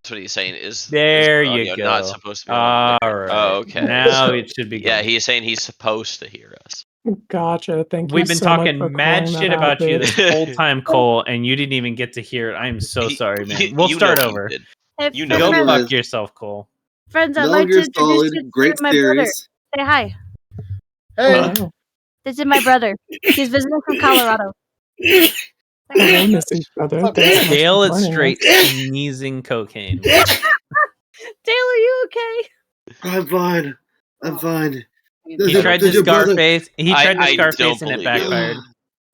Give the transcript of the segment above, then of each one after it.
That's what he's saying. There is you go. not supposed to be All there? right. Oh, okay. Now So, it should be. Yeah, going. he's saying he's supposed to hear us. Gotcha. Thank you. We've been so much for talking mad calling shit that about out, you bitch. this whole time, Cole, and you didn't even get to hear it. I am so sorry, man. We'll start over. Hey, You know Go you fuck did. yourself, Cole. Friends, I'd Metal like to Gear introduce Solid, you to great my brother. series. Say hi. Hey, Wow. This is my brother. He's visiting from Colorado. Hello, Missy brother. What's up, Thanks so much Dale for is joining straight us. sneezing cocaine. Dale, are you okay? I'm fine. I'm fine. He tried to Scarface. He tried to I Scarface don't and it believe you. backfired.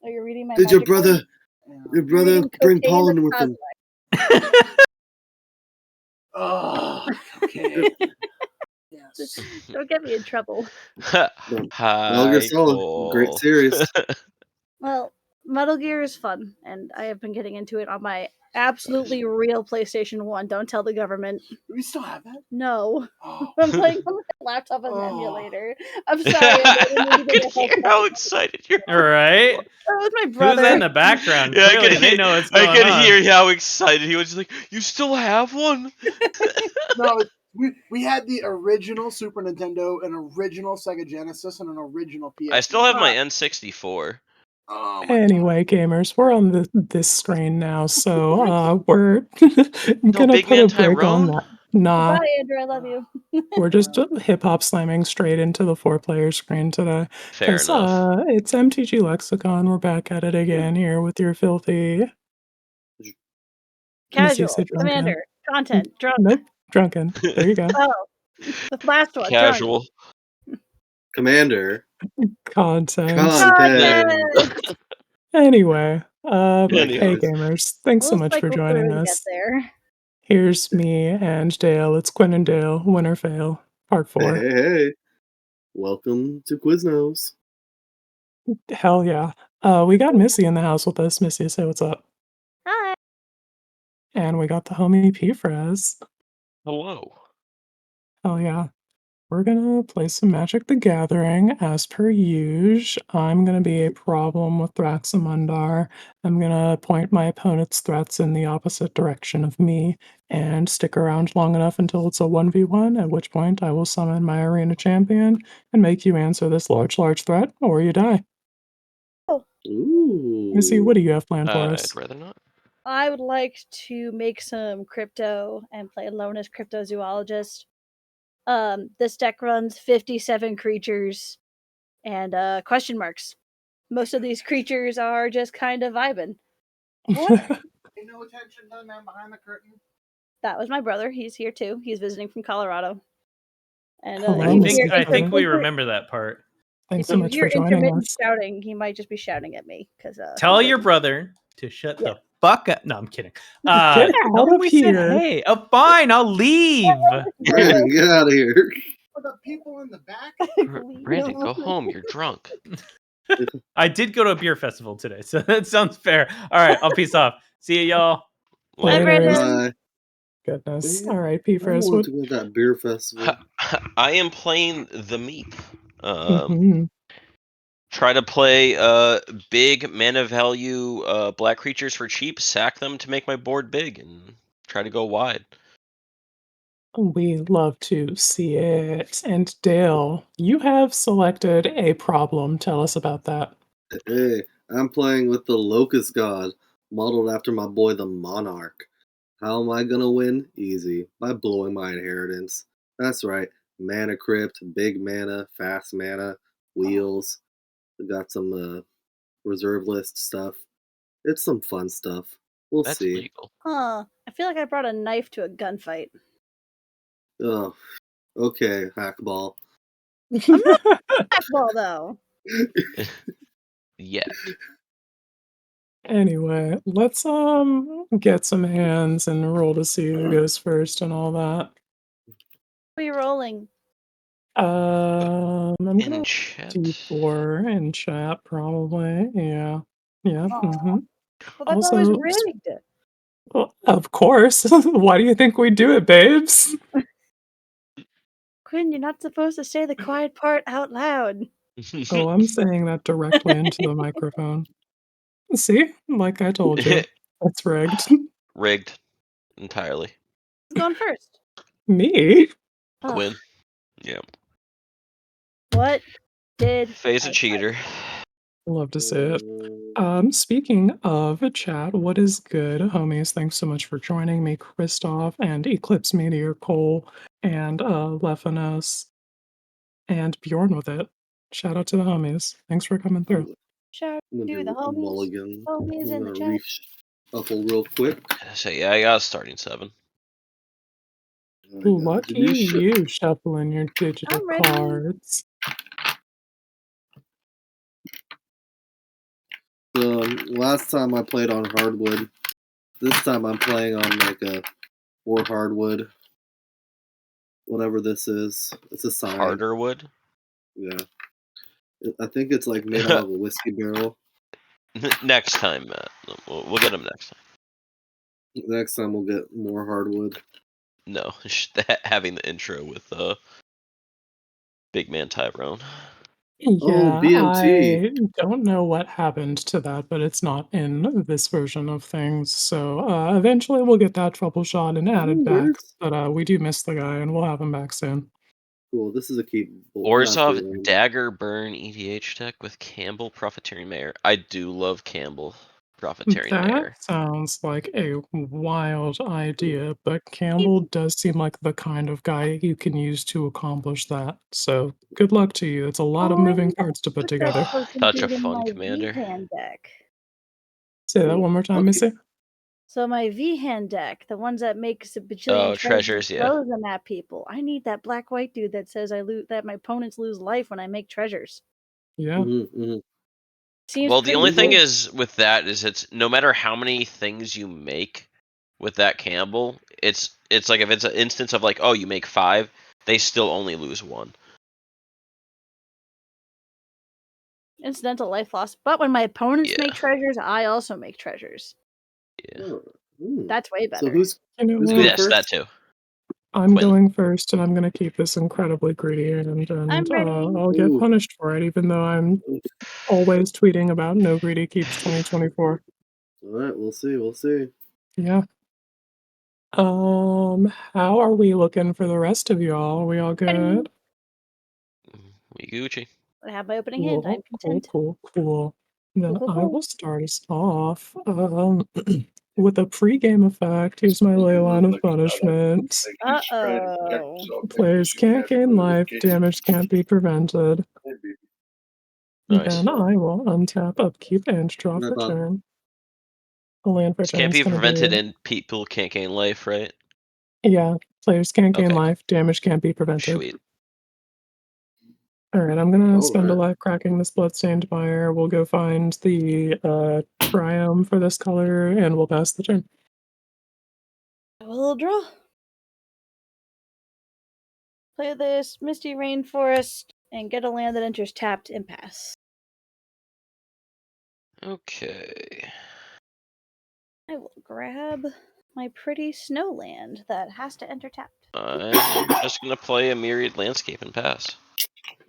Oh, you're reading my Did your magic brother Reading bring cocaine pollen with with him? Oh, okay. Yes. Don't get me in trouble. Metal Gear Solid, great series. Well, Metal Gear is fun, and I have been getting into it on my absolutely real PlayStation 1. Don't tell the government. Do we still have that? No. Oh. I'm playing on my laptop as an emulator. I'm sorry. I could hear how excited you're. All right. That was my Who's brother. that in the background? Yeah, Clearly, they know what's going on. I could hear how excited he was. Like, you still have one? No, we had the original Super Nintendo, an original Sega Genesis, and an original PS. I still have my N64. Oh Anyway, gamers, we're on this screen now, so we're gonna Big put Man a break on Tyrone? that. Nah, Bye, Andrew. I love you. we're just hip hop slamming straight into the 4-player screen today. Fair enough. It's MTG Lexicon. We're back at it again here with your filthy Casual, Missy drunken. commander, content, drunk. Nope, drunken. There you go. Oh, the last one. Casual. Commander. Content. Anyway, hey gamers, thanks so much for joining us. Here's me and Dale. It's Quinn and Dale, win or fail, part 4. Hey. Welcome to Quiznos. Hell yeah. We got Missy in the house with us. Missy, say what's up. Hi. And we got the homie P-Frez. Hello. Hell yeah. We're gonna play some Magic the Gathering as per usual. I'm gonna be a problem with Thraxamundar. I'm gonna point my opponent's threats in the opposite direction of me and stick around long enough until it's a 1v1, at which point I will summon my arena champion and make you answer this large threat, or you die. Ooh. Missy, what do you have planned for us? I'd rather not. I would like to make some crypto and play alone as cryptozoologist. This deck runs 57 creatures and question marks. Most of these creatures are just kind of vibing. What? Pay no attention to the man behind the curtain. That was my brother. He's here too. He's visiting from Colorado. And I think we remember that part. Thanks so much for joining us. Shouting, he might just be shouting at me because. Tell your brother to shut the fuck up. No, I'm kidding. Get out of here. Hey, oh, fine, I'll leave. Brandon, get out of here. For the people in the back. Brandon, go home. You're drunk. I did go to a beer festival today, so that sounds fair. All right, I'll peace off. See you, y'all. Later. Goodness. All right, P-Frez. I want to go to that beer festival. I am playing the Meep. Try to play big mana value black creatures for cheap, sack them to make my board big, and try to go wide. We love to see it. And Dale, you have selected a problem. Tell us about that. Hey, I'm playing with the Locust God, modeled after my boy the Monarch. How am I gonna win? Easy, by blowing my inheritance. That's right, mana crypt, big mana, fast mana, wheels. We got some reserve list stuff. It's some fun stuff. We'll see. Legal. I feel like I brought a knife to a gunfight. Oh, okay, hackball. I'm not hackball though. Yeah. Anyway, let's get some hands and roll to see who goes first and all that. What are you rolling? I'm gonna D4 in chat probably. Yeah. Yeah. Well, that's Also, always rigged. Well, of course. Why do you think we do it, babes? Quinn, you're not supposed to say the quiet part out loud. Oh, I'm saying that directly into the microphone. See? Like I told you. That's rigged. Rigged. Entirely. Who's going first? Me? Ugh, Quinn. Yeah. what did Face I a cheater. Love to see it. Speaking of chat, what is good, homies? Thanks so much for joining me, Christoph and Eclipse Meteor Cole and Lefanos and Bjorn with it. Shout out to the homies. Thanks for coming through. Shout I'm gonna to do the a homies. mulligan. Homies I'm in the gonna chat. reshuffle real quick. So yeah, I got a starting 7. Lucky you shuffling your digital I'm ready. cards. So last time I played on hardwood. This time I'm playing on like a or hardwood. Whatever this is. It's a sign. Harder wood. Yeah. I think it's like made out of a whiskey barrel. Next time, Matt. We'll get them next time. Next time we'll get more hardwood. No, having the intro with Big Man Tyrone. Yeah, BMT. I don't know what happened to that, but it's not in this version of things. So eventually we'll get that troubleshot and added back. Birds? But we do miss the guy, and we'll have him back soon. Cool. This is a keep. Orzhov Dagger Burn EDH deck with Campbell Profiteering Mayor. I do love Campbell Profiteering That Mayor. sounds like a wild idea, but Campbell does seem like the kind of guy you can use to accomplish that. So good luck to you. It's a lot of moving parts to put together. Such a fun commander. V-hand deck. Say that one more time, Missy. So my V-hand deck, the ones that makes a Oh, bajillion treasures, yeah. throws them at people. I need that black-white dude that says that my opponents lose life when I make treasures. Yeah. Seems Well, the pretty only thing good. is with that is it's no matter how many things you make with that Campbell, it's like if it's an instance of like, oh, you make 5, they still only lose 1. Incidental life loss. But when my opponents make treasures, I also make treasures. Yeah. That's way better. So who's You know who's what? going Yes, first? that too. I'm Quinn. going first, and I'm going to keep this incredibly greedy, and I'm ready. I'll get punished for it, even though I'm always tweeting about no greedy keeps 2024. All right, we'll see. We'll see. Yeah. How are we looking for the rest of y'all? Are we all good? We Gucci. I have my opening hand. I'm content. Cool. Then Cool. I will start us off with a pre-game effect. Here's my ley line of punishment. Uh-oh. Players can't gain life. Damage can't be prevented. Nice. Then I will untap, upkeep, and draw for turn. The land for This turn can't is be going to prevented be... and people can't gain life, right? Yeah, players can't gain Okay. life. Damage can't be prevented. Sweet. Alright, I'm gonna spend a life cracking this Bloodstained Mire. We'll go find the Triumph for this color, and we'll pass the turn. I will draw. Play this Misty Rainforest and get a land that enters tapped and pass. Okay. I will grab my pretty snowland that has to enter tapped. I'm just gonna play a Myriad Landscape and pass.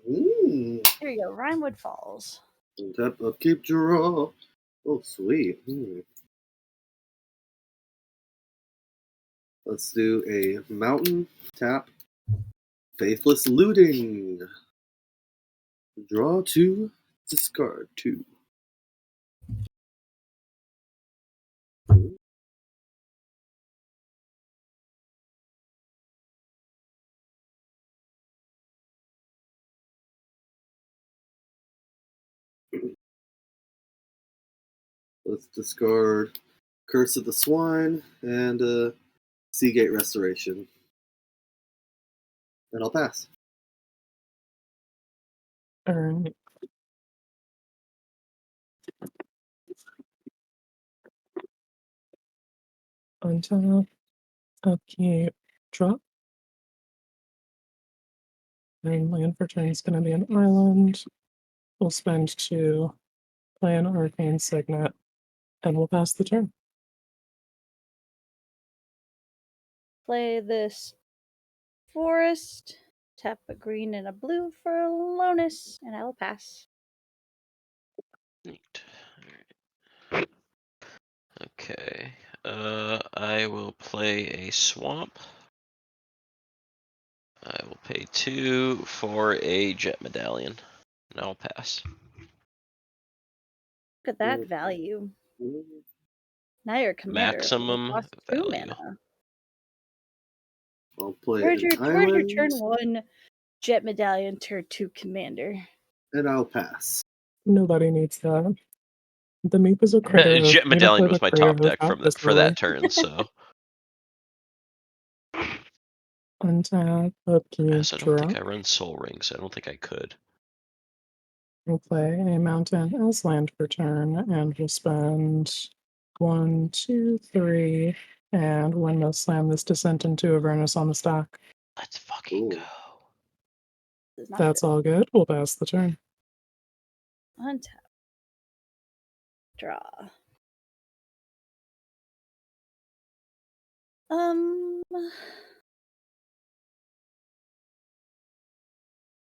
Here we go, Rhymewood Falls. Untap, upkeep, draw. Oh, sweet. Let's do a mountain tap. Faithless looting. Draw 2, discard 2. Let's discard Curse of the Swine and Seagate Restoration. And I'll pass. Alright. Untap, upkeep, drop. And land for turn is going to be an island. We'll spend 2, play an Arcane Signet, and we'll pass the turn. Play this forest. Tap a green and a blue for Lonus, and I will pass. Neat. Alright. Okay. I will play a swamp. I will pay 2 for a jet medallion. And I'll pass. Look at that value. Now you're a commander. Maximum Lost 2 value. mana. I'll play Where's an your island, turn 1 jet medallion, turn 2 commander? and I'll pass. Nobody needs that. The Meep is a critter. Jet medallion was my top deck for that turn. turn, so. Untap, upkeep, Yes, I don't draw. think I run Soul Rings. I don't think I could. We'll play a mountain as land per turn, and we'll spend 1, 2, 3, and windmill slam this Descent into Avernus on the stack. Let's fucking go. That's all good. We'll pass the turn. Untap. Draw.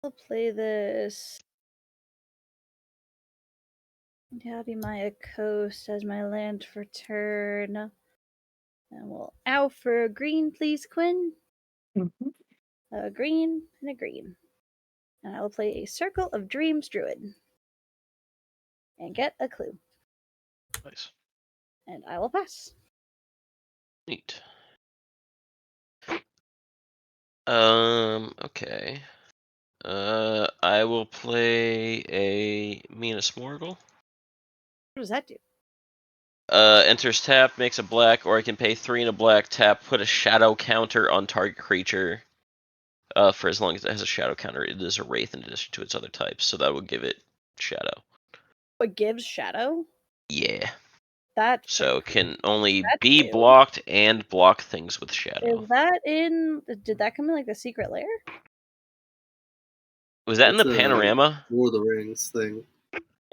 I'll play this. Yavimaya Coast as my land for turn. And we'll ow for a green, please, Quinn. Mhm. A green and a green. And I will play a Circle of Dreams Druid. And get a clue. Nice. And I will pass. Neat. Okay. I will play a Mina Smorgle. What does that do? Enters tap, makes a black, or I can pay 3 and a black, tap, put a shadow counter on target creature. For as long as it has a shadow counter, it is a wraith in addition to its other types, so that will give it shadow. What gives shadow? Yeah. That So it can only That's be new. blocked and block things with shadow. Is that in? Did that come in like the secret lair? Was that in It's the a panorama? Lord of the Rings thing.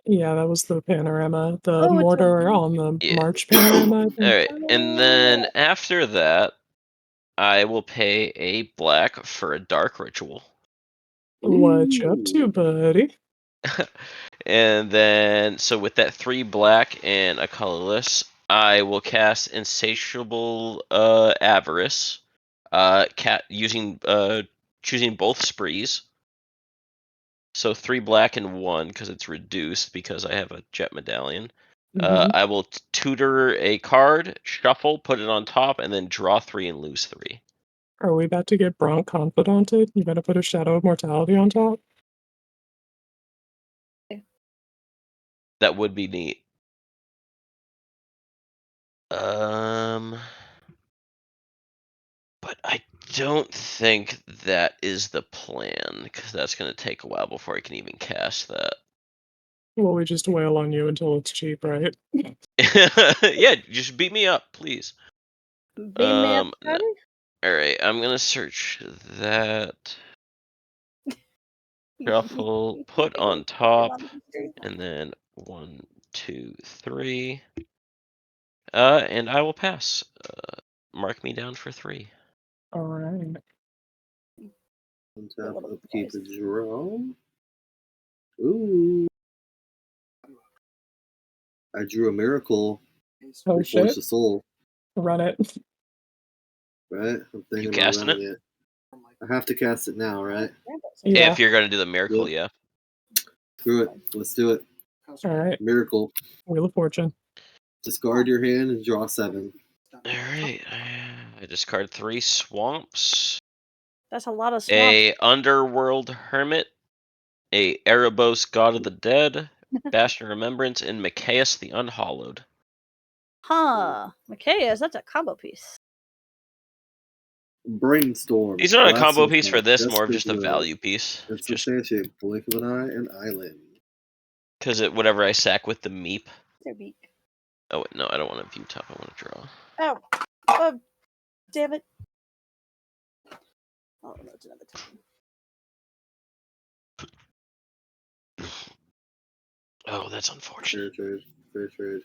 Yeah, that was the panorama. The Oh, it's a mortar on the Yeah. March panorama. I think. Alright, and then after that, I will pay a black for a dark ritual. What you up to, buddy? And then, so with that 3 black and a colorless, I will cast Insatiable Avarice, choosing both sprees. So 3 black and 1 because it's reduced because I have a jet medallion. Mhm. I will tutor a card, shuffle, put it on top, and then draw 3 and lose 3. Are we about to get Bronk confidanted? You gotta put a Shadow of Mortality on top? That would be neat. But I don't think that is the plan, because that's going to take a while before I can even cast that. Well, we just wail on you until it's cheap, right? Yeah, just beat me up, please. Beat me up, Scotty? Alright, I'm going to search that. Shuffle, put on top, and then 1, 2, 3. And I will pass. Mark me down for 3. Alright. Untap, upkeep, and draw. Ooh. I drew a miracle. Oh Force shit. of Soul. Run it. Right? I'm thinking about casting running it? I have to cast it now, right? Yeah. If you're going to do the miracle, yeah. Screw it. Let's do it. Alright. Miracle. Wheel of Fortune. Discard your hand and draw 7. Alright, I discard 3 swamps. That's a lot of swamps. A Underworld Hermit, a Erebos God of the Dead, Bastion of Remembrance, and Micaeus the Unhallowed. Huh. Micaeus, that's a combo piece. Brainstorm. He's not a Blast combo of piece for this, more of just a Desperate value piece. It's Just substantiate. Blink of an eye and island. because whatever I sack with the meep. Their beak. Oh, wait, no, I don't want to view top, I want to draw. Oh. Oh. Damn it. Oh, that's another time. Oh, that's unfortunate. Fair trade. Fair trade.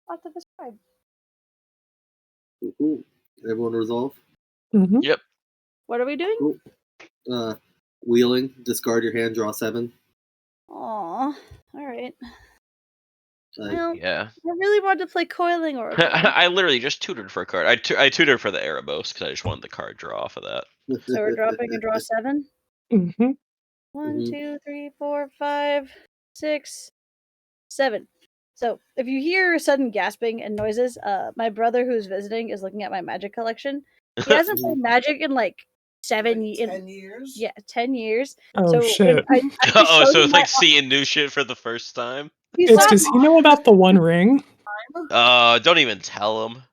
What the describe? Cool. Everyone resolve? Mm-hmm. Yep. What are we doing? Cool. Wheeling. Discard your hand, draw 7. Aw. Alright. right. Like, Well, Yeah. I really wanted to play Coiling Oracle. I literally just tutored for a card. I tutored for the Erebos because I just wanted the card draw off of that. So we're dropping a draw 7. Mm-hmm. 1, 2, 3, 4, 5, 6, 7. So if you hear sudden gasping and noises, my brother who's visiting is looking at my Magic collection. He hasn't played Magic in like 10 years. Yeah, 10 years. Oh So shit! I just Oh, showed so him it's my. like seeing new shit for the first time. You It's saw does he know about the One Ring? Don't even tell him.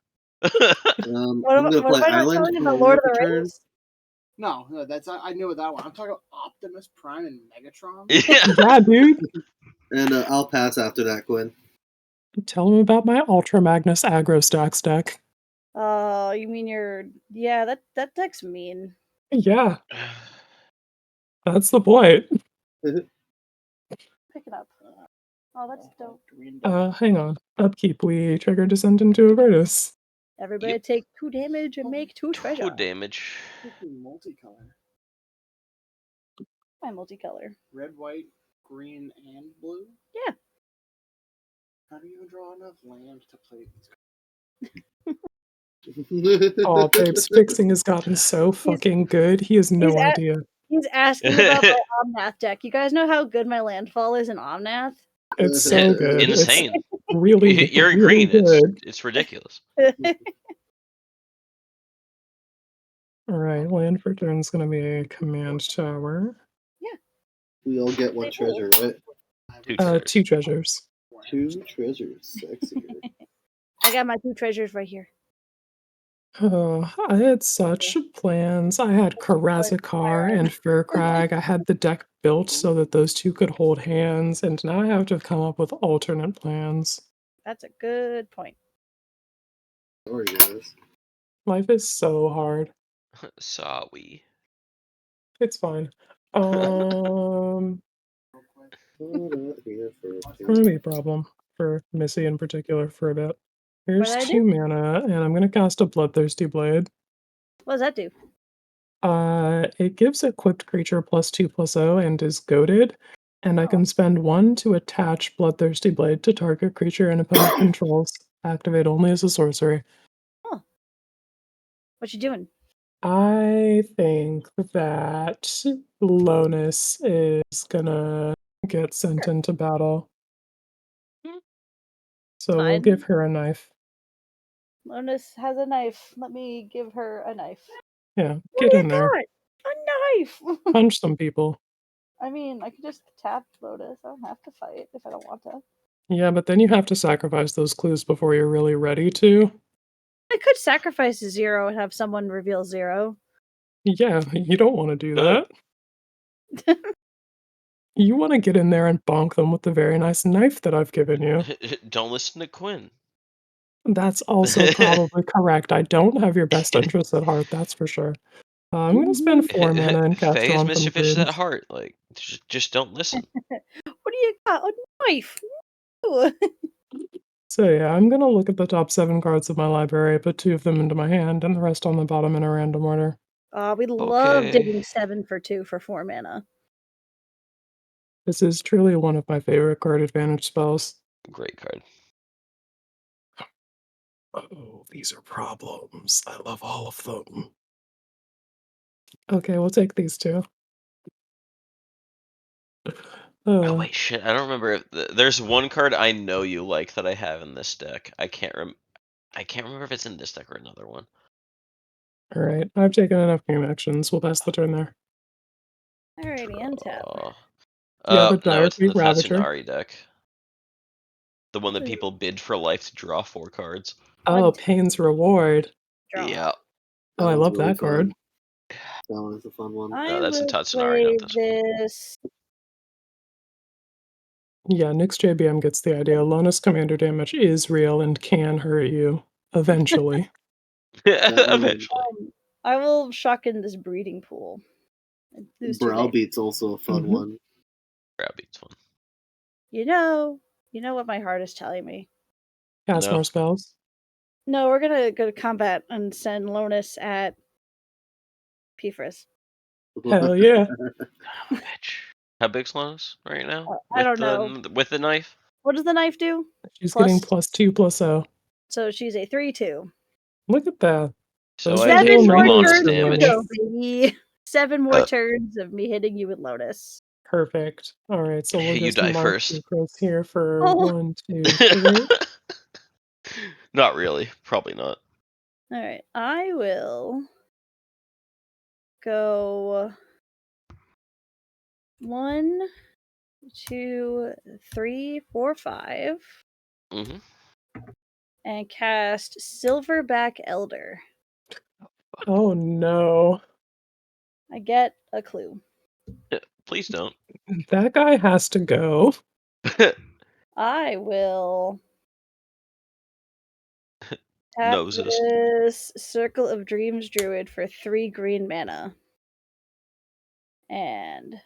I'm what gonna am play I not Island telling him for about Lord of per the turn. Rings? No, that's I knew that one. I'm talking about Optimus Prime and Megatron. Yeah, dude. And I'll pass after that, Quinn. Tell him about my Ultra Magnus Aggro Stacks deck. Oh, you mean that deck's mean. Yeah, that's the point. Pick it up. Oh, that's dope. Hang on. Upkeep. We trigger Descent into Avertus. Everybody take 2 damage and make 2 treasure. 2 damage. Multicolor. My multicolor. Red, white, green, and blue? Yeah. How do you draw enough land to play these Oh, Babe's fixing has gotten so fucking good. He has no idea. He's asking about my Omnath deck. You guys know how good my landfall is in Omnath? It's so good. Insane. It's really, You're in really green. good. It's ridiculous. All right, land for turn is going to be a command tower. We all get 1 treasure, right? 2 treasures. 2 treasures. Sexy. I got my 2 treasures right here. Oh, I had such plans. I had Karazakar and Furkrag. I had the deck built so that those 2 could hold hands, and now I have to come up with alternate plans. That's a good point. Sorry, guys. Life is so hard. Sorry. It's fine. Gonna be a problem for Missy in particular for a bit. Here's What'd I 2 mana, and I'm gonna cast a Bloodthirsty Blade. What does that do? It gives equipped creature +2/+0 and is goaded, and I can spend 1 to attach Bloodthirsty Blade to target creature and opponent controls. Activate only as a sorcery. Huh. What you doing? I think that Lonus is gonna get sent into battle. So we'll Fine. give her a knife. Lonus has a knife. Let me give her a knife. Yeah, What get do in you there. got? A knife! Punch some people. I mean, I could just tap Lotus. I don't have to fight if I don't want to. Yeah, but then you have to sacrifice those clues before you're really ready to. I could sacrifice a 0 and have someone reveal 0. Yeah, you don't want to do that. You want to get in there and bonk them with the very nice knife that I've given you. Don't listen to Quinn. That's also probably correct. I don't have your best interests at heart, that's for sure. I'm going to spend 4 mana and cast Faye is Drawn from mischievous Credence. at heart. Like, just don't listen. What do you got? A knife! Ooh. So yeah, I'm going to look at the top 7 cards of my library, put 2 of them into my hand, and the rest on the bottom in a random order. We love Okay. digging 7 for 2 for 4 mana. This is truly one of my favorite card advantage spells. Great card. Oh, these are problems. I love all of them. Okay, we'll take these 2. Oh wait, shit! I don't remember. There's one card I know you like that I have in this deck. I can't remember if it's in this deck or another one. All right, I've taken enough game actions. We'll pass the turn there. Alrighty, untap. Yeah, the No, Dire that's Fleet an Ravager. Ari deck. The one that people bid for life to draw 4 cards. Oh, Pain's Reward. Draw. Yeah. Oh, I one's love really that card. That one is a fun one. I That's in will Tatsunari, play not this one. this. Yeah, Nyx JBM gets the idea. Lonus commander damage is real and can hurt you. Eventually. Eventually. I will shock in this breeding pool. Lose 2 life. Browbeat's also a fun one. Browbeat's fun. You know what my heart is telling me. Cast No. more spells. No, we're gonna go to combat and send Lonus at Pfriz. Hell yeah. Bitch. How big's Lotus right now? I don't know. With the knife? What does the knife do? She's Plus- getting +2/+0. So she's a 3/2. Look at that. So Those I are have real 7 more Lotus numbers turns for to damage. Lotus. go, baby. 7 more turns of me hitting you with Lotus. Perfect. All right, so we'll You just die mark first. secrets here for Oh. 1, 2, 3. Not really. Probably not. All right, I will go 1, 2, 3, 4, 5, Mm-hmm. and cast Silverback Elder. Oh no. I get a clue. Please don't. That guy has to go. I will tap Noses. this Circle of Dreams Druid for 3 green mana. And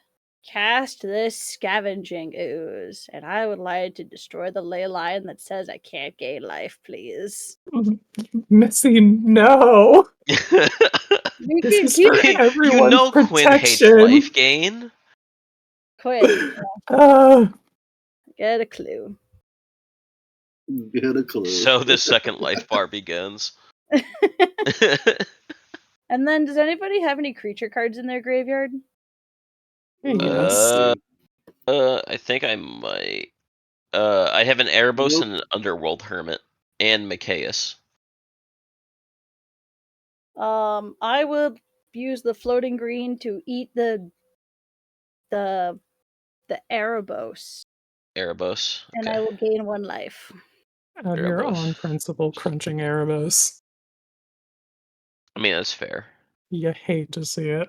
cast this Scavenging Ooze. And I would like to destroy the ley line that says I can't gain life, please. Missy, no. You This can is keep for it, everyone's Quinn hates protection. life gain. Quinn. Uh, Get a clue. Get a clue. So the second life bar begins. And then, does anybody have any creature cards in their graveyard? yes. I think I might. I have an Erebos Nope. and an Underworld Hermit and Micaeus. I would use the floating green to eat the Erebos, Erebos. and Okay. I will gain 1 life. Out here Erebos. on principle, crunching Erebos. I mean, that's fair. You hate to see it.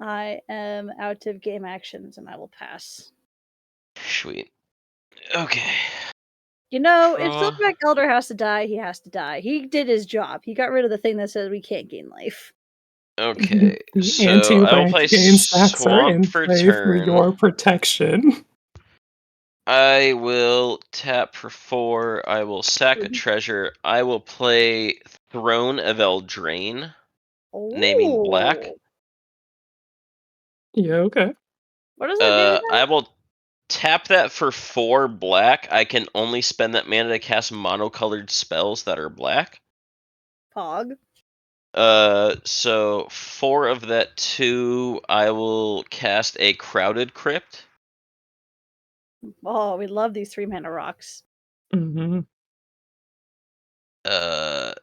I am out of game actions, and I will pass. Sweet. Okay. You know, if Draw. Silverback Elder has to die, he has to die. He did his job. He got rid of the thing that says we can't gain life. Okay. The So I will anti-rank play gain stacks are Swamp in for play for your turn. protection. I will tap for 4. I will sack a treasure. I will play Throne of Eldraine, naming black. Ooh. Yeah, okay. What does that do? I will tap that for 4 black. I can only spend that mana to cast monocolored spells that are black. Pog. So 4 of that 2, I will cast a Crowded Crypt. Oh, we love these 3 mana rocks. Mm-hmm.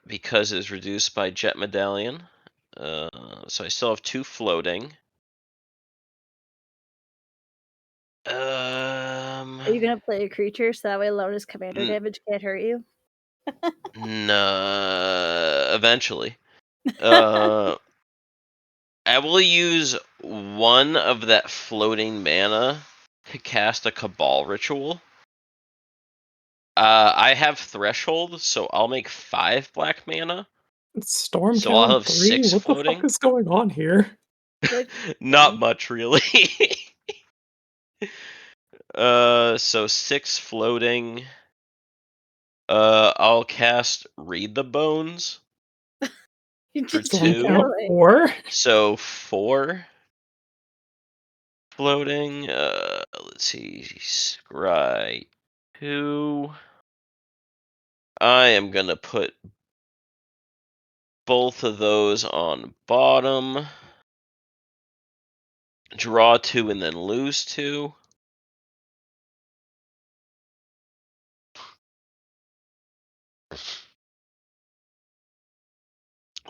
Because it's reduced by Jet Medallion. So I still have 2 floating. Are you gonna play a creature so that way Lotus commander damage can't hurt you? No, eventually. I will use 1 of that floating mana to cast a Cabal Ritual. I have Threshold, so I'll make 5 black mana. Storm So I'll count have 3? 6 What the floating. fuck is going on here? Not much, really. So 6 floating. I'll cast Read the Bones You for just Storm 2. count 4? So 4 floating. Let's see. Scry 2. I am gonna put both of those on bottom. Draw 2 and then lose 2.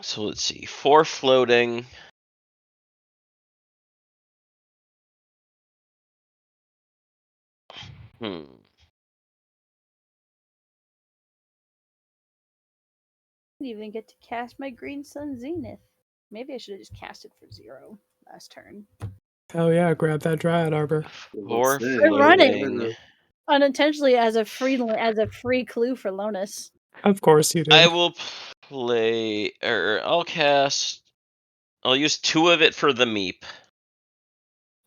So let's see. 4 floating. Didn't even get to cast my Green Sun Zenith. Maybe I should have just cast it for 0 last turn. Hell yeah, grab that Dryad Arbor. 4 Good running. floating. Unintentionally as a free clue for Lonus. Of course you I did. will play, or I'll cast. I'll use 2 of it for the meep.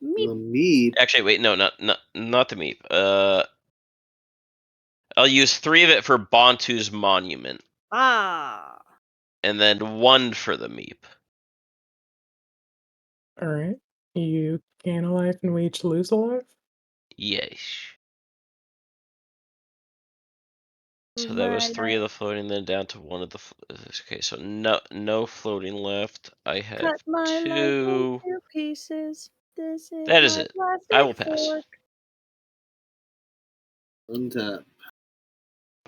The meat. Actually, wait, no, not the meep. I'll use 3 of it for Bantu's Monument, Ah. and then 1 for the meep. Alright. You gain a life and we each lose a life? Yes. So that was 3 of the floating, then down to 1 of the. Okay, so no floating left. I have Cut my life 2. into pieces. This is That is my it. I will plastic pass. fork. Untap.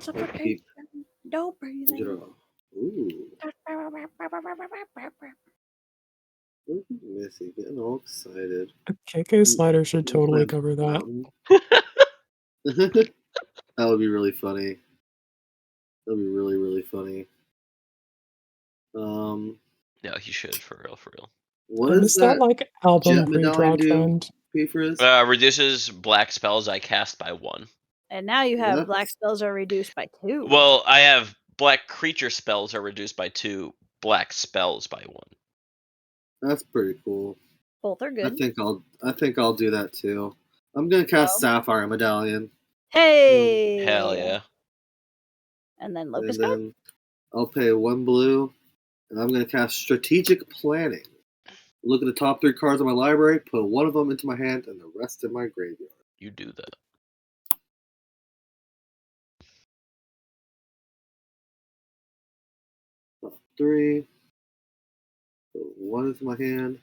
Suffocation. No breathing. Draw. Ooh. Look at Missy getting all excited. A KK slider should totally Plant cover that. mountain. That would be really funny. That'd be really, really funny. No, he should, for real. What I is missed that like album jet medallion pre-draw do? trend. P-Frizz? Reduces black spells I cast by 1. And now you have What? black spells are reduced by 2. Well, I have black creature spells are reduced by 2, black spells by 1. That's pretty cool. Both are good. I think I'll do that too. I'm gonna cast Sapphire Medallion. Hey! Hell yeah. And then And Locust God? then I'll pay 1 blue, and I'm gonna cast Strategic Planning. Look at the top 3 cards of my library, put 1 of them into my hand, and the rest in my graveyard. You do that. Top 3. Put 1 into my hand.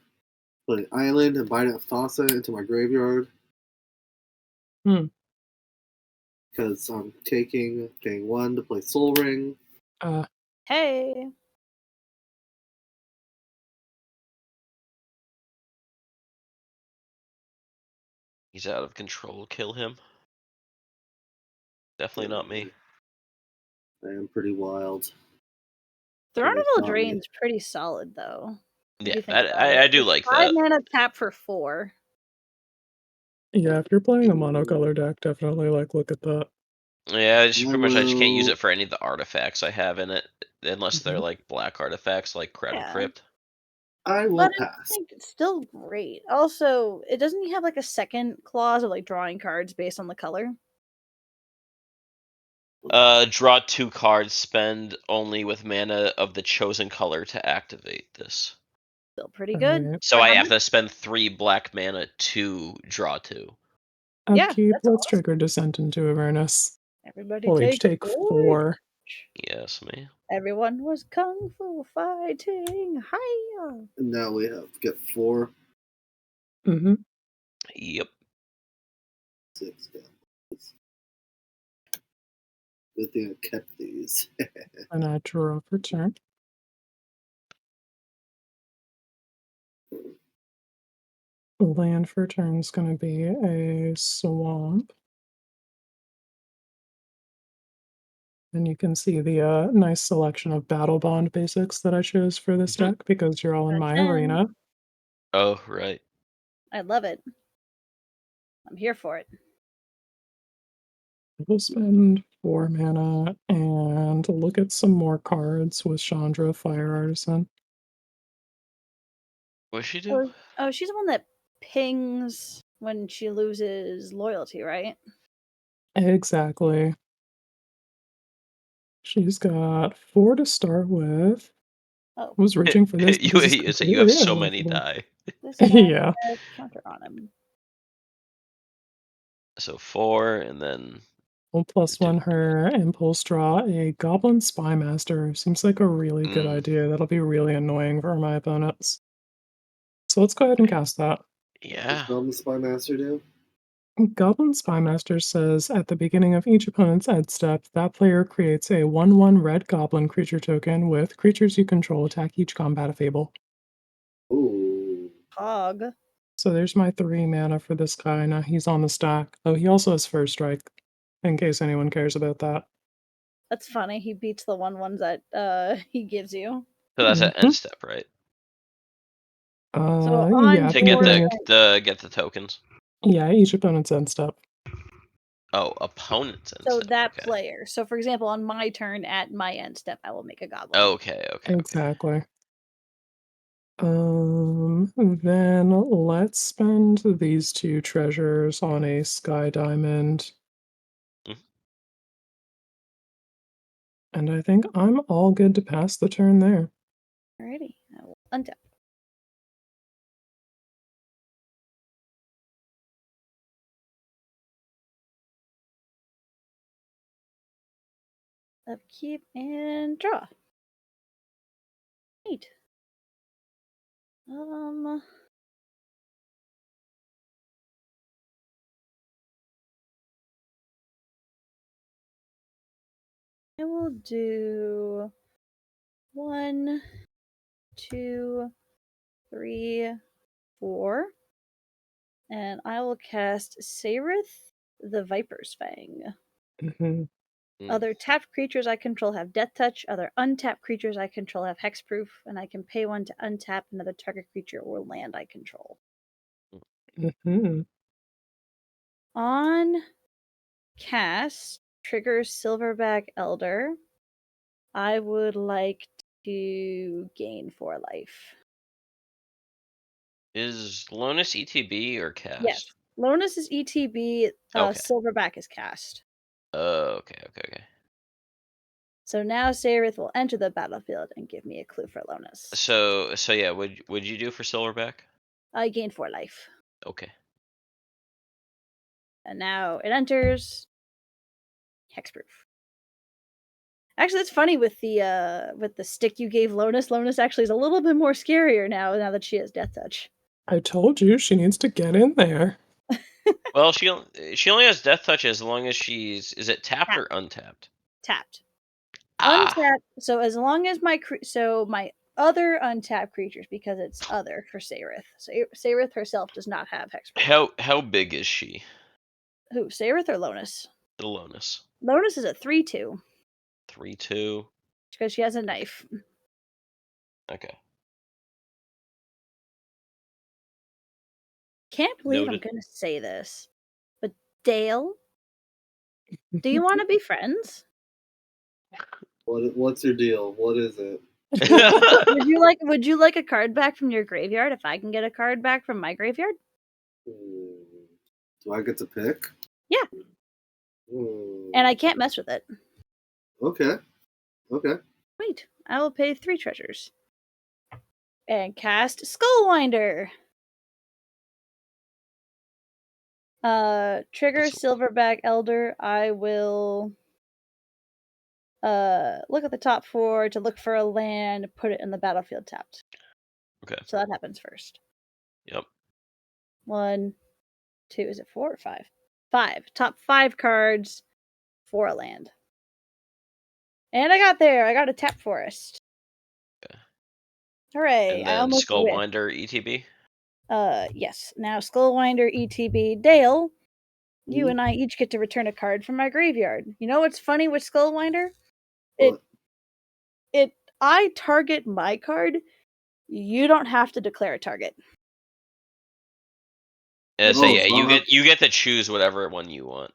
Put an island and Bite of Thassa into my graveyard. Because I'm paying 1 to play Soul Ring. Hey! He's out of control. Kill him. Definitely not me. I am pretty wild. Thronaville Drain's pretty solid, though. Yeah, I do like 5 that. mana tap for 4. Yeah, if you're playing a monocolor deck, definitely like look at that. Yeah, I just can't use it for any of the artifacts I have in it, unless they're like black artifacts, like Crowded Crypt. I will But pass. I think it's still great. Also, it doesn't have like a second clause of like drawing cards based on the color. Draw 2 cards, spend only with mana of the chosen color to activate this. Still pretty good. Alright. So I have to spend 3 black mana to draw 2. Upkeep, that's let's awesome. trigger Descent into Avernus. Everybody We'll each take 4. Yes, me. Everyone was kung fu fighting. Hiya! And now we have to get 4. Mm-hmm. Yep. 6. Yeah. Good thing I kept these. And I draw for turn. Land for turn is going to be a swamp. And you can see the nice selection of Battle Bond basics that I chose for this deck because you're all in my arena. Oh, right. I love it. I'm here for it. We'll spend 4 mana and look at some more cards with Chandra, Fire Artisan. What's she do? Oh, she's the one that pings when she loses loyalty, right? Exactly. She's got 4 to start with. Oh. I was reaching for this. you have so many die. This guy Yeah. has counter on him. So 4, and then... Well, +1 her impulse draw a Goblin Spymaster. Seems like a really good idea. That'll be really annoying for my opponents. So let's go ahead and cast that. Yeah. What's Goblin Spymaster do? Goblin Spymaster says at the beginning of each opponent's end step, that player creates a 1/1 red goblin creature token with creatures you control attack each combat if able. Ooh. Hog. So there's my 3 mana for this guy. Now he's on the stack. Oh, he also has First Strike, in case anyone cares about that. That's funny. He beats the 1/1s that he gives you. So that's an end step, right? Yeah, to get the tokens. Yeah, each opponent's end step. Oh, opponent's end so step. that player. So for example, on my turn at my end step, I will make a goblin. Okay. Exactly. Then let's spend these 2 treasures on a Sky Diamond. And I think I'm all good to pass the turn there. Alrighty, I will untap. Upkeep and draw. Neat. I will do 1, 2, 3, 4. And I will cast Sairith the Viper's Fang. Other tapped creatures I control have Death Touch. Other untapped creatures I control have Hexproof. And I can pay 1 to untap another target creature or land I control. On cast, trigger Silverback Elder. I would like to gain 4 life. Is Lonus ETB or cast? Yes. Lonus is ETB, Okay. Silverback is cast. Okay. So now Sairith will enter the battlefield and give me a clue for Lonus. So yeah, would you do for Silverback? I gain 4 life. Okay. And now it enters Hexproof. Actually, that's funny with the stick you gave Lonus. Lonus actually is a little bit more scarier now that she has Death Touch. I told you she needs to get in there. Well, she only has Death Touch as long as she's... Is it tapped or untapped? Tapped. Ah. Untapped. So as long as my other untapped creatures, because it's other for Sairith. So Sairith herself does not have Hexproof. How big is she? Who, Sairith or Lonus? The Lonus. Lonus is a 3/2. 3/2. Because she has a knife. Okay. Can't believe Noted. I'm gonna say this, but Dale, do you want to be friends? What's your deal? What is it? Would you like a card back from your graveyard if I can get a card back from my graveyard? Do I get to pick? Yeah. And I can't mess with it. Okay. Wait, I will pay 3 treasures. And cast Skullwinder. Trigger Silverback Elder. I will look at the top 4 to look for a land, put it in the battlefield tapped. Okay. So that happens first. Yep. 1, 2, is it 4 or 5? 5. Top 5 cards for a land. And I got a tap forest. Okay. Hooray. And I then almost Skullwinder ETB? Yes. Now Skullwinder ETB. Dale, you and I each get to return a card from my graveyard. You know what's funny with Skullwinder? I target my card. You don't have to declare a target. So yeah, you get to choose whatever one you want.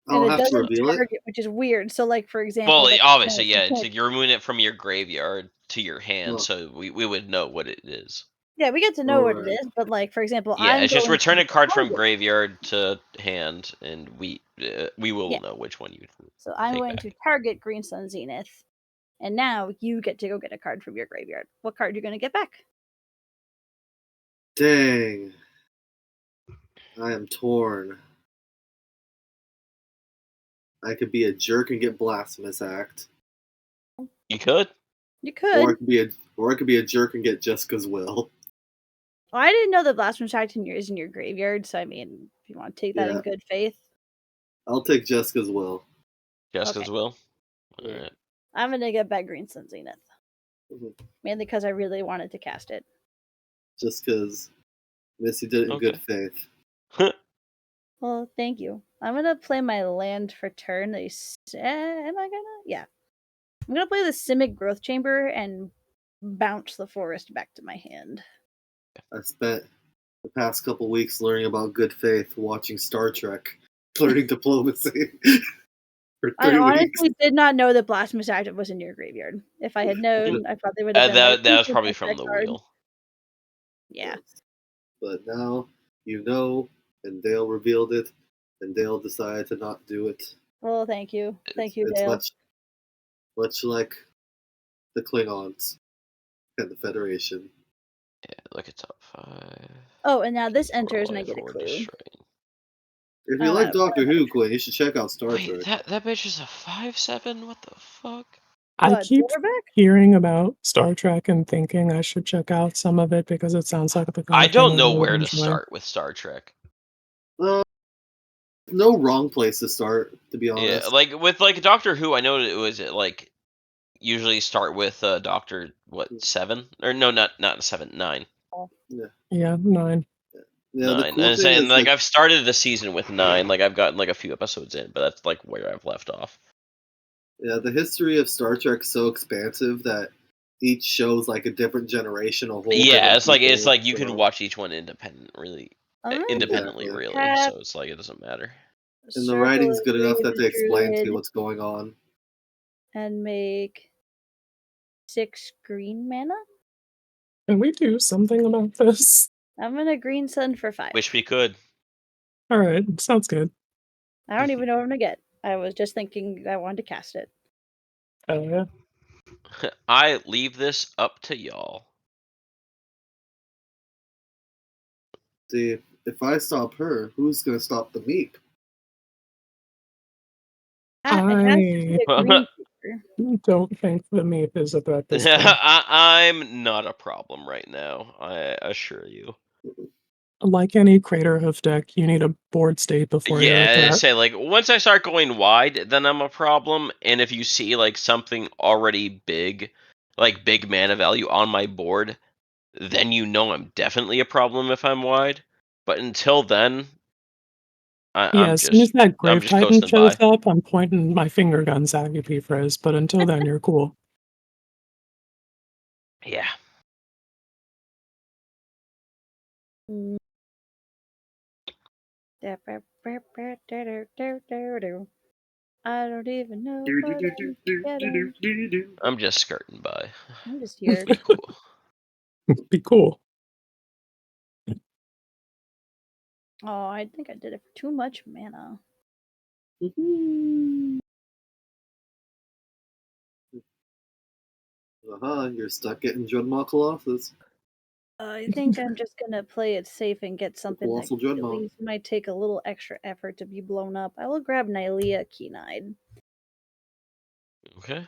And it doesn't target, which is weird. So, like, for example... Well, obviously, yeah, it's like you're moving it from your graveyard to your hand, so we would know what it is. Yeah, we get to know what it is, but, like, for example... Yeah, it's just return a card from graveyard to hand, and we will know which one you So I'm going to target Green Sun Zenith, and now you get to go get a card from your graveyard. What card are you going to get back? Dang. I am torn. I could be a jerk and get Blasphemous Act. You could. You could. Or I could be a jerk and get Jessica's Will. Well, I didn't know that Blasphemous Act is in your graveyard, so I mean, if you want to take that in good faith. I'll take Jessica's Will. Jessica's Will? Alright. I'm going to get back Green Sun Zenith. Mainly because I really wanted to cast it. Just because Missy did it in good faith. Well, thank you. I'm going to play my land for turn. Am I going to? Yeah. I'm going to play the Simic Growth Chamber and bounce the forest back to my hand. I spent the past couple weeks learning about good faith, watching Star Trek, learning diplomacy. I honestly did not know that Blasphemous Act was in your graveyard. If I had known, I probably would have been that was probably from the wheel. Yeah. But now you know, and Dale revealed it, and Dale decided to not do it. Well, thank you. Thank you, Dale. It's much like the Klingons and the Federation. Yeah, look at top 5. Oh, and now this enters and I get a clue. If you like Doctor Who, Quinn, you should check out Star Trek. That bitch is a 5/7? What the fuck? I What, keep Silverback? hearing about Star Trek and thinking I should check out some of it because it sounds like the kind I of thing don't know would where to enjoy. start with Star Trek. No wrong place to start, to be honest. Yeah, like with like Doctor Who, I know it was like usually start with Doctor 7 or no, not 7, 9. Yeah, 9. Yeah, the 9. cool And thing saying is like I've started the season with 9. Like I've gotten like a few episodes in, but that's like where I've left off. yeah, the history of Star Trek is so expansive that each show's like a different generation, a whole Yeah, different it's people, like you can so- watch each one independently, Exactly. really. So it's like it doesn't matter. And the writing's good enough that they explain to you what's going on. And make 6 green mana. Can we do something about this? I'm gonna green sun for 5. Wish we could. All right, sounds good. I don't even know what I'm gonna get. I was just thinking I wanted to cast it. Oh yeah. I leave this up to y'all. See, if I stop her, who's gonna stop the meep? It has to be a green creature. Don't think the meep is a threat this game. I'm not a problem right now. I assure you. Like any Crater Hoof deck, you need a board state before you're a Yeah, threat. say like once I start going wide, then I'm a problem. And if you see like something already big, like big mana value on my board, then you know I'm definitely a problem if I'm wide. But until then, Yeah, as soon as that I'm Grave just Titan coasting shows by. up, I'm pointing my finger guns at you, P-Frizz, but until then, you're cool. Yeah. Mm. I don't even know what I'm getting. I'm just skirting by. I'm just here. Be cool. Be cool. Oh, I think I did it for too much mana. You're stuck getting Dreadmaw Colossus. I think I'm just gonna play it safe and get something that Colossal at Dreadmaw. least might take a little extra effort to be blown up. I will grab Nylea Keen-Eyed. Okay.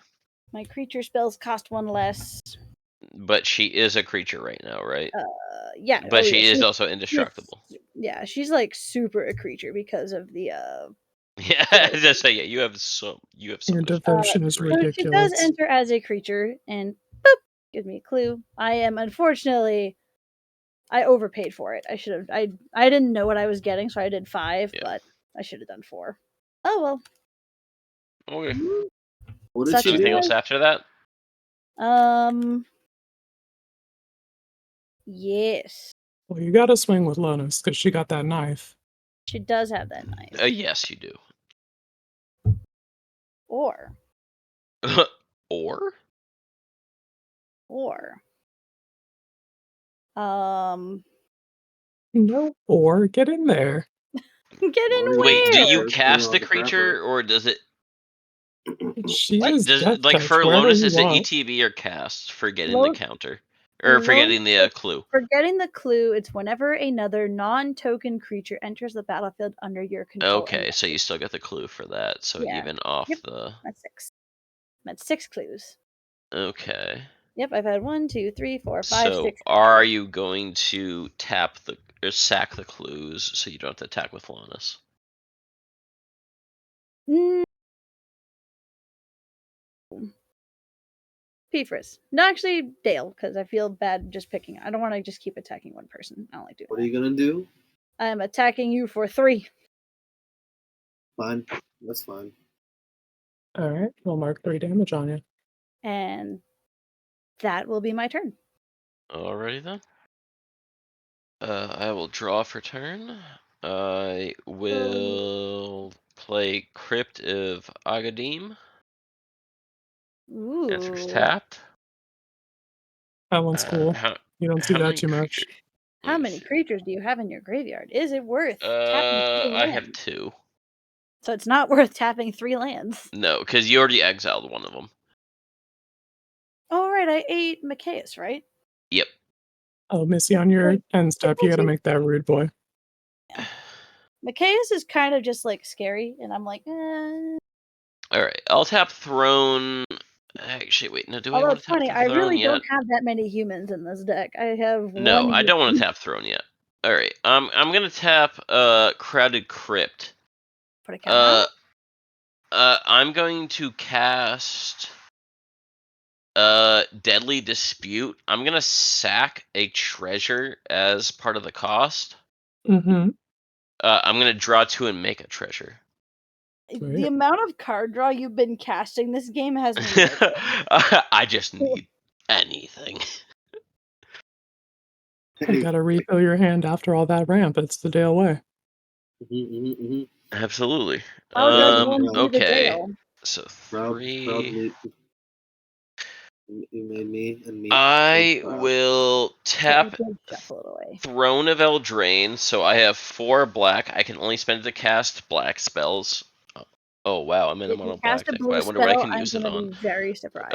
My creature spells cost 1 less. But she is a creature right now, right? Yeah. But she yeah, is also indestructible. Yeah, she's like super a creature because of the Yeah, just say yeah. You have so Your much devotion is great. So she does ridiculous. enter as a creature, and boop, gives me a clue. I am unfortunately, I overpaid for it. I should have. I didn't know what I was getting, so I did 5, Yeah. but I should have done 4. Oh well. Okay. What did Such she as Anything do? else after that? Yes, Well, you gotta swing with Lotus, because she got that knife. she does have that knife. Yes, you do. Or Or No, or get in there. get in Mario wait, do you where? First, turn cast off the the creature, crapper. or does it? She What? is Does death like touch, for wherever Lotus? you Is it want. ETB or cast for getting the Lo- counter or for getting the clue? For getting the clue, it's whenever another non-token creature enters the battlefield under your control. Okay, so you still get the clue for that. So Yeah. even off Yep. the. That's 6. That's 6 clues. Okay. Yep, I've had 1, 2, 3, 4, 5, So 6. are you going to tap the or sack the clues so you don't have to attack with Lannis? Mm. Peefris. No, actually, Dale, because I feel bad just picking. I don't want to just keep attacking one person. I don't like doing What are you gonna do? that. I'm attacking you for 3. Fine. That's fine. Alright, we'll mark 3 damage on you. And that will be my turn. Alrighty then. I will draw for turn. I will play Crypt of Agadim Ooh. after it's tapped. That one's cool. You don't see How that many too much. creatures? How many creatures do you have in your graveyard? Is it worth tapping 3 I lands? have 2. So it's not worth tapping 3 lands. No, because you already exiled one of them. Oh, right, I ate Macias, right? Yep. Oh, Missy, on your end step, you gotta make that rude boy. Macias is kind of just like scary, and I'm like, All right, I'll tap Throne. Actually, wait, no, do I Although want it's to tap funny, the I Throne really yet? don't have that many humans in this deck. I have No, one I don't want to human. tap Throne yet. All right, I'm gonna tap Crowded Crypt. Put a counter on. I'm going to cast Deadly Dispute. I'm gonna sack a treasure as part of the cost. Mm-hmm. I'm gonna draw 2 and make a treasure. The amount of card draw you've been casting this game has me livid. I just need anything. You gotta refill your hand after all that ramp. It's the day away. Absolutely. How does one do the Okay. Dale? So Proud 3. meat. You made me and me. I proud. will tap Did shuffle it away. Throne of Eldraine, so I have 4 black. I can only spend it to cast black spells. Oh wow, I'm in a If you mono cast black a deck. blue I wonder what I spell, can I'm use it gonna on. be very surprised.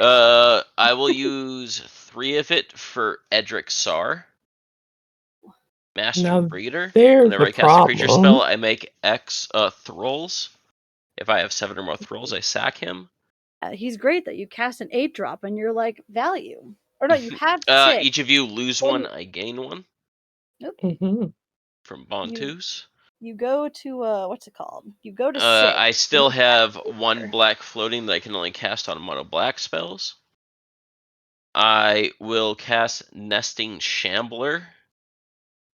I will use 3 of it for Edric Sar. Master Now, Breeder. there's Whenever the I cast a creature problem. spell, I make X thralls. If I have 7 or more thralls, I sack him. He's great that you cast an 8-drop and you're like value. Or no, you have 6. Each of you lose 1, I gain 1 Nope. Mm-hmm. from Bontus. You go to what's it called? You go to 6. I still have 1 black floating that I can only cast on mono black spells. I will cast Nesting Shambler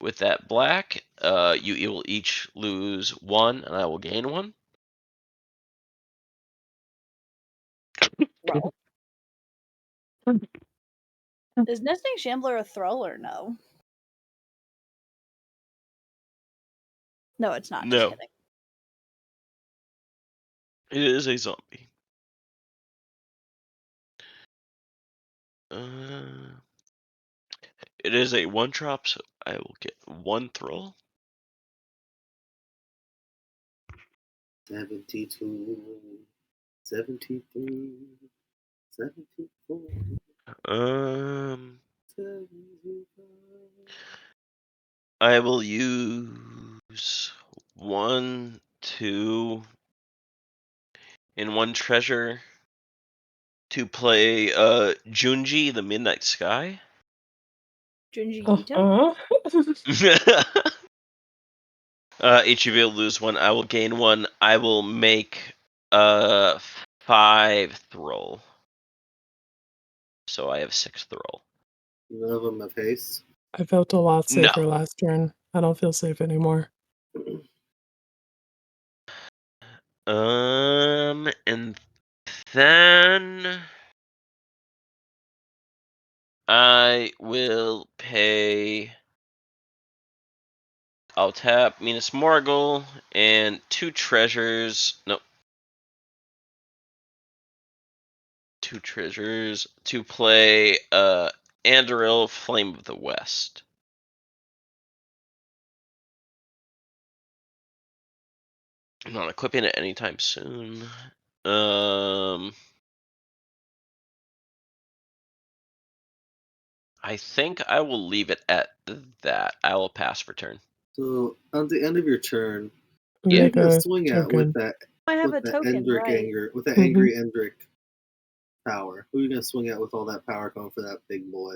with that black. You will each lose 1, and I will gain 1. Thrall. Is Nesting Shambler a thrall or no? No, it's not. Just No, kidding. it is a zombie. It is a 1-drop, so I will get 1 thrall. 72, 73, 74, 75. I will use 1, 2, and 1 treasure to play Junji, the Midnight Sky. Junji Ito? Each of you will lose 1. I will gain 1. I will make 5 thrall. So I have 6 thrall. None of them have haste. I felt a lot safer No. last turn. I don't feel safe anymore. And then I will pay. I'll tap Minas Morgul and 2 treasures. Nope. 2 treasures to play Andoril, Flame of the West. I'm not equipping it anytime soon. I think I will leave it at that. I will pass for turn. So at the end of your turn, Yeah. Make you're gonna a swing at with token. that I have a with that token, Endrick right? anger, with that Mhm. angry Endrick power. Who are you gonna swing at with all that power coming for that big boy?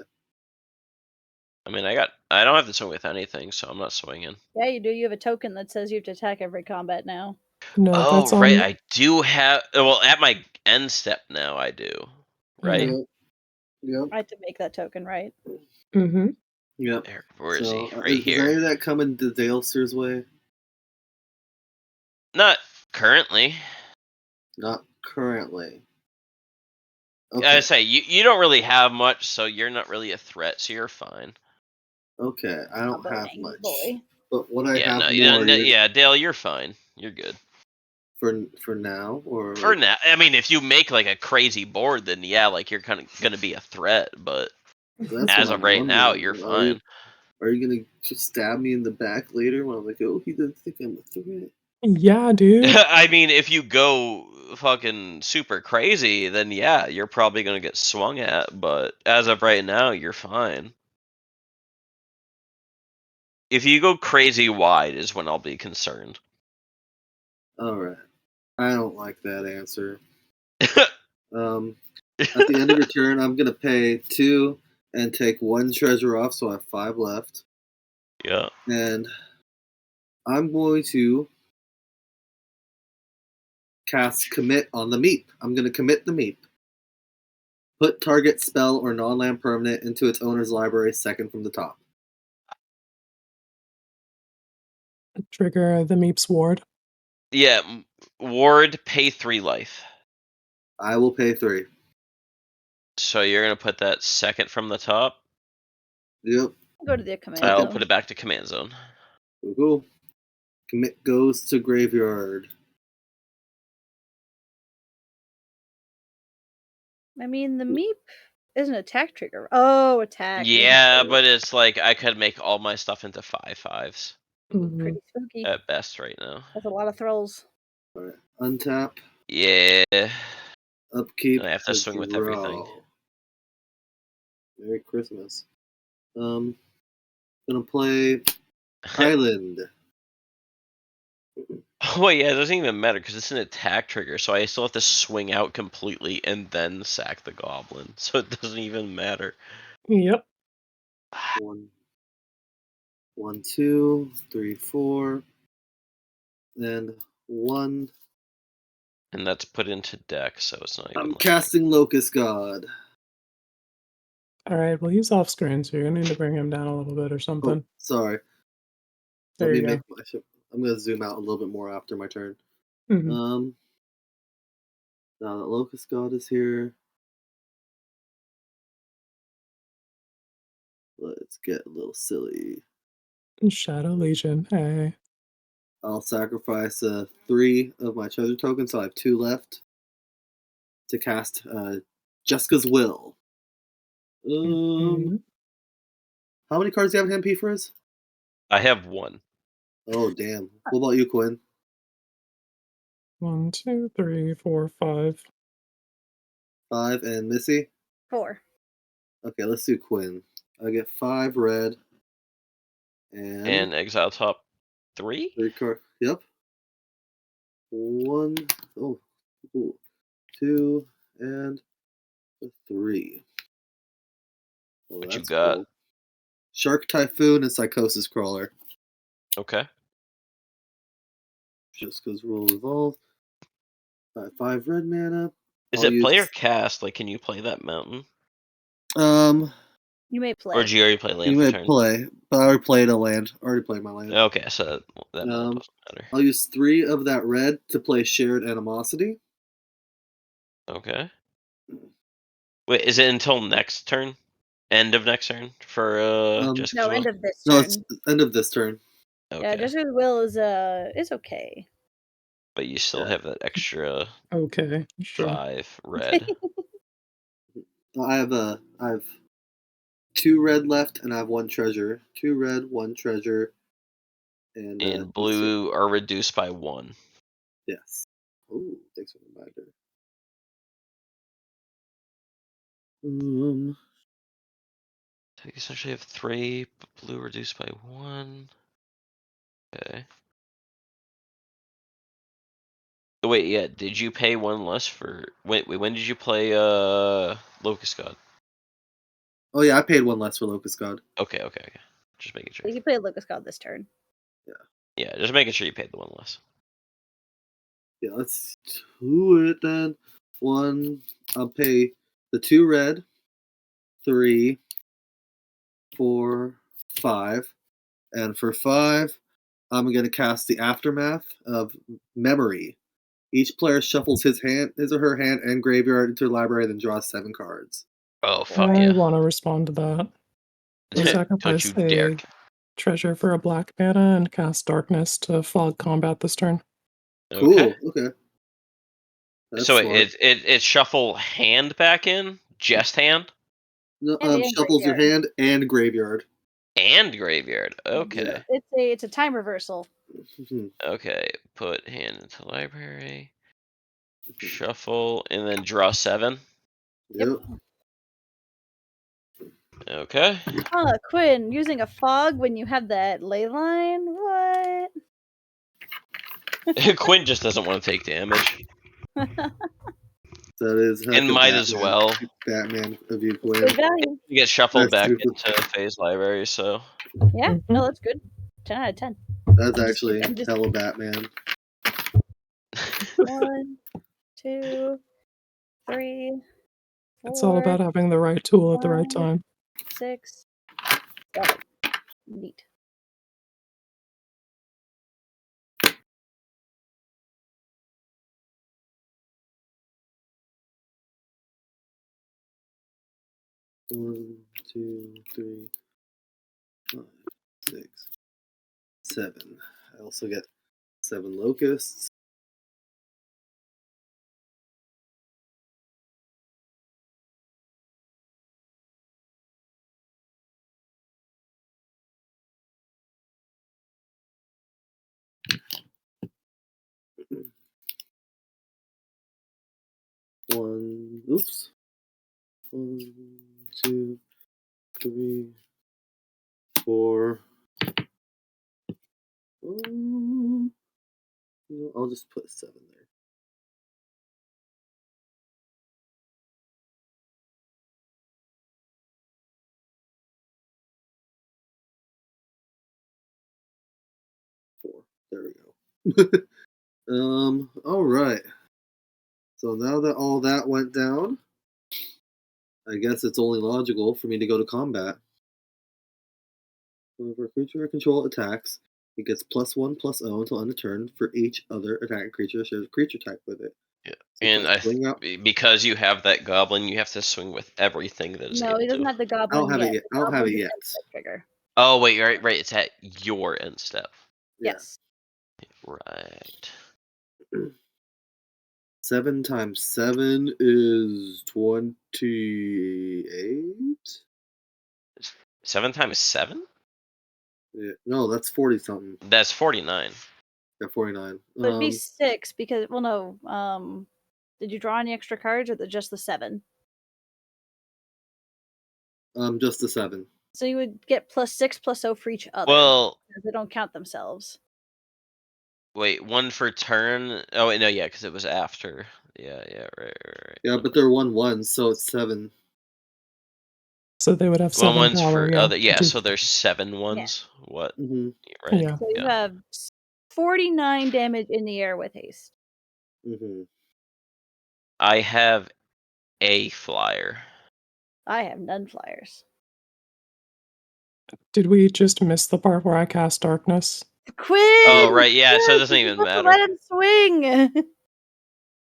I mean, I don't have to swing with anything, so I'm not swinging. Yeah, you do. You have a token that says you have to attack every combat now. No, Oh, that's right. on. I do have. Well, at my end step now, I do. Right? Yeah. Yep. I had to make that token, right? Mm-hmm. Yep. Where is So he? Right is any here. of that coming to Dalester's way? Not currently. Not currently. I Okay. say you don't really have much, so you're not really a threat, so you're fine. Okay. I don't have Burning much. boy. But what I Yeah, have no, more yeah, Dale, you're fine. You're good. for now, or For now, I mean, if you make like a crazy board, then yeah, like you're kind of gonna be a threat. But that's as what of I'm right now, wondering. you're fine. Are you gonna just stab me in the back later when I'm like, oh, he doesn't think I'm a threat? Yeah, dude. I mean, if you go fucking super crazy, then yeah, you're probably gonna get swung at. But as of right now, you're fine. if you go crazy wide is when I'll be concerned. Alright. I don't like that answer. At the end of your turn, I'm going to pay 2 and take 1 treasure off, so I have 5 left. Yeah. And I'm going to cast Commit on the Meep. I'm going to commit the Meep. Put target spell or non-land permanent into its owner's library second from the top. Trigger the Meep's ward. Yeah, ward, pay 3 life. I will pay 3. So you're gonna put that second from the top. Yep. Go to the command I'll zone. put it back to command zone. Cool. Commit goes to graveyard. I mean, the Meep is an attack trigger. Oh, attack. Yeah, but it's like I could make all my stuff into 5/5s Pretty spooky. at best right now. That's a lot of throws. Alright. Untap. Yeah. Upkeep. I have to swing with draw. everything. Merry Christmas. Gonna play Island. Oh yeah, it doesn't even matter because it's an attack trigger, so I still have to swing out completely and then sack the goblin. So it doesn't even matter. Yep. 1, 1, 2, 3, 4, and 1. And that's put into deck, so it's not even I'm like... casting Locust God. Alright, well, he's off screen, so you're going to need to bring him down a little bit or something. Oh, sorry. There Let you me go. make my. I'm gonna zoom out a little bit more after my turn. Mhm. Now that Locust God is here, let's get a little silly. Shadow Legion, hey. I'll sacrifice 3 of my treasure tokens, so I have 2 left to cast Jessica's Will. Mhm. How many cards do you have in hand, P Frizz? I have 1. Oh damn! What about you, Quinn? 1, 2, 3, 4, 5. 5, and Missy. 4. Okay, let's do Quinn. I get 5 red And exile top 3? 3 card. Yep. 1. Oh, cool. 2 and 3. Well, What that's you got? cool. Shark Typhoon and Psychosis Crawler. Okay. Just because roll evolve. 5 red mana. Is I'll it play or use- cast? Like, can you play that mountain? You may play. Or did you already play land You for may turn? play, but I already played a land. Already played my land. Okay, so that mountain doesn't matter. I'll use 3 of that red to play Shared Animosity. Okay. Wait, is it until next turn? End of next turn for Jessica's No, Will? end of this No, turn. it's end of this turn. Okay. Yeah, Jessica's Will is okay. But you still have that extra Okay, sure. 5 red. I have 2 red left, and I have 1 treasure. 2 red, 1 treasure, and And blue are reduced by 1. Yes. Ooh, thanks for the reminder. So you essentially have 3, but blue reduced by 1. Okay. Oh, wait, yeah. Did you pay 1 less for? Wait. When did you play Locust God? Oh yeah, I paid 1 less for Locust God. Okay. Just making sure. You play Locust God this turn. Yeah, just making sure you paid the 1 less. Yeah, let's do it then. 1, I'll pay the 2 red, 3, 4, 5, and for 5, I'm gonna cast the Aftermath of Memory. Each player shuffles his or her hand and graveyard into the library, then draws 7 cards. Oh fuck I yeah! want to respond to that. We'll Don't sacrifice you dare! a treasure for a black mana and cast Darkness to fog combat this turn. Okay. Cool. Okay. That's So smart. it shuffle hand back in, just hand No, And shuffles your graveyard. hand and graveyard. and graveyard. Okay. It's a time reversal. Okay. Put hand into library. Shuffle and then draw 7. Yep. Okay. Quinn, using a fog when you have that ley line? What? Quinn just doesn't want to take damage. That is And might as well. Batman of you, Quinn. Good value. You get shuffled That's back super. into Phase Library, so. Yeah, no, that's good. 10 out of 10. That's I'm actually just- hella Batman. 1, 2, 3, 4. It's all about having the right tool at the right 5, time. 6, 7. Neat. One, 2, 3, 5, 6, 7. I also get 7 locusts. Oops. 1, 2, 3, 4. I'll just put 7 there. There we go. All right. So now that all that went down, I guess it's only logical for me to go to combat. Whenever a creature I control attacks, it gets +1/+0 until end of turn for each other attacking creature that shares a creature type with it. Yeah. So And because you have that goblin, you have to swing with everything that is No, able he doesn't to. have the I goblin don't have yet. it yet. The I don't have it goblin's yet. an end trigger. Oh wait, right. It's at your end step. Yeah. Yes. Right. 7 times 7 is 28. 7 times 7? Yeah. No, that's 40 something. That's 49. Yeah, 49. So it'd be 6 because, well, no. Did you draw any extra cards or just the 7? Just the 7. So you would get +6/+0 for each other. Well, because they don't count themselves. wait, 1 for turn. Oh wait, no, yeah, because it was after. Yeah, right. Yeah, but they're 1/1, so it's 7. So they would have 7 One's power, for yeah. other. Yeah, to- so there's 7 ones. What? Mm-hmm. Right. Yeah. So you have 49 damage in the air with haste. Mm-hmm. I have a flyer. I have none flyers. Did we just miss the part where I cast darkness? Quinn! Oh right, yeah. So it doesn't You're even supposed to matter. let him swing.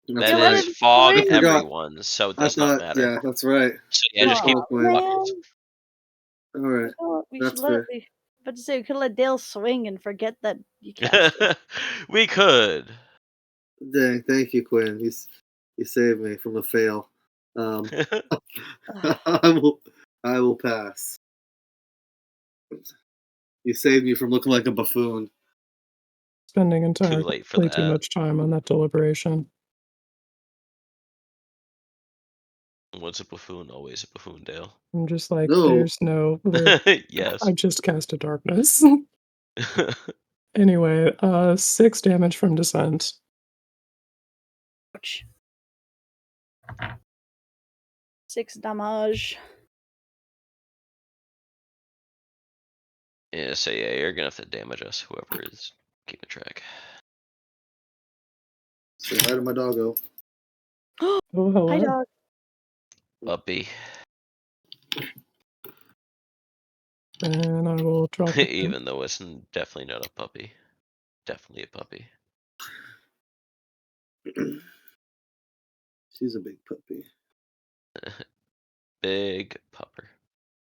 That let is him fog swing. I forgot. everyone, so it I does not thought, matter. yeah, that's right. So yeah, just keep Oh, quiet. All right. We That's should let. fair. But to say we could let Dale swing and forget that you cast it. We could. Dang, thank you, Quinn. You saved me from a fail. I will pass. You saved me from looking like a buffoon. Spending Too entirely late for too that. much time on that deliberation. Once a buffoon, always a buffoon, Dale. I'm just like, No. there's no. Yes. I just cast a darkness. Anyway, 6 damage from descent. Ouch. 6 damage. Yeah, so yeah, you're gonna have to damage us, whoever is keeping track. Say hi to my doggo. Oh, hello. Hi, dog. Puppy. And I will drop it. Even though it's definitely not a puppy. Definitely a puppy. She's a big puppy. Big pupper.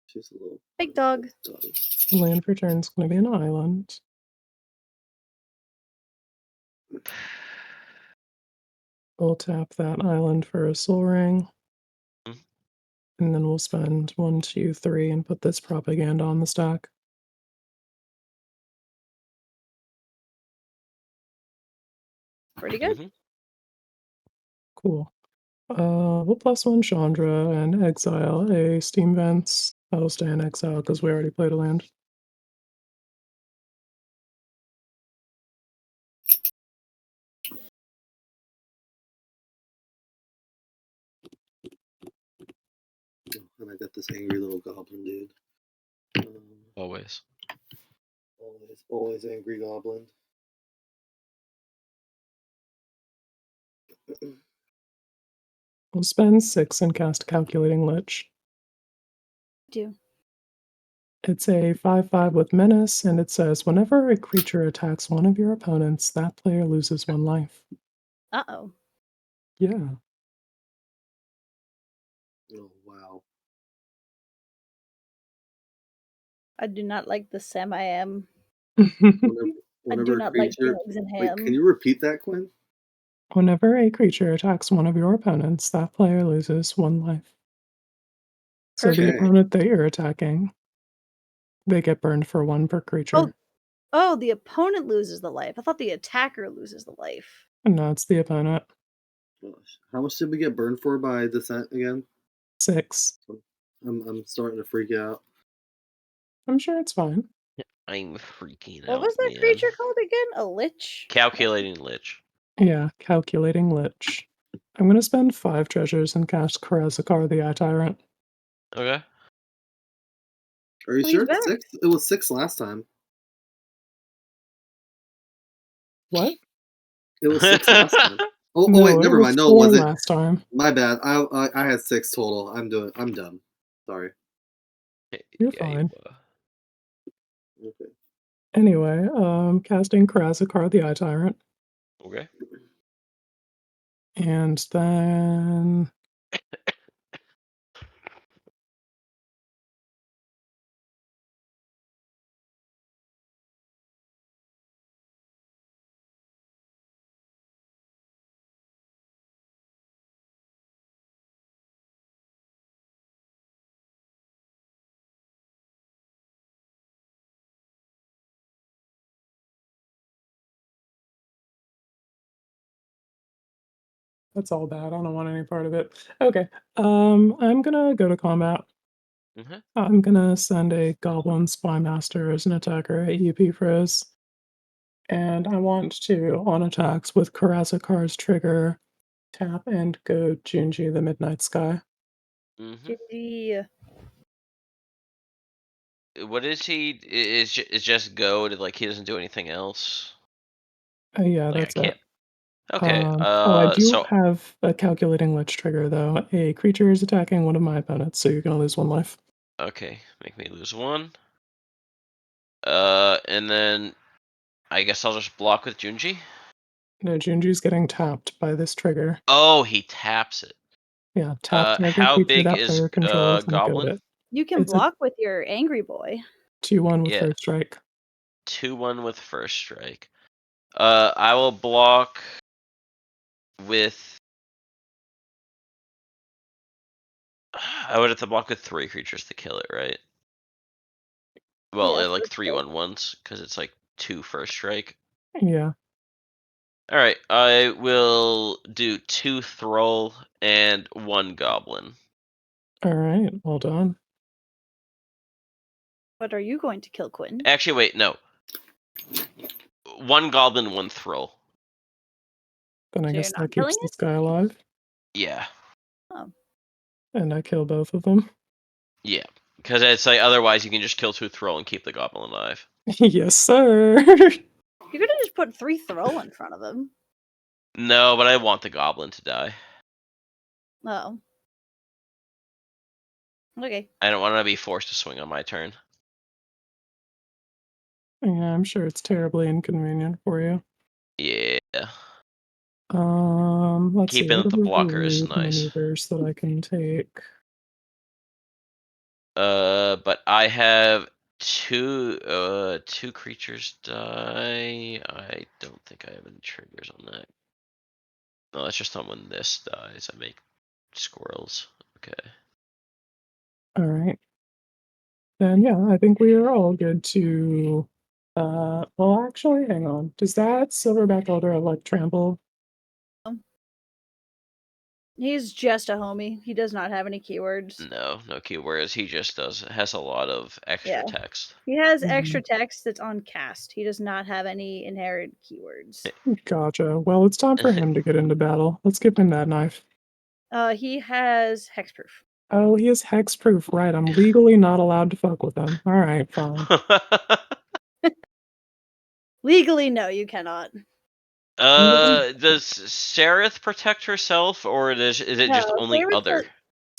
She's a little Big dog. doggy. Land for turn is going to be an island. We'll tap that island for a soul ring. Mhm. And then we'll spend 1, 2, 3 and put this propaganda on the stack. Pretty good. Mhm. Cool. We'll +1 Chandra and exile a Steam Vents. I'll stay in exile because we already played a land. And I got this angry little goblin dude. Always. Always angry goblin. We'll spend 6 and cast Calculating Lich. Do. It's a 5/5 with Menace, and it says whenever a creature attacks one of your opponents, that player loses 1 life. Uh-oh. Yeah. Oh, wow. I do not like the Sam-I-am. Whenever I do not like creature... eggs and Wait, ham. can you repeat that, Quinn? Whenever a creature attacks one of your opponents, that player loses 1 life. So the Okay. opponent that you're attacking, they get burned for 1 per creature. Oh, the opponent loses the life. I thought the attacker loses the life. No, it's the opponent. Gosh. How much did we get burned for by Descent again? 6. I'm starting to freak out. I'm sure it's fine. I'm freaking What out, was that man. creature called again? A lich? Calculating Lich. Yeah, Calculating Lich. I'm gonna spend 5 treasures and cast Karazakar the Eye Tyrant. Okay. Are you Oh, sure he's it's back. 6? It was 6 last time. What? It was 6 last time. Oh, No, wait, it never was mind. No, 4 was it? last time. My bad. I had 6 total. I'm done. Sorry. You're Yeah, fine. Okay. Anyway, casting Karazakar the Eye Tyrant. Okay. And then that's all bad. I don't want any part of it. Okay. I'm gonna go to combat. Mhm. I'm gonna send a Goblin Spymaster as an attacker at UP Frizz. And I want to, on attacks with Karazakar's trigger, tap and go Junji the Midnight Sky. Mhm. GG. What is he? Is just go to like he doesn't do anything else. Yeah, Like I that's can't. it. Okay. I do So have a Calculating Lich trigger, though. A creature is attacking one of my opponents, so you're gonna lose 1 life. okay, make me lose 1. And then I guess I'll just block with Junji. No, Junji's getting tapped by this trigger. Oh, he taps it. Yeah, tap target How creature big that is player controls and go Goblin? it. You can It's a block with your angry boy. 2/1 with Yeah. first strike. 2/1 with first strike. I will block with. I would have to block with 3 creatures to kill it, right? Well, Yeah, like first 3/1 because it's like 2 first strike. Yeah. All right, I will do 2 Thrall and 1 Goblin. All right. Well done. What are you going to kill, Quinn? Actually, wait, no. 1 Goblin, 1 Thrall. Then I So guess you're not that killing keeps this it? guy alive. Yeah, Oh. And I kill both of them. yeah. Because it's like otherwise you can just kill 2 Thrall and keep the Goblin alive. Yes, sir. You could have just put 3 throw in front of him. No, but I want the Goblin to die. Oh. Okay. I don't want to be forced to swing on my turn. Yeah, I'm sure it's terribly inconvenient for you. Yeah. Let's see. Keeping What the are the blocker is rude nice. maneuvers that I can take? But I have 2 creatures die. I don't think I have any triggers on that. No, that's just on when this dies. I make squirrels. Okay. All right. Then yeah, I think we are all good to. Well, actually, hang on. Does that Silverback Elder like trample? He's just a homie. He does not have any keywords. No keywords. He just has a lot of extra Yeah. text. He has extra text that's on cast. He does not have any inherent keywords. Gotcha. Well, it's time for him to get into battle. Let's give him that knife. He has hexproof. Oh, he is hexproof. Right. I'm legally not allowed to fuck with him. All right, fine. Legally, no, you cannot. Does Sereth protect herself, or is it just only other?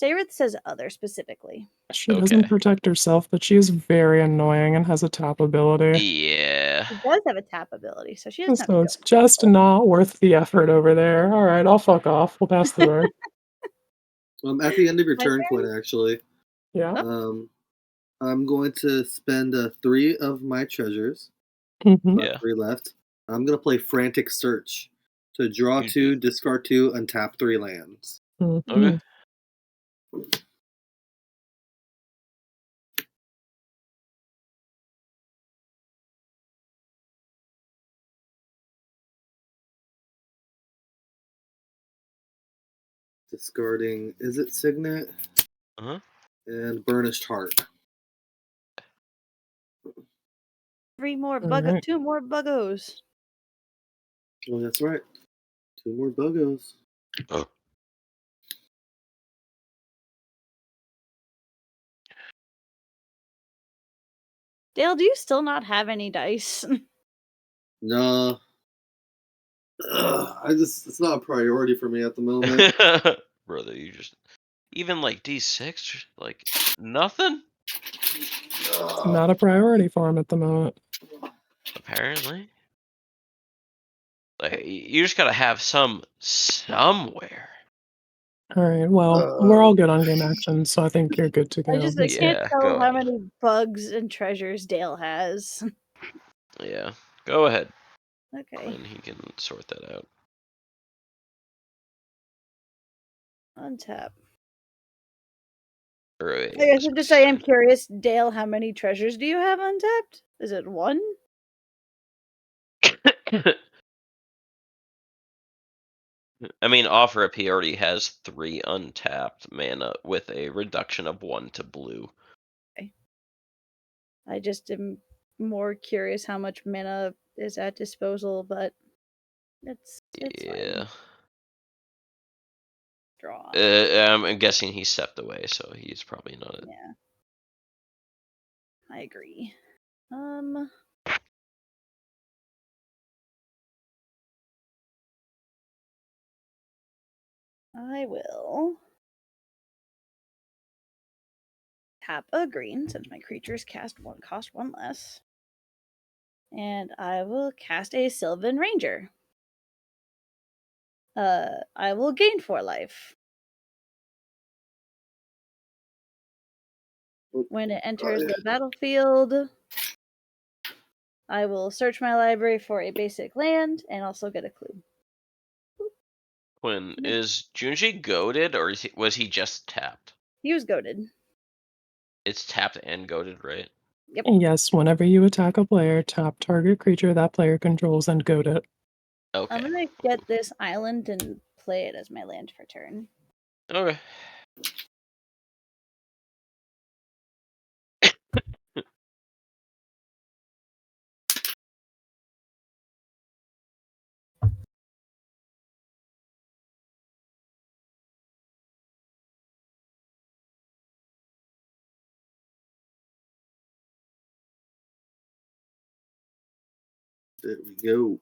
Sareth says other specifically. She doesn't protect herself, but she is very annoying and has a tap ability. Yeah. She does have a tap ability, so she doesn't have So to it's just not worth the effort over there. All right, I'll fuck off. We'll pass the word. At the end of your My turn, turn? Quinn, actually, Yeah. I'm going to spend 3 of my treasures. Mhm. Yeah. 3 left. I'm going to play Frantic Search to draw 2, discard 2, and tap 3 lands. Mhm. Okay. Discarding, is it Signet? Uh-huh. And Burnished Heart. 3 more All right. 2 more buggos. Oh, that's right. 2 more buggos. Oh. Dale, do you still not have any dice? No. It's not a priority for me at the moment. Brother, you just even like D6, like nothing. Not a priority for him at the moment. Apparently, like you just gotta have some somewhere. All right. Well, we're all good on game action, so I think you're good to go. I can't Yeah, tell go how ahead. many bugs and treasures Dale has. Yeah, go ahead. Okay. And he can sort that out. Untap. Right. I am curious, Dale, how many treasures do you have untapped? Is it 1? I mean, offer up, he already has 3 untapped mana with a reduction of 1 to blue. Okay. I just am more curious how much mana is at disposal, but it's Yeah. fine. Draw. I'm guessing he stepped away, so he's probably not. Yeah. I agree. I will tap a green since my creatures cost 1 less. And I will cast a Sylvan Ranger. I will gain 4 life. When it enters the battlefield, I will search my library for a basic land and also get a clue. Quinn, is Junji goaded, or was he just tapped? He was goaded. It's tapped and goaded, right? Yep. Yes, whenever you attack a player, tap target creature that player controls and goad it. Okay. I'm gonna get this island and play it as my land for turn. Okay. There we go.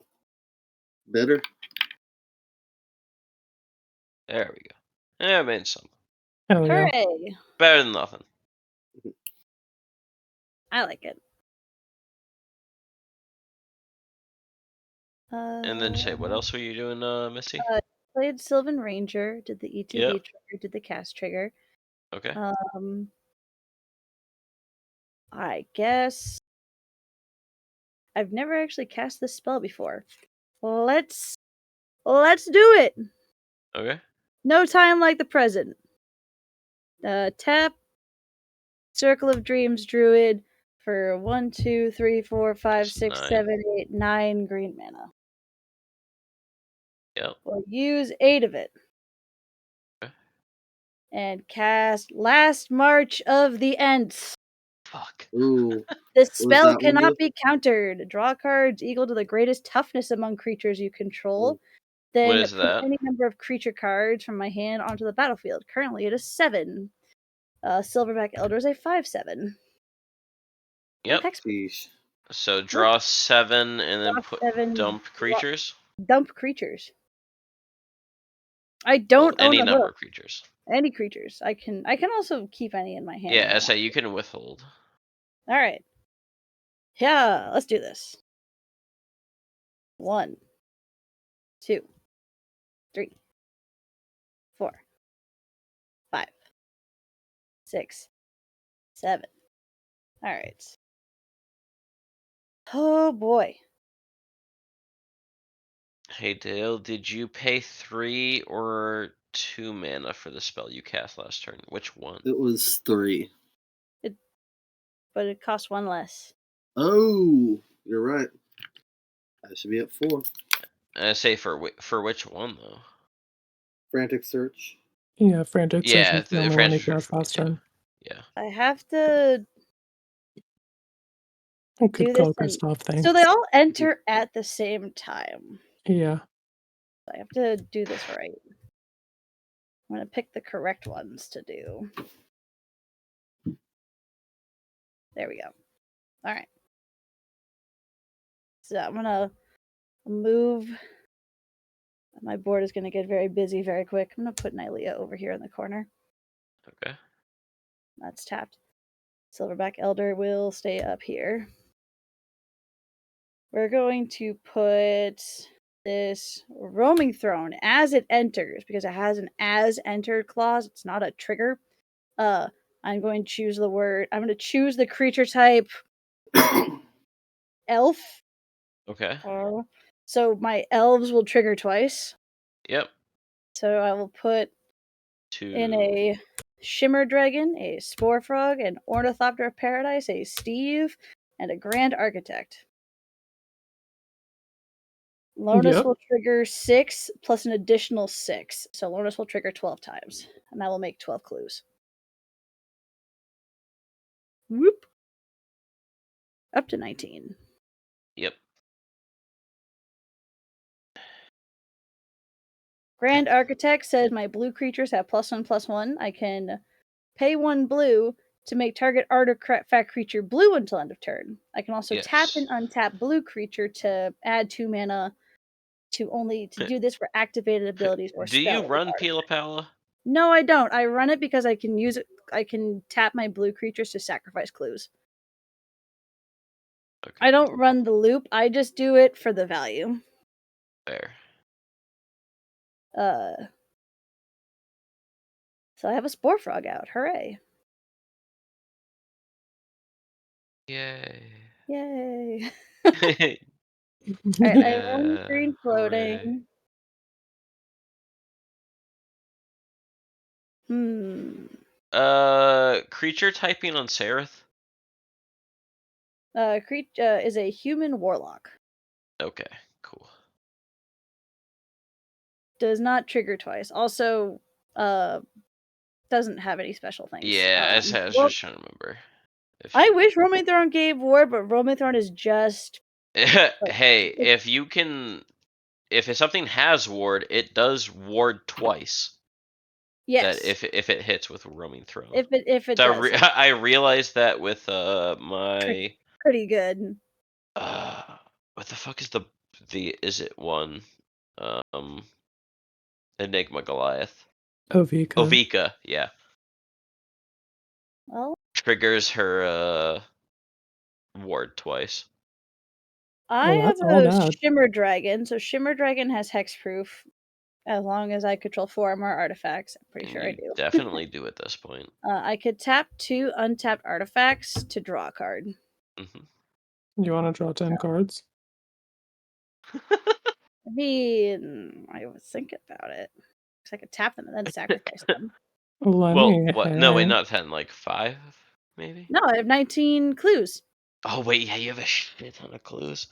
Better? There we go. Yeah, I made something. Hell yeah. Hooray! Better than nothing. I like it. And then say, what else were you doing, Missy? Played Sylvan Ranger, did the ETB Yep. trigger, did the cast trigger. Okay. I guess I've never actually cast this spell before. Let's do it. Okay. No time like the present. Tap Circle of Dreams Druid for 1, 2, 3, 4, 5, That's 6, 9. 7, 8, 9 green mana. Yep. We'll use 8 of it. and cast Last March of the Ents. Fuck. Ooh. This What does spell that one cannot do? be countered. Draw cards equal to the greatest toughness among creatures you control. Then is put that? any number of creature cards from my hand onto the battlefield. Currently, it is 7. Silverback Elder is a 5/7. Yep. Sheesh. So draw 7 and then Draw put 7. dump creatures. Dump creatures. I Well, don't own any a number hook. of creatures. Any creatures. I can also keep any in my hand. Yeah, if I want. you can withhold. All right. Yeah, let's do this. 1, 2, 3, 4, 5, 6, 7. All right. Oh boy. Hey Dale, did you pay 3 or 2 mana for the spell you cast last turn? Which one? It was 3. But it costs 1 less. Oh, you're right. I should be at 4. I say for which one though? Frantic Search. Yeah, Frantic Search Yeah, is the the only one he Frantic cast Search, last yeah. turn. Yeah. I have to I do could this. call Kristoff, thanks. So they all enter at the same time. Yeah. I have to do this right. I'm going to pick the correct ones to do. There we go. All right. So I'm going to move. My board is going to get very busy very quick. I'm going to put Nylea over here in the corner. Okay. That's tapped. Silverback Elder will stay up here. We're going to put this Roaming Throne as it enters, because it has an as entered clause. It's not a trigger. I'm going to choose the word. I'm going to choose the creature type elf. Okay. So my elves will trigger twice. Yep. So I will put in a Shimmer Dragon, a Spore Frog, an Ornithopter of Paradise, a Steve, and a Grand Architect. Lonus will trigger 6 plus an additional 6. So Lonus will trigger 12 times. And that will make 12 clues. Whoop. Up to 19. Yep. Grand Architect says my blue creatures have +1/+1. I can pay 1 blue to make target artifact creature blue until end of turn. I can also tap and untap blue creature to add 2 mana to do this for activated abilities or Do spells. you run Pila Pala? No, I don't. I run it because I can use it. I can tap my blue creatures to sacrifice clues. Okay. I don't run the loop. I just do it for the value. Fair. So I have a Spore Frog out. Hooray. Yay. Yay. Alright, I have 1 green floating. Creature typing on Seraph? Is a human warlock. Okay, cool. Does not trigger twice. Also, doesn't have any special things. Yeah, I was just trying to remember. I wish Roaming Throne gave ward, but Roaming Throne is just. Hey, if something has ward, it does ward twice. Yes. That if it hits with Roaming Throne. If it so does. I realized that with my pretty good. What the fuck is is it one? Enigma Goliath. Ovika, yeah. Well, triggers her ward twice. I have a Shimmer Dragon, so Shimmer Dragon has hexproof as long as I control 4 or more artifacts. I'm pretty sure I do. Definitely do at this point. I could tap 2 untapped artifacts to draw a card. You want to draw 10 cards? I mean, I was thinking about it. Because I could tap them and then sacrifice them. What? No, wait, not 10, like 5, maybe? No, I have 19 clues. Oh, wait, yeah, you have a shit ton of clues.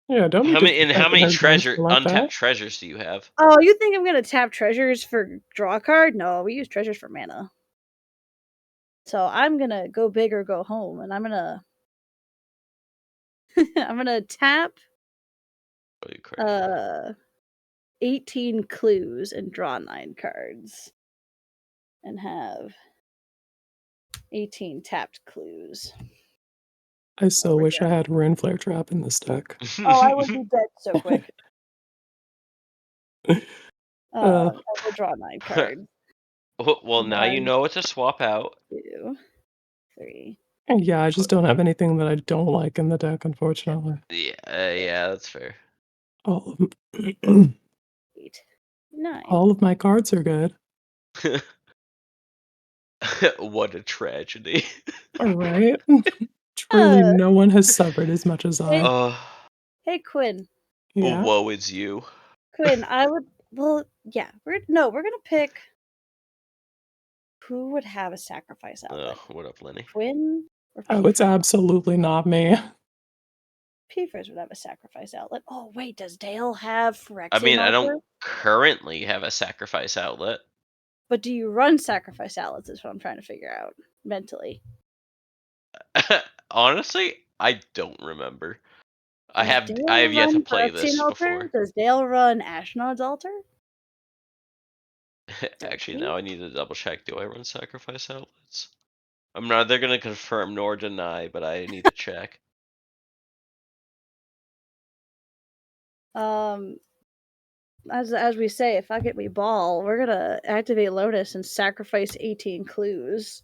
Yeah, don't need How to many and defend how many her against her like untapped that. treasures do you have? Oh, you think I'm gonna tap treasures for draw a card? No, we use treasures for mana. So I'm gonna go big or go home, and I'm gonna I'm gonna tap Holy crap. 18 clues and draw 9 cards. And have 18 tapped clues. I still We're wish I dead. had Rune Flare Trap in this deck. Oh, I would be dead so quick. Uh, I will draw 9 cards. Well, now you 1, know what to swap out. 2, 3. yeah, I just don't have anything that I don't like in the deck, unfortunately. Yeah, that's fair. All of 8, 9. all of my cards are good. What a tragedy. All right. Truly, no one has suffered as much as I. Hey, Quinn. Yeah. Woe is you. Quinn, I would. Well, yeah. We're gonna pick. Who would have a sacrifice outlet? What up, Lenny? Quinn or Oh, it's absolutely not me. Peefers would have a sacrifice outlet. Oh wait, does Dale have Phyrexian I mean, I Altar? don't currently have a sacrifice outlet. But do you run sacrifice outlets? Is what I'm trying to figure out mentally. Honestly, I don't remember. I Does have Dale yet to run play Phyrexian this Altar? before. Does Dale run Ashnod's Altar? Actually, now I need to double check. Do I run sacrifice outlets? I'm neither going to confirm nor deny, but I need to check. As we say, if I get me ball, we're gonna activate Lotus and sacrifice 18 clues.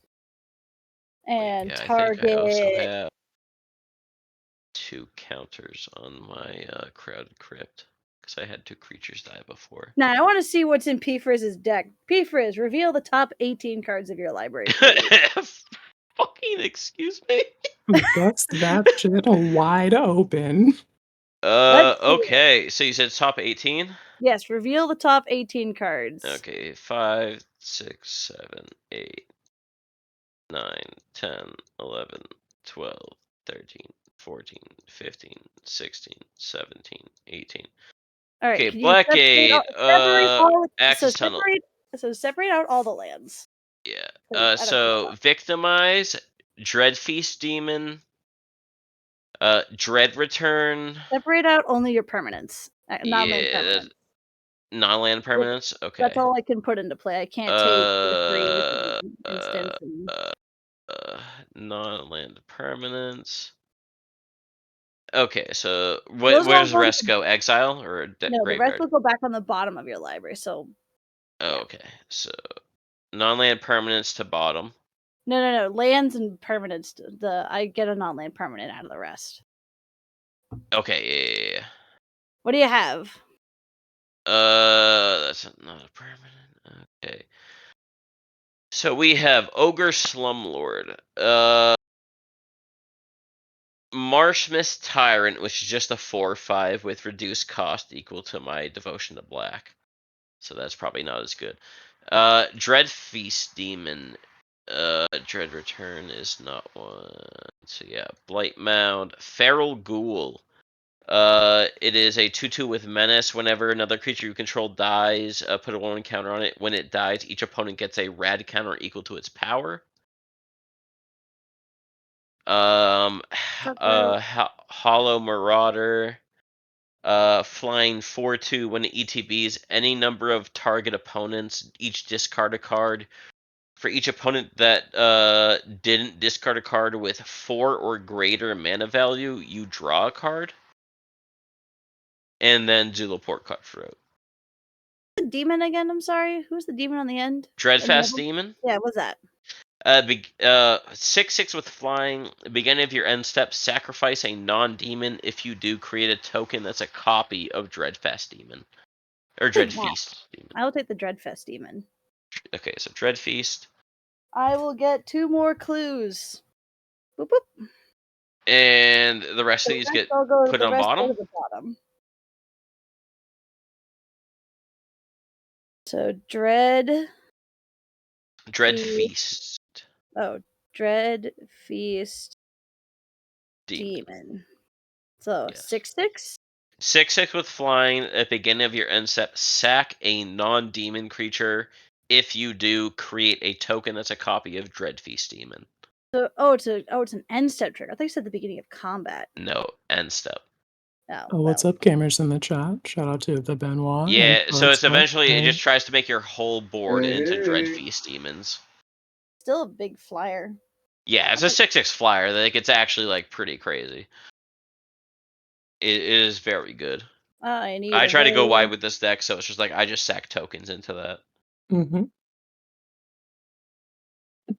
And Yeah, I think I also target. have 2 counters on my crowded crypt because I had 2 creatures die before. Now I want to see what's in P-Frizz's deck. P-Frizz, reveal the top 18 cards of your library, please. Fucking excuse me. Bust that shit wide open. Okay. So you said top 18? Yes, reveal the top 18 cards. Okay, 5, 6, 7, 8, 9, 10, 11, 12, 13, 14, 15, 16, 17, 18. All right, Okay, can you Blackgate, separate all Access Tunnel. separate out all the lands. Yeah. So Victimize, Dreadfeast Demon, Dread Return. Separate out only your permanents, non-land Yeah, permanents. non-land permanents. Okay. That's all I can put into play. I can't take the 3 instance. Non-land permanents. Okay, so where Those all does the go to rest go? Exile or No, the rest graveyard? will go back on the bottom of your library. So Oh, okay. So non-land permanents to bottom. no. Lands and permanents. I get a non-land permanent out of the rest. Okay, yeah. What do you have? That's not a permanent. Okay. So we have Ogre Slumlord. Marshmist Tyrant, which is just a 4/5 with reduced cost equal to my Devotion to Black. So that's probably not as good. Dread Feast Demon. Dread Return is not one. So yeah, Blight Mound. Feral Ghoul. It is a 2/2 with Menace. Whenever another creature you control dies, put a 1 counter on it. When it dies, each opponent gets a rad counter equal to its power. Hollow Marauder. Flying 4/2 when it ETBs any number of target opponents, each discard a card. For each opponent that didn't discard a card with 4 or greater mana value, you draw a card. And then Zulaport Cutthroat. The demon again? I'm sorry. Who's the demon on the end? Dreadfast Demon. Yeah, what's that? 6/6 with flying. Beginning of your end step, sacrifice a non-demon. If you do, create a token that's a copy of Dreadfast Demon. Or Dreadfeast Demon. I will take the Dreadfest demon. Okay, so Dreadfeast. I will get 2 more clues. Boop boop. And the rest of these get put on bottom? Go to the bottom. So Dread Feast. Oh, Dread Feast Demon. So Yes. 6/6? 6/6 with flying at the beginning of your end step. Sack a non-demon creature. If you do, create a token that's a copy of Dreadfeast Demon. So, it's an end step trigger. I thought you said the beginning of combat. No, end step. Oh, what's well. up, gamers in the chat? Shout out to the Benoit. Yeah, and so it's Cardspot. eventually it just tries to make your whole board into Hey. Dreadfeast Demons. Still a big flyer. Yeah, it's a 6/6 flyer. Like it's actually like pretty crazy. It is very good. I need. I a try to go very- wide with this deck, so it's just like I just sack tokens into that. Mm-hmm.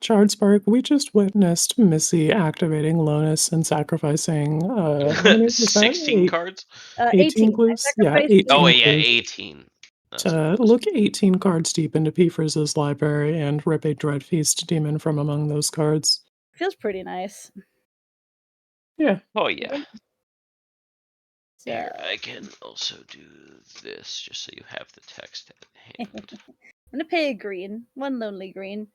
Chardspark, we just witnessed Missy activating Lonus and sacrificing how many was that? 16 cards? 18 18. clues? I Yeah, sacrificed 18 Oh, clues. yeah, 18. That's what To it was. look 18 cards deep into P-Frizz's library and rip a Dreadfeast demon from among those cards. Feels pretty nice. Yeah. Oh, yeah. So, Here, I can also do this, just so you have the text at hand. I'm gonna pay a green, one lonely green,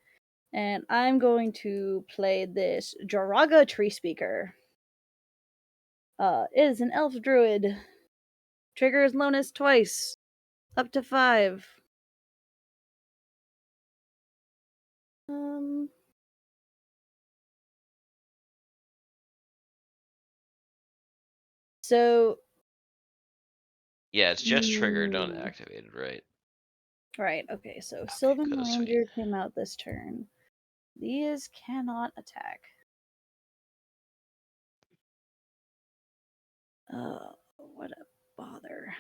and I'm going to play this Joraga Tree Speaker. It is an elf druid. Triggers Lonus twice, up to 5. So Yeah, it's just triggered, not activated, right? right, okay, so Sylvan Because Ranger came out this turn. These cannot attack. What a bother.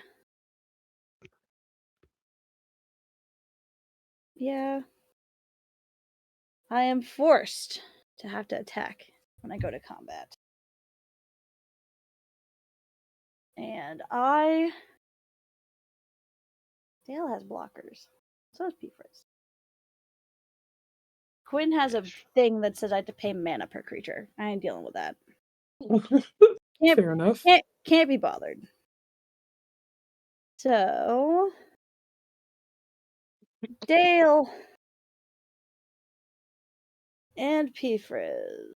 Yeah. I am forced to have to attack when I go to combat. And Dale has blockers. So does P-Frizz. Quinn has a thing that says I have to pay mana per creature. I ain't dealing with that. Fair enough. Can't be bothered. So Dale and P-Frizz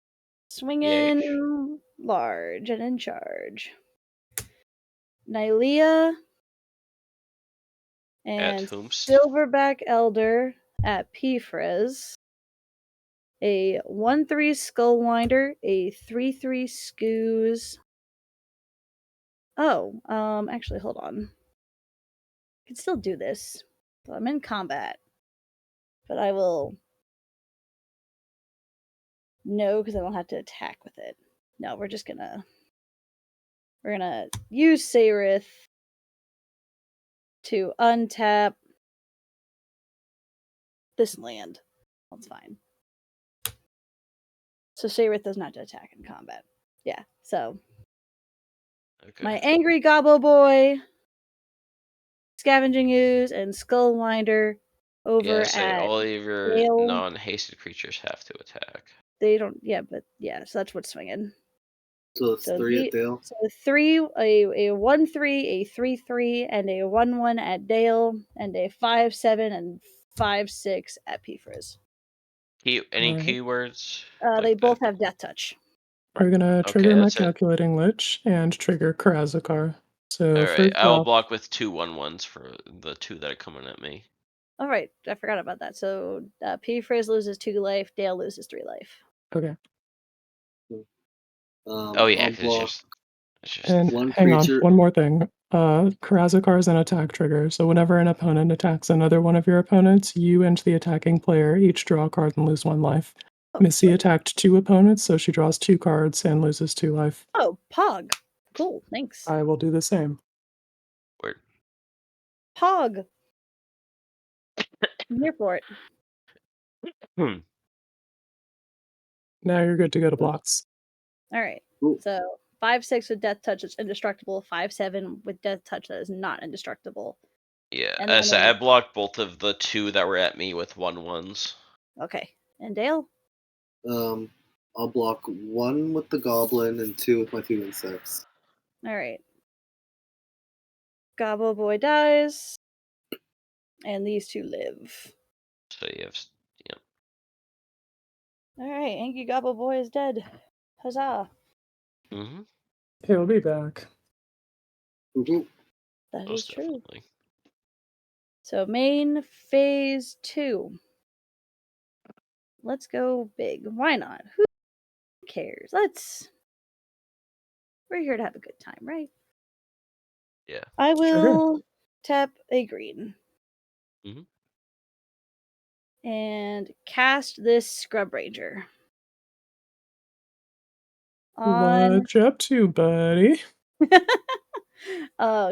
swinging large and in charge. Nylea and Silverback Elder at P-Frizz. A 1/3 Skullwinder, a 3/3 Scoos. Oh, actually, hold on. I can still do this. So I'm in combat. But I will. No, because I don't have to attack with it. No, we're just gonna. We're gonna use Sayrith to untap this land. That's fine. So Sayrith does not have to attack in combat. Yeah, so. Okay. My Angry Gobble Boy, Scavenging Ooze, and Skullwinder over at all of your Dale. non-hasted creatures have to attack. They don't. Yeah, but yeah. So that's what's swinging. So it's 3 at Dale. So a 1/3, a 3/3, and a 1/1 at Dale, and a 5/7 and 5/6 at P-Frizz. Any keywords? They both have Death Touch. We're gonna trigger my Calculating Lich and trigger Karazakar. So all right, I will block with 2 1/1s for the 2 that are coming at me. All right, I forgot about that. So P-Frizz loses 2 life, Dale loses 3 life. Okay. Oh yeah, because it's just and one hang creature. on, one more thing. Karazakar is an attack trigger, so whenever an opponent attacks another one of your opponents, you and the attacking player each draw a card and lose 1 life. Missy attacked 2 opponents, so she draws 2 cards and loses 2 life. Oh, Pog. Cool, thanks. I will do the same. Word. Pog. I'm here for it. Now you're good to go to blocks. All right. Ooh. So 5/6 with Death Touch is indestructible. 5/7 with Death Touch that is not indestructible. Yeah, And I blocked both of the 2 that were at me with 1/1s. Okay. And Dale? I'll block 1 with the goblin and 2 with my 2 insects. All right. Gobble Boy dies, and these 2 live. So you have, All right, Angry Gobble Boy is dead. Huzzah! He'll be back. Mhm. That is Most true. definitely. So main phase 2. Let's go big. Why not? Who cares? We're here to have a good time, right? Yeah. I Sure. will tap a green. Mhm. And cast this Scrub Ranger. On What you up to, buddy?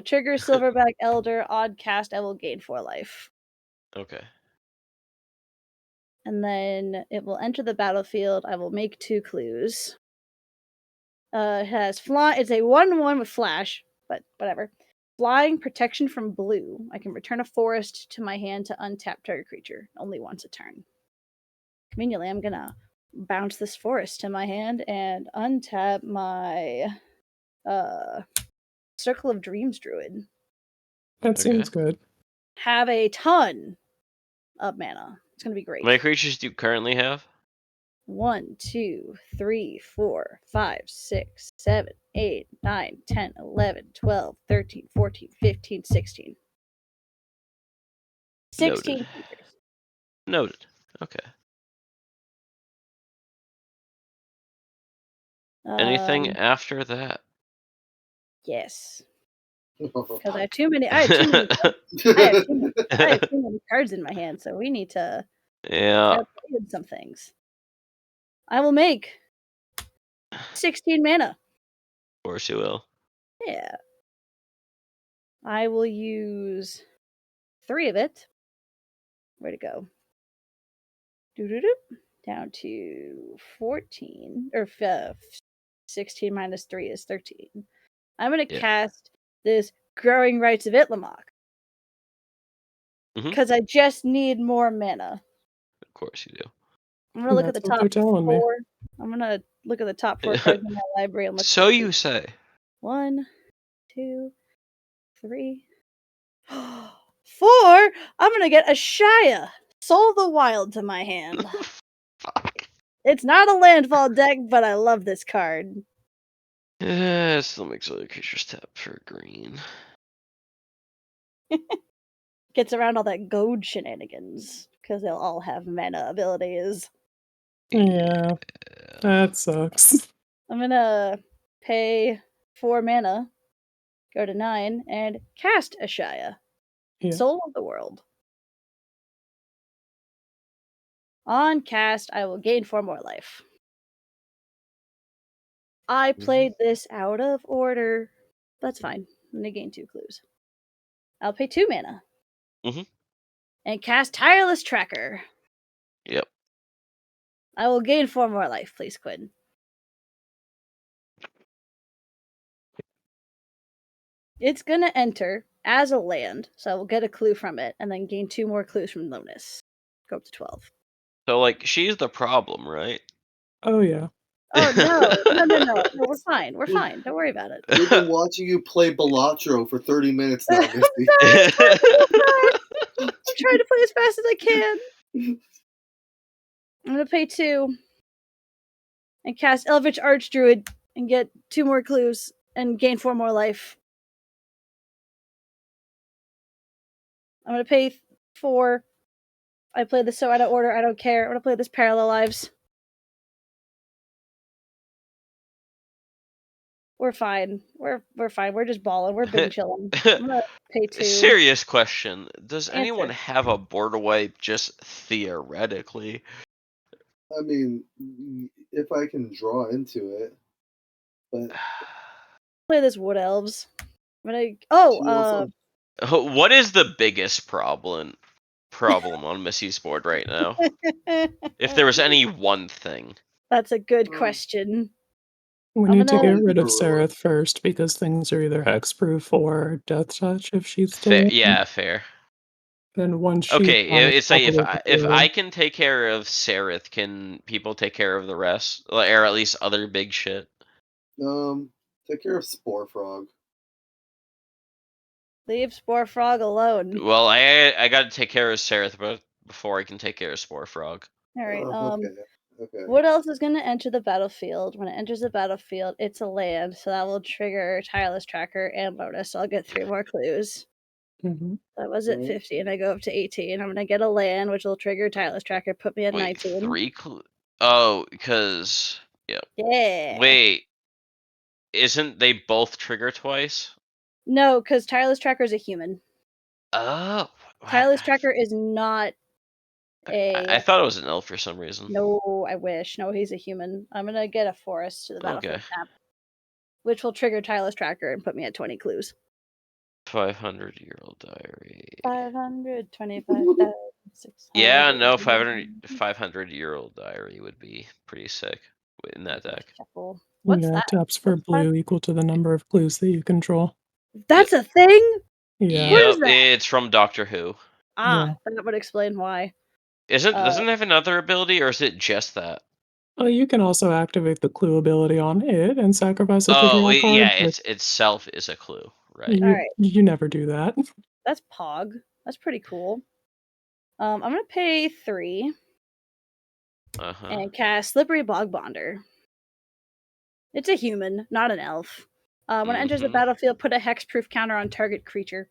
trigger Silverback Elder, odd cast, I will gain 4 life. Okay. And then it will enter the battlefield. I will make 2 clues. It has fly. It's a 1/1 with flash, but whatever. Flying, protection from blue. I can return a forest to my hand to untap target creature only once a turn. Conveniently, I'm gonna bounce this forest to my hand and untap my Circle of Dreams Druid. That Okay. seems good. Have a ton of mana. It's gonna be great. How many creatures do you currently have? 1, 2, 3, 4, 5, 6, 7, 8, 9, 10, 11, 12, 13, 14, 15, 16. 16 Noted. creatures. Noted. Okay. Anything after that? Yes. Because I have too many. I have too many. I have too many cards in my hand, so we need to Yeah. start playing some things. I will make 16 mana. Of course you will. Yeah. I will use 3 of it. Where'd it go? Doo-doo-doo. Down to 14. Or 16 minus 3 is 13. I'm going to Yeah. cast this Growing Rights of Itlamok. Mhm. Because I just need more mana. Of course you do. I'm going to look at the That's what top they're telling me. 4. I'm going to look at the top 4 cards in my library and look So for you clues. say. 1, 2, 3, 4. I'm gonna get a Shia, Soul of the Wild, to my hand. Fuck. It's not a landfall deck, but I love this card. Yeah, still makes other creatures tap for green. Gets around all that goad shenanigans because they'll all have mana abilities. Yeah, that sucks. I'm gonna pay 4 mana, go to 9, and cast a Shia, Yeah. Soul of the World. On cast, I will gain 4 more life. I played this out of order. That's fine. I'm gonna gain 2 clues. I'll pay 2 mana. Mhm. And cast Tireless Tracker. Yep. I will gain 4 more life, please, Quinn. It's gonna enter as a land, so I will get a clue from it, and then gain 2 more clues from Lonus. Go up to 12. So like she's the problem, right? Oh yeah. Oh no, we're fine. We're fine. Don't worry about it. We've been watching you play Balatro for 30 minutes now, Misty. I'm trying to play as fast as I can. I'm gonna pay 2 and cast Eldritch Archdruid and get 2 more clues and gain 4 more life. I'm gonna pay 4. I play this so out of order. I don't care. I'm gonna play this Parallel Lives. We're fine. We're fine. We're just balling. We're big chilling. I'm gonna pay 2. Serious question. Does Answer. anyone have a board wipe just theoretically? I mean, if I can draw into it, but Play this Wood Elves. I'm gonna. she also What is the biggest problem on Missy's board right now? If there was any one thing. That's a good question. We I'm need to gonna- get rid of Aurora. Sereth first because things are either hexproof or death touch if she's still Fair, around. yeah, fair. Then once she's Okay, on the it's like top of the if I board- can take care of Sereth, can people take care of the rest, or at least other big shit? take care of Spore Frog. Leave Spore Frog alone. Well, I got to take care of Sereth before I can take care of Spore Frog. All right. Okay. Okay. What else is going to enter the battlefield? When it enters the battlefield, it's a land, so that will trigger Tireless Tracker and bonus. So I'll get 3 more clues. Mm-hmm. That was at 50, and I go up to 18. I'm going to get a land, which will trigger Tireless Tracker, put me at Wait, 19. 3 clues? Oh, because Yeah. wait, isn't they both trigger twice? No, because Tireless Tracker is a human. Oh, Tireless Tracker is not a. I thought it was an elf for some reason. No, I wish. No, he's a human. I'm going to get a forest to the battlefield Okay. tap, which will trigger Tireless Tracker and put me at 20 clues. 500-year-old diary. 525,600. Yeah, no, 500-year-old diary would be pretty sick in that deck. Shuffle. What's that? Taps for What's blue equal to the number of clues that you control. That's a thing? Yeah. What is Yep, that? it's from Doctor Who. Yeah. That would explain why. Doesn't it have another ability, or is it just that? Well, you can also activate the clue ability on it and sacrifice it to draw a card. Yeah, but itself is a clue, right? you, Alright. you never do that. That's Pog. That's pretty cool. I'm gonna pay 3 and cast Slippery Bog Bonder. It's a human, not an elf. When it enters the battlefield, put a hexproof counter on target creature.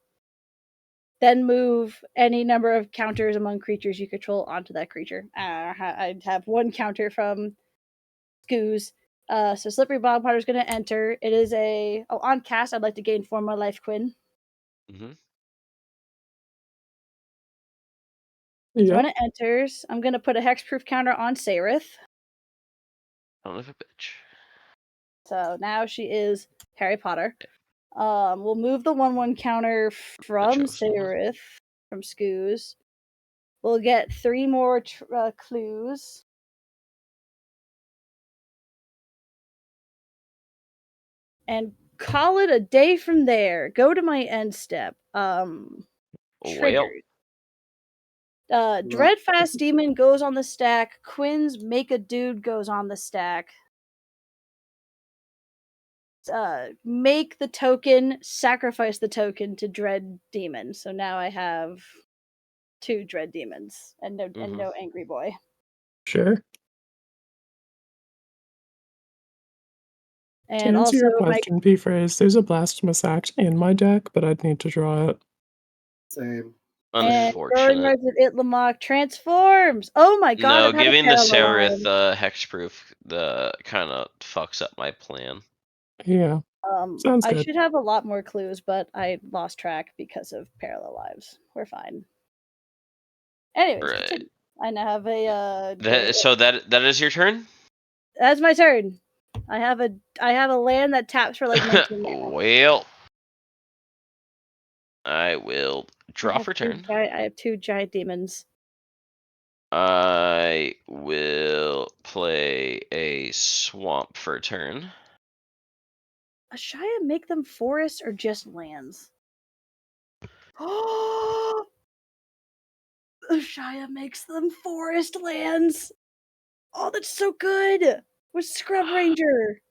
Then move any number of counters among creatures you control onto that creature. I have 1 counter from Goose. So Slippery Bog Bonder is going to enter. It is a... Oh, on cast, I'd like to gain 4 more life, Quinn. So when it enters, I'm going to put a hexproof counter on Sereth. Son of a bitch. So now she is Harry Potter. We'll move the 1/1 counter from Sereth, from Skoos. We'll get 3 more clues. And call it a day from there. Go to my end step. Triggered. Dreadfast Demon goes on the stack. Quinn's Make a Dude goes on the stack. Make the token, sacrifice the token to Dread Demon. So now I have 2 Dread Demons and no Angry Boy. Sure. And to answer also your question, P-Phrase, there's a Blasphemous Act in my deck, but I'd need to draw it. Same. Unfortunate. And Itlamok transforms. Oh my god! No, I've had a giving the parallel Sereth hexproof kind of fucks up my plan. Yeah. Sounds I good. should have a lot more clues, but I lost track because of parallel lives. We're fine. Anyways, Right. I now have a. So that is your turn. That's my turn. I have a land that taps for like 19 mana. Well, I will draw for turn. I have 2 giant demons. I will play a swamp for turn. Ashaya make them forests or just lands? Oh! Ashaya makes them forest lands. Oh, that's so good. With Scrub Ranger.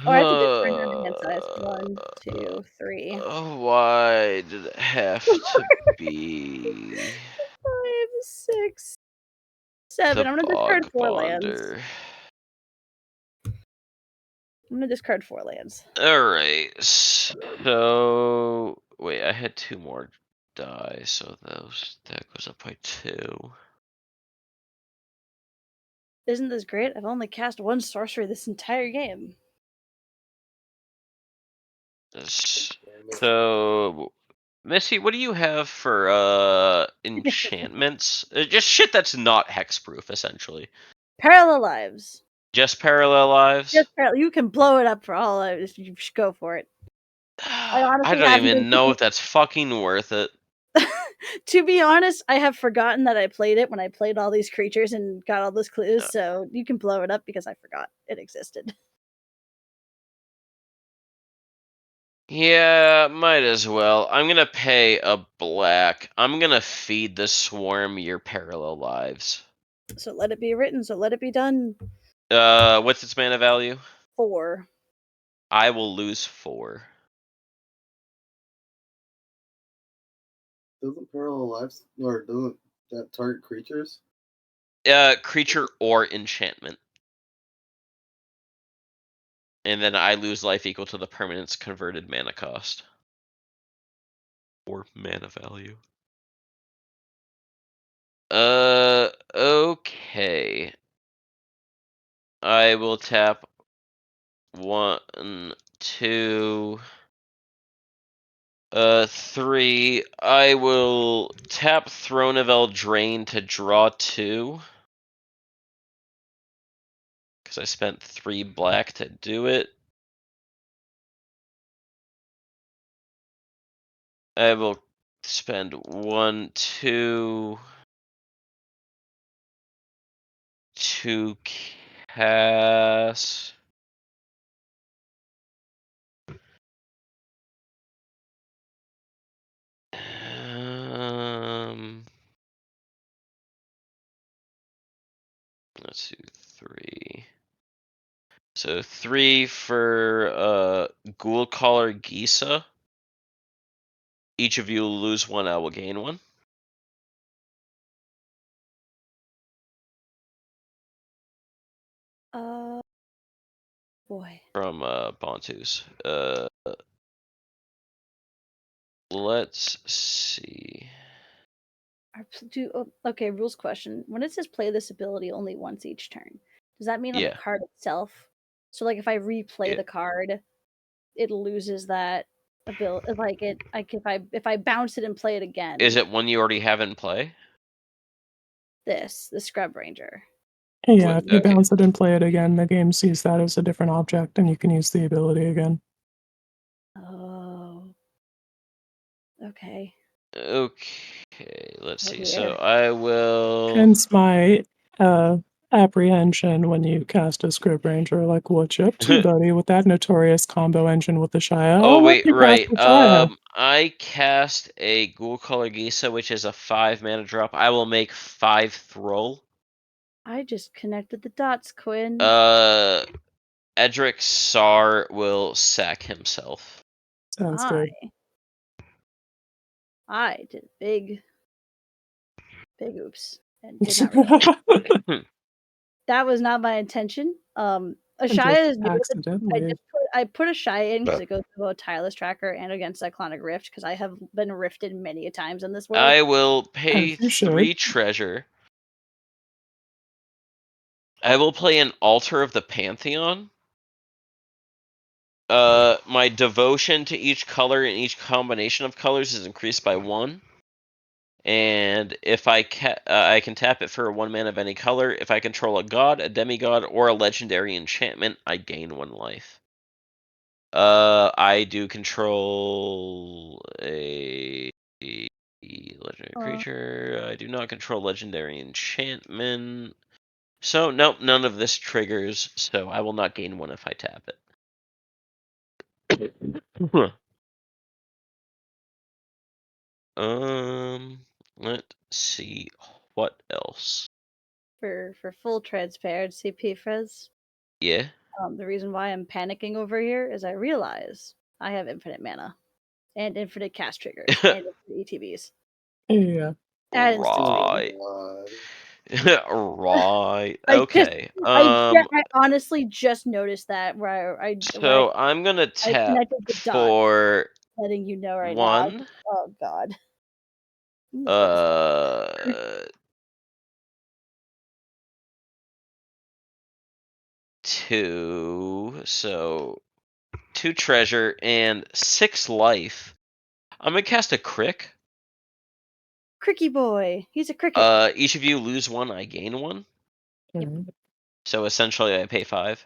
Oh, I have to discard down the hand size. 1, 2, 3. Why did it have to be 5, 6, 7. the I'm gonna discard 4 lands. Bonder? I'm gonna discard 4 lands. Alright, so wait, I had 2 more die, so that goes up by 2. Isn't this great? I've only cast 1 sorcery this entire game. So, Missy, what do you have for enchantments? Just shit that's not hexproof, essentially. Parallel lives. Just parallel lives? You can blow it up for all lives. You should go for it. I don't even know if that's fucking worth it. To be honest, I have forgotten that I played it when I played all these creatures and got all those clues, so you can blow it up because I forgot it existed. Yeah, might as well. I'm gonna pay a black. I'm gonna feed the swarm your parallel lives. So let it be written, so let it be done. What's its mana value? 4. I will lose 4. Doesn't parallel lives or doesn't That target creatures? Creature or enchantment. And then I lose life equal to the permanent's converted mana cost. Or mana value. Okay. I will tap 1, 2, 3. I will tap Throne of Eldraine to draw 2. Because I spent 3 black to do it. I will spend 1, 2 to cast. Let's do 3. So 3 for Ghoul Caller Gisa. Each of you will lose 1, I will gain 1. Boy. From Bontus. Let's see. Okay, rules question. When it says play this ability only once each turn, does that mean on the Yeah. card itself? So like if I replay Yeah. the card, it loses that ability. If I bounce it and play it again. Is it one you already have in play? The Scrub Ranger. Yeah, if you Okay. bounce it and play it again, the game sees that as a different object and you can use the ability again. Oh. Okay. Okay, let's Oh, see. dear. So I will. Hence my apprehension when you cast a Scrib Ranger, like, what you up to, buddy, with that notorious combo engine with the Shia? Oh, I'll let wait, you right. cast the Shia. I cast a Ghoul Caller Gisa, which is a 5 mana drop. I will make 5 Thrall. I just connected the dots, Quinn. Edric Sar will sack himself. Sounds good. I did big oops and did not realize. That was not my intention. Ashaya is new. Accidentally. I put Ashaya in because it goes to both Tireless Tracker and against Cyclonic Rift because I have been rifted many a times in this world. I will pay As you should. 3 treasure. I will play an Altar of the Pantheon. My devotion to each color and each combination of colors is increased by 1. And if I can tap it for 1 mana of any color. If I control a god, a demigod, or a legendary enchantment, I gain 1 life. I do control a legendary creature. I do not control legendary enchantment. So, nope, none of this triggers, so I will not gain 1 if I tap it. Let's see what else. For full transparency, Pfres. Yeah. The reason why I'm panicking over here is I realize I have infinite mana and infinite cast triggers and infinite ETBs. Yeah. And Right. Right. I Okay. I honestly just noticed that where I'm gonna tap connected the dots, for letting you know right 1. now. Oh God. 2. So 2 treasure and 6 life. I'm gonna cast a crick. Cricky boy. He's a cricket. Each of you lose 1, I gain 1. Mhm. So essentially I pay 5.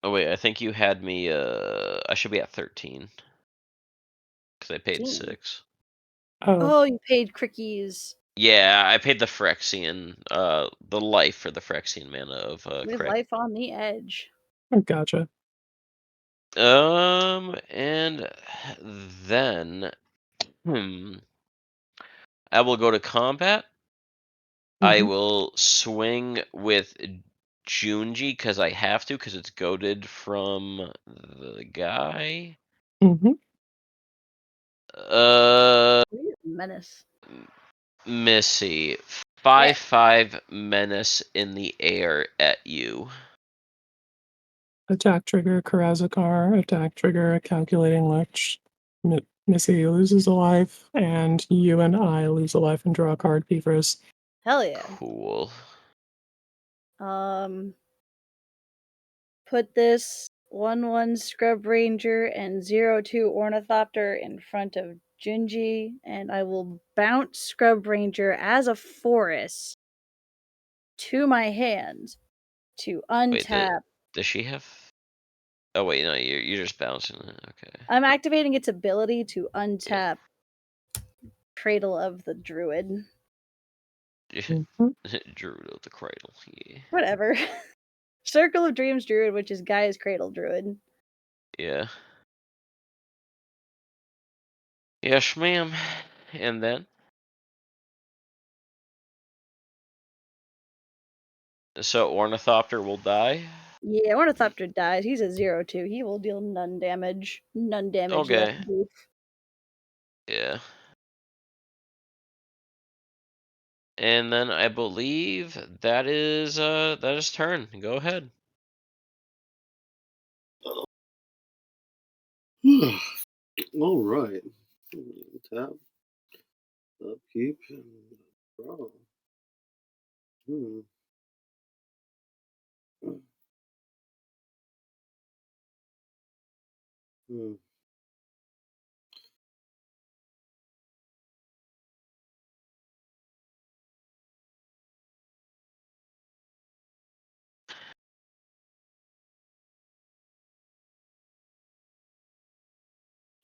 Oh wait, I think you had me I should be at 13. Cuz I paid 6. Oh, You paid Cricky's. Yeah, I paid the Phyrexian, the life for the Phyrexian mana of Live Crick. life on the edge. gotcha. And then I will go to combat. I Mhm. will swing with Junji because I have to, because it's goaded from the guy. Mhm. Menace. Missy. Yeah. 5/5 menace in the air at you. Attack trigger, Karazakar. Attack trigger, calculating which Missy loses a life, and you and I lose a life and draw a card, Pfros. Hell yeah. Cool. Put this 1/1 Scrub Ranger and 0/2 Ornithopter in front of Junji, and I will bounce Scrub Ranger as a forest to my hand to Wait, untap. does she have? Oh wait, no, you're just bouncing it. Okay. I'm activating its ability to untap Cradle of the Druid. Mhm. Druid of the Cradle. Yeah. Whatever. Circle of Dreams Druid, which is Gaia's Cradle Druid. Yeah. Yes, ma'am. And then? So Ornithopter will die? Yeah, Ornithopter dies. He's a 0/2. He will deal none damage. None damage left. Okay. Yeah. And then I believe that is turn. Go ahead. All right. Tap, upkeep, and draw. Hmm. Hmm.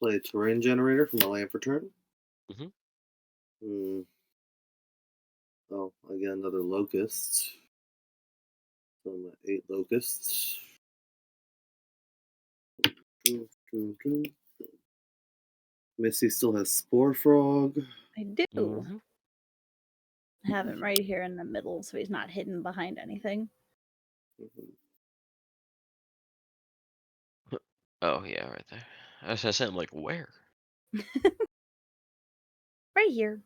Play a terrain generator from my land for turn. Mhm. Hmm. Oh, I get another locust. So I'm at 8 locusts. Missy still has Spore Frog. I do. Mhm. Have him right here in the middle so he's not hidden behind anything. Oh yeah, right there. I was gonna say, I'm like, where? Right here.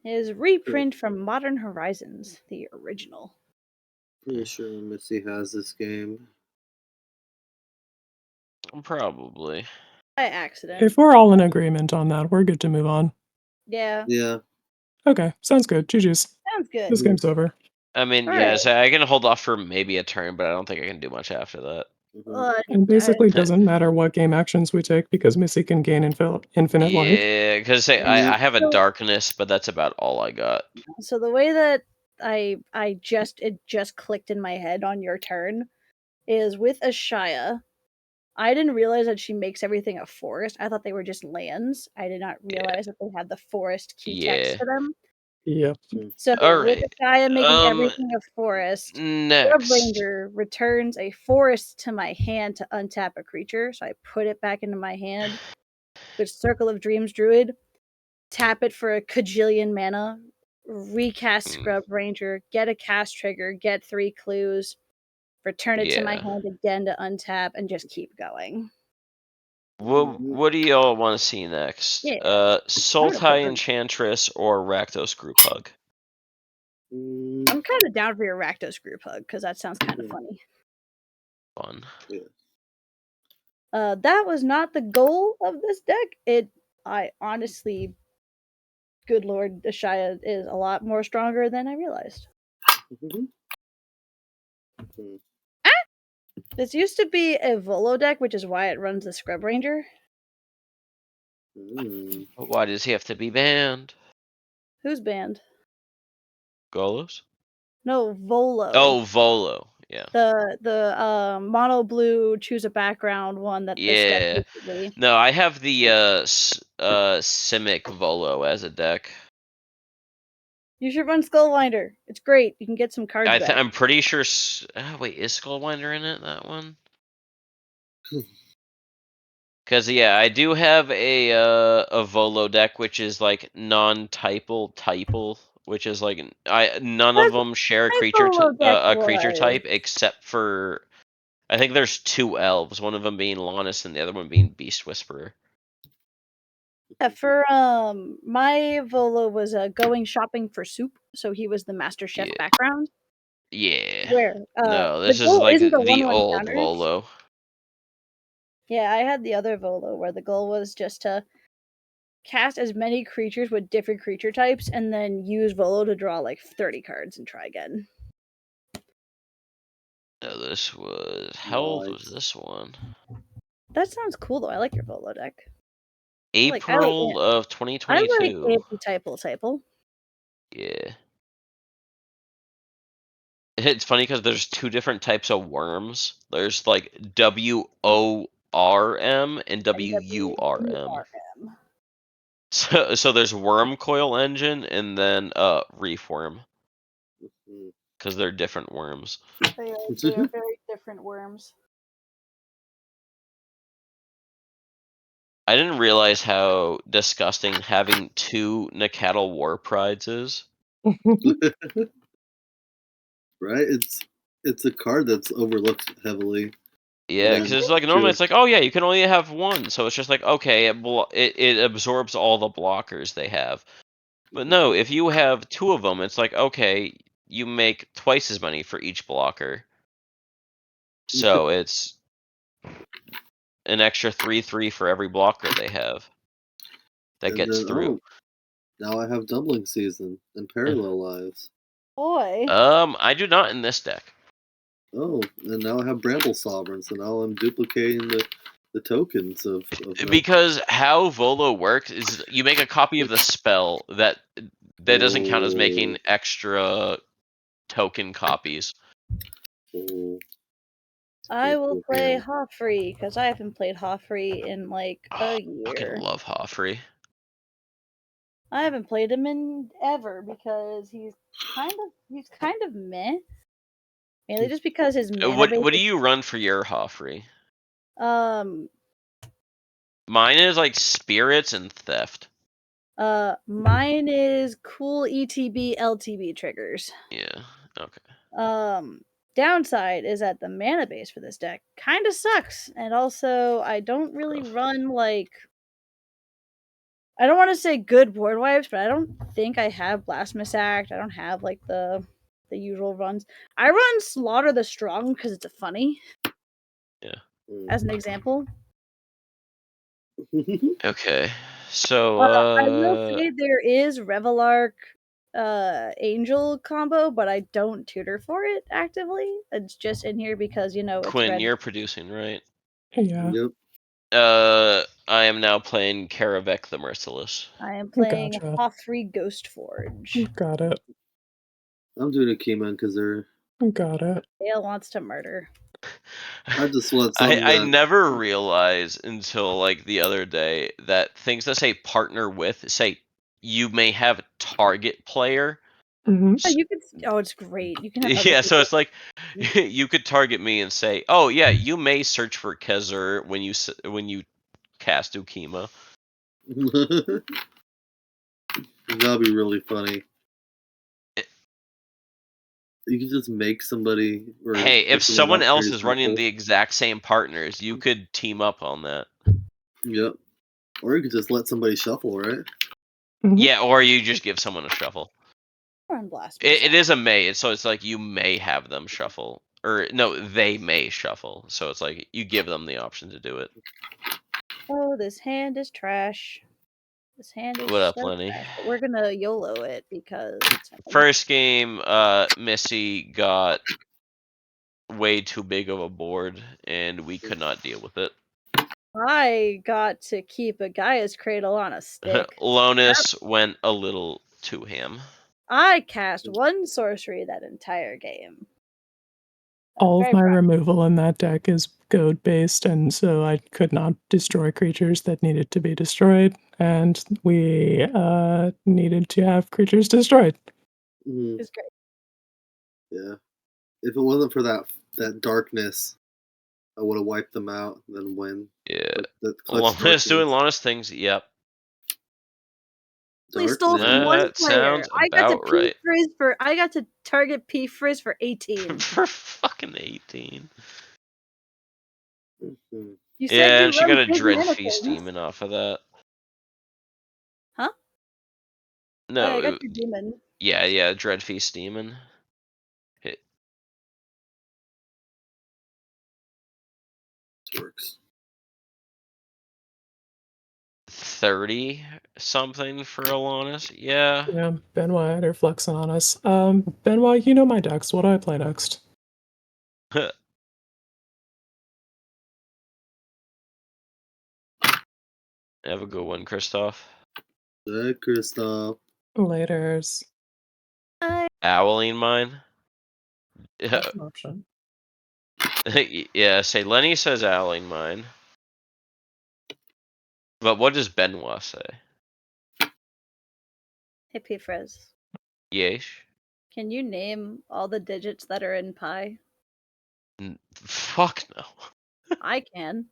His reprint from Modern Horizons, the original. Pretty sure Missy has this game. By Probably. accident. If we're all in agreement on that, we're good to move on. Yeah. Yeah. Okay, sounds good. GG's. Sounds good. This game's over. I mean, All yeah, right. so I can hold off for maybe a turn, but I don't think I can do much after that. And basically doesn't matter what game actions we take because Missy can gain infinite life. Yeah, because I have a darkness, but that's about all I got. So the way that it just clicked in my head on your turn is with Ashaya. I didn't realize that she makes everything a forest. I thought they were just lands. I did not realize that they had the forest key text Yeah. to them. Yep. So All with right. Ashaya making everything a forest, Scrub Next. Ranger returns a forest to my hand to untap a creature. So I put it back into my hand with Circle of Dreams Druid, tap it for a kajillion mana, recast Scrub Ranger, get a cast trigger, get 3 clues, return it to my Yeah. hand again to untap, and just keep going. What do y'all want to see next? Yeah. Sultai Enchantress or Rakdos Group Hug? I'm kind of down for your Rakdos Group Hug because that sounds kind of funny. Fun. That was not the goal of this deck. I honestly, good lord, Ashaya is a lot more stronger than I realized. This used to be a Volo deck, which is why it runs the Scrub Ranger. Why does he have to be banned? Who's banned? Golos? No, Volo. Oh, Volo. Yeah. The mono blue choose a background one that this deck Yeah. used to be. No, I have the Simic Volo as a deck. You should run Skullwinder. It's great. You can get some cards back. I'm pretty sure. Wait, is Skullwinder in it? That one? Because I do have a Volo deck which is like non-typal, which is like none of them share a My creature Volo deck a creature was. type except for I think there's 2 elves, one of them being Lannis and the other one being Beast Whisperer. Yeah, for my Volo was going shopping for soup, so he was the master chef Yeah. background. Yeah. Where No, the this is goal like isn't the the 1/1 old counters. Volo. Yeah, I had the other Volo where the goal was just to cast as many creatures with different creature types and then use Volo to draw like 30 cards and try again. No, this was how old was Nice. this one? That sounds cool though. I like your Volo deck. April of I 2022. like typle. Yeah. It's funny because there's 2 different types of worms. There's like WORM and WURM. So there's Worm Coil Engine and then Reefworm Mhm. because they're different worms. They are very different worms. I didn't realize how disgusting having 2 Nacatl War Prides is. Right? It's a card that's overlooked heavily. Yeah, because it's like normally it's like, oh yeah, you can only have 1, so it's just like okay, it absorbs all the blockers they have. But no, if you have 2 of them, it's like okay, you make twice as many for each blocker. So it's an extra 3/3 for every blocker they have that And gets then through. now I have Dumbling Season and Parallel Lives. Boy. I do not in this deck. Oh, and now I have Bramble Sovereign, so now I'm duplicating the tokens of Because how Volo works is you make a copy of the spell that doesn't count as making extra token copies. I will play Hoffrey because I haven't played Hoffrey in like a year. I fucking love Hoffrey. I haven't played him in ever because he's kind of meh. Mainly just because his mana What base do you run for your Hoffrey? um Mine is like spirits and theft. mine is cool ETB LTB triggers. Yeah. Okay. Downside is that the mana base for this deck kind of sucks, and also I don't really run like I don't want to say good board wipes, but I don't think I have Blasphemous Act. I don't have like the usual runs. I run Slaughter the Strong because it's a funny. Yeah. As an example. Okay. So I will say there is Revelark Angel combo, but I don't tutor for it actively. It's just in here because it's Quinn, red. you're producing, right? Yeah. Yep. I am now playing Karavek the Merciless. I am playing Gotcha. Hoffrey Ghost Forge. Got it. I'm doing a Keyman because Got it. Dale wants to murder. I just want something I that never realized until like the other day that things that say partner with say you may have target player. Hmm. Oh, you could. Oh, it's great. You can have other Yeah, so people. it's like you could target me and say, "Oh yeah, you may search for Kezer when you cast Ukima." that'd be really funny. It- You could just make somebody or Hey, give if someone an else opportunity is to running shuffle. the exact same partners, you could team up on that. Yep. Or you could just let somebody shuffle, right? Yeah, or you just give someone a shuffle. Run Blasphemous It is a may, so it's like you may have them shuffle, or no, they may shuffle. So it's like you give them the option to do it. Oh, this hand is trash. This hand is What up, so Lenny? trash. But we're gonna YOLO it because it's fun. First game, Missy got way too big of a board, and we could not deal with it. I got to keep a Gaia's Cradle on a stick. Lonus went a little too ham. I cast one sorcery that entire game. All of very my proud. removal in that deck is goad based, and so I could not destroy creatures that needed to be destroyed, and we needed to have creatures destroyed. Mhm. It's great. Yeah. If it wasn't for that darkness, I would have wiped them out and then win. Yeah. But the clutch Lana's doing darkness. Lana's things. Yep. We stole from Darkness. one That player. sounds I got to about right. I got to target P Frizz for 18. For fucking 18. Mhm. You said Yeah, you and she got run a big Dread mana Feast things. demon off of that. Huh? No, I got your demon. yeah, Dread Feast demon. Hit. Works. 30 something for Alanis. Yeah. Yeah, Benoit, they're flexing on us. Benoit, you know my decks. What do I play next? Have a good one, Christoph. Hey, Kristoff. Laters. Owling mine. Yeah, That's an option. yeah. Say Lenny says owling mine. But what does Benoit say? Hey, P Frizz. Yesh. Can you name all the digits that are in pi? Fuck no. I can.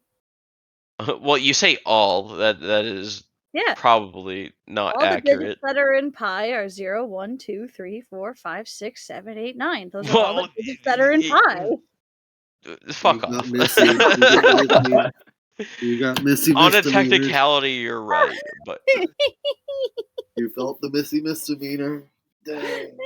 Well, you say all. That is Yeah. probably not All the digits accurate. that are in pi are 0, 1, 2, 3, 4, 5, 6, 7, 8, 9. Those are all the digits that are in pi. Fuck You got off. Missy. You got Missy. You got Missy On a misdemeanors. technicality, you're right, but You felt the Missy misdemeanor. Dang.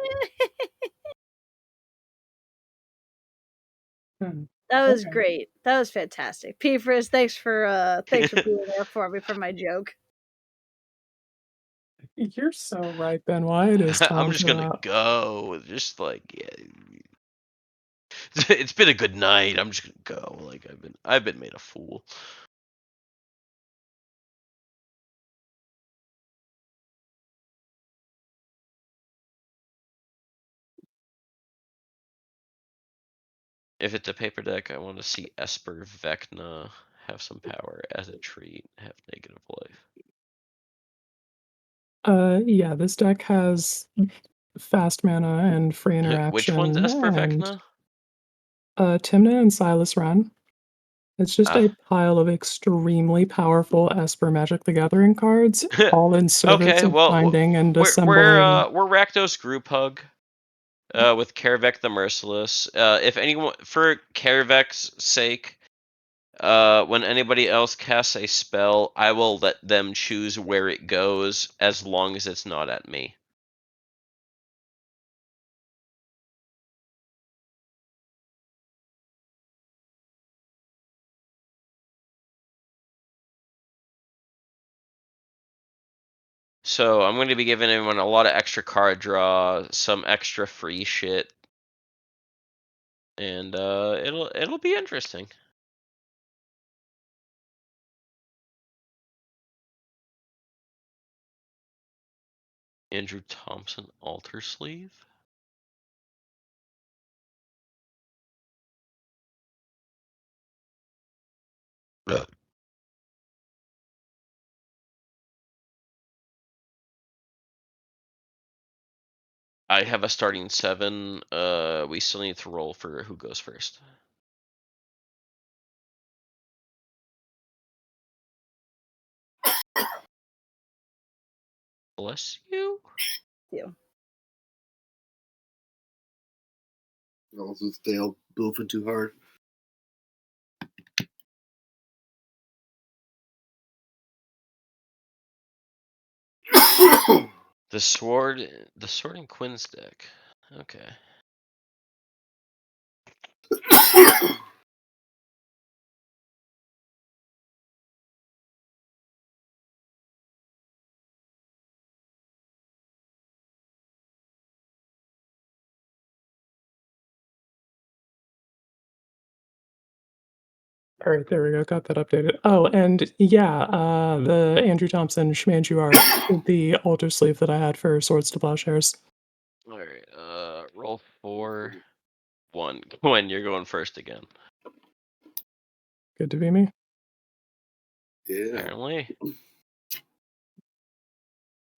That was Okay. great. That was fantastic. P Frizz, thanks for being there for me for my joke. You're so right, Benoit. It is time I'm just to gonna wrap. go. Just like, yeah. It's been a good night. I'm just gonna go. Like I've been made a fool. If it's a paper deck, I want to see Esper Vecna have some power as a treat, have negative life. Yeah, this deck has fast mana and free interaction. Which one's Esper and Vecna? Timna and Silas Wren. It's just a Ah. pile of extremely powerful Esper Magic the Gathering cards, all in service Okay, of well, finding and we're assembling. Rakdos Group Hug with Karavek the Merciless. If anyone, for Karavek's sake, when anybody else casts a spell, I will let them choose where it goes as long as it's not at me. So I'm going to be giving everyone a lot of extra card draw, some extra free shit, and it'll be interesting. Andrew Thompson Alter Sleeve. I have a starting 7. We still need to roll for who goes first. Bless you. You. Also, stay building too hard. The sword in Quinn's deck. Okay. All right, there we go. Got that updated. Oh, and yeah, the Andrew Thompson Schmanju art with the altar sleeve that I had for Swords to Plowshares. All right. Roll 4, 1. Quinn, you're going first again. Good to be me. Yeah. Apparently.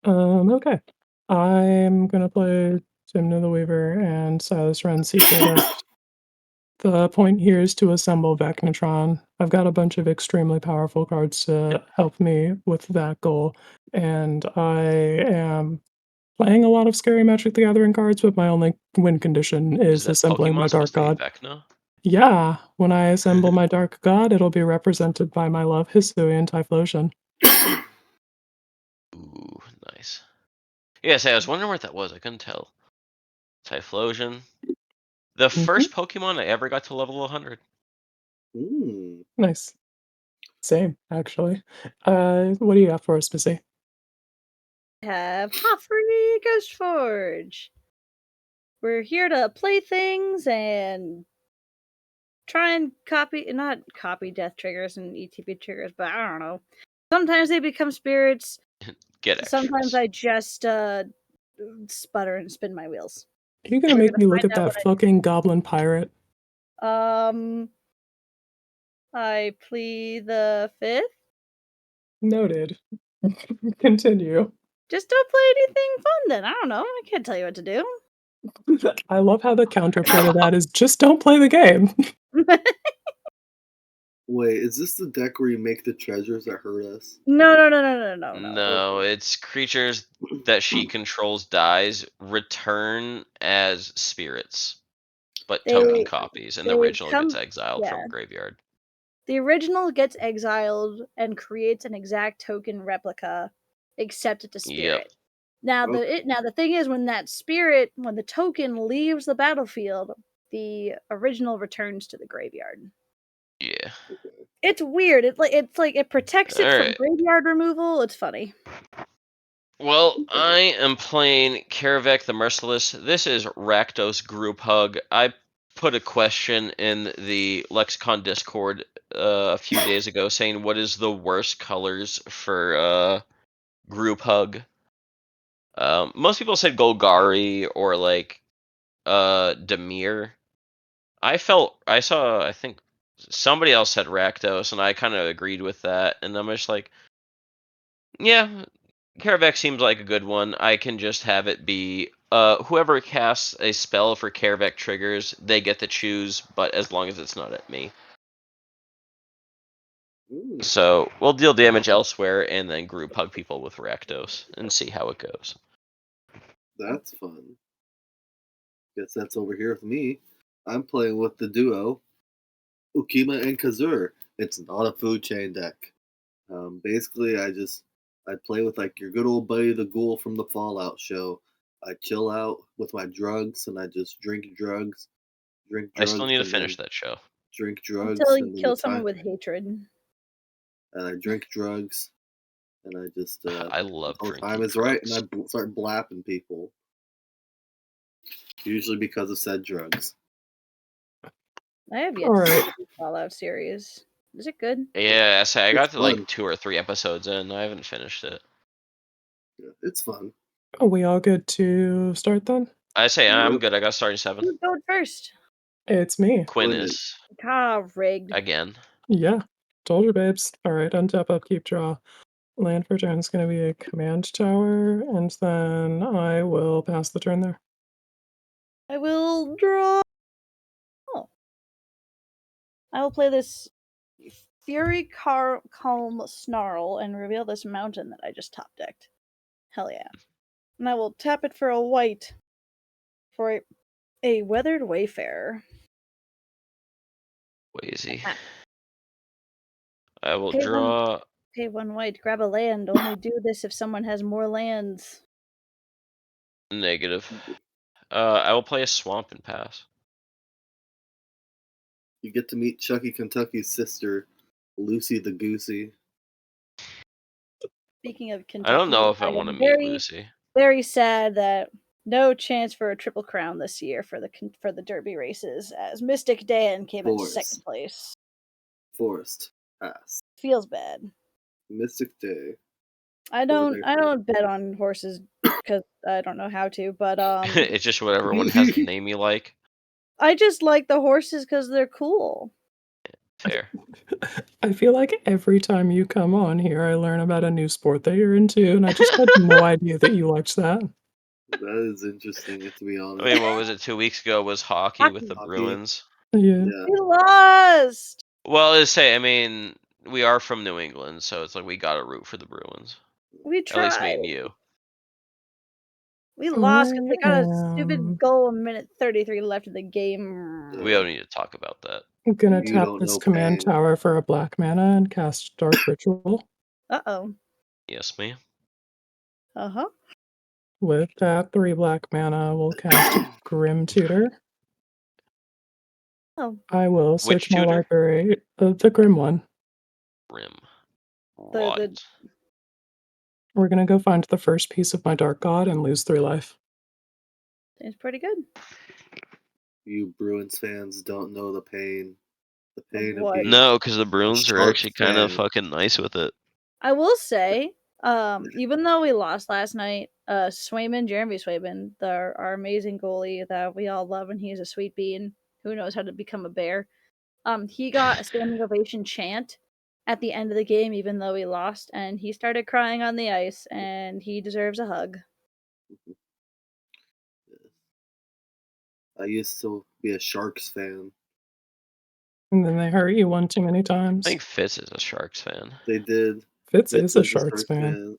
Okay. I'm gonna play Timna the Weaver and Silas Wren Secret The point here is to assemble Vecnatron. I've got a bunch of extremely powerful cards to help me with that goal, and I am playing a lot of scary Magic the Gathering cards, but my only win condition is that assembling my Pokemon Dark supposed to be God. Vecna? Yeah, when I assemble my Dark God, it'll be represented by my love Hisui and Typhlosion. Ooh, nice. Yes, I was wondering what that was. I couldn't tell. Typhlosion. The first Pokemon I ever got to level 100. Nice. Same, actually. What do you got for us, Missy? Have Hoffery Ghost Forge. We're here to play things and try and not copy death triggers and ETB triggers, but I don't know. Sometimes they become spirits. Get extras. Sometimes I just sputter and spin my wheels. Are you gonna make me look at that fucking goblin pirate? I plead the fifth. Noted. Continue. Just don't play anything fun then. I don't know. I can't tell you what to do. I love how the counterplay to that is just don't play the game. Wait, is this the deck where you make the treasures that hurt us? No. No, it's creatures that she controls dies return as spirits, but token copies, and the original gets exiled from graveyard. The original gets exiled and creates an exact token replica, except it's a spirit. Yep. Now the thing is, when the token leaves the battlefield, the original returns to the graveyard. Yeah. It's weird. It's like it protects it from Alright. graveyard removal. It's funny. Well, I am playing Karavek the Merciless. This is Rakdos Group Hug. I put a question in the Lexicon Discord a few days ago saying what is the worst colors for Group Hug. Most people said Golgari or like Demir. I think somebody else said Rakdos, and I kind of agreed with that, and I'm just like, yeah, Karavek seems like a good one. I can just have it be whoever casts a spell for Karavek triggers, they get to choose, but as long as it's not at me. So we'll deal damage elsewhere and then group hug people with Rakdos and see how it goes. That's fun. Guess that's over here with me. I'm playing with the duo Ukima and Kazur. It's not a food chain deck. Basically, I play with like your good old buddy the Ghoul from the Fallout show. I chill out with my drugs and I just drink drugs. I still need to finish that show. Drink drugs until you kill someone with hatred. And I drink drugs, and I just I love the drinking time is drugs. right, and I start blapping people. Usually because of said drugs. I have yet to see the Fallout series. Is it good? Yeah, I got to like 2 or 3 episodes in. I haven't finished it. Yeah, it's fun. Are we all good to start then? I say I'm good. I got starting 7. Who's going first? It's me. Quinn is. Rigged. Again. Yeah. Told you, babes. Alright, untap, upkeep, draw. Land for turn is going to be a command tower, and then I will pass the turn there. I will draw. Oh. I will play this Fury Calm Snarl and reveal this mountain that I just top decked. Hell yeah. And I will tap it for a white for a Weathered Wayfarer. Wazy. I will draw. Pay 1 white, grab a land. Only do this if someone has more lands. Negative. I will play a swamp and pass. You get to meet Chucky Kentucky's sister, Lucy the Goosey. Speaking of Kentucky, I don't know if I want to meet Lucy. Very sad that no chance for a triple crown this year for the Derby races, as Mystic Dan came in second place. Forest pass. Feels bad. Mystic Day. I don't bet on horses because I don't know how to, but it's just whatever one has the name you like. I just like the horses because they're cool. Fair. I feel like every time you come on here, I learn about a new sport that you're into, and I just had no idea that you liked that. That is interesting, to be honest. I mean, what was it? 2 weeks ago was hockey with the Bruins. Yeah. Yeah. We lost. Well, let's say, I mean, we are from New England, so it's like we gotta root for the Bruins. We At least me tried. and you. We lost because they got a I stupid am goal a minute 33 left of the game. We don't need to talk about that. gonna You tap don't this know command pain. tower for a black mana and cast Dark Ritual. Uh-oh. Yes, ma'am. Uh-huh. With that 3 black mana, we'll cast Grim Tutor. Oh, I will Which search my tutor? library. The Grim one. Rim. The- Right. We're gonna go find the first piece of my Dark God and lose 3 life. it's pretty good. You Bruins fans don't know the pain. The pain of what? being No, because the Bruins are Sharks actually kind of fan. fucking nice with it. I will say, even though we lost last night, Jeremy Swayman, our amazing goalie that we all love, and he's a sweet bean who knows how to become a bear. He got a standing ovation chant at the end of the game, even though we lost, and he started crying on the ice, and he deserves a hug. I used to be a Sharks fan. And then they hurt you one too many I times. think Fitz is a Sharks fan. They did. Fitz is a Sharks fan.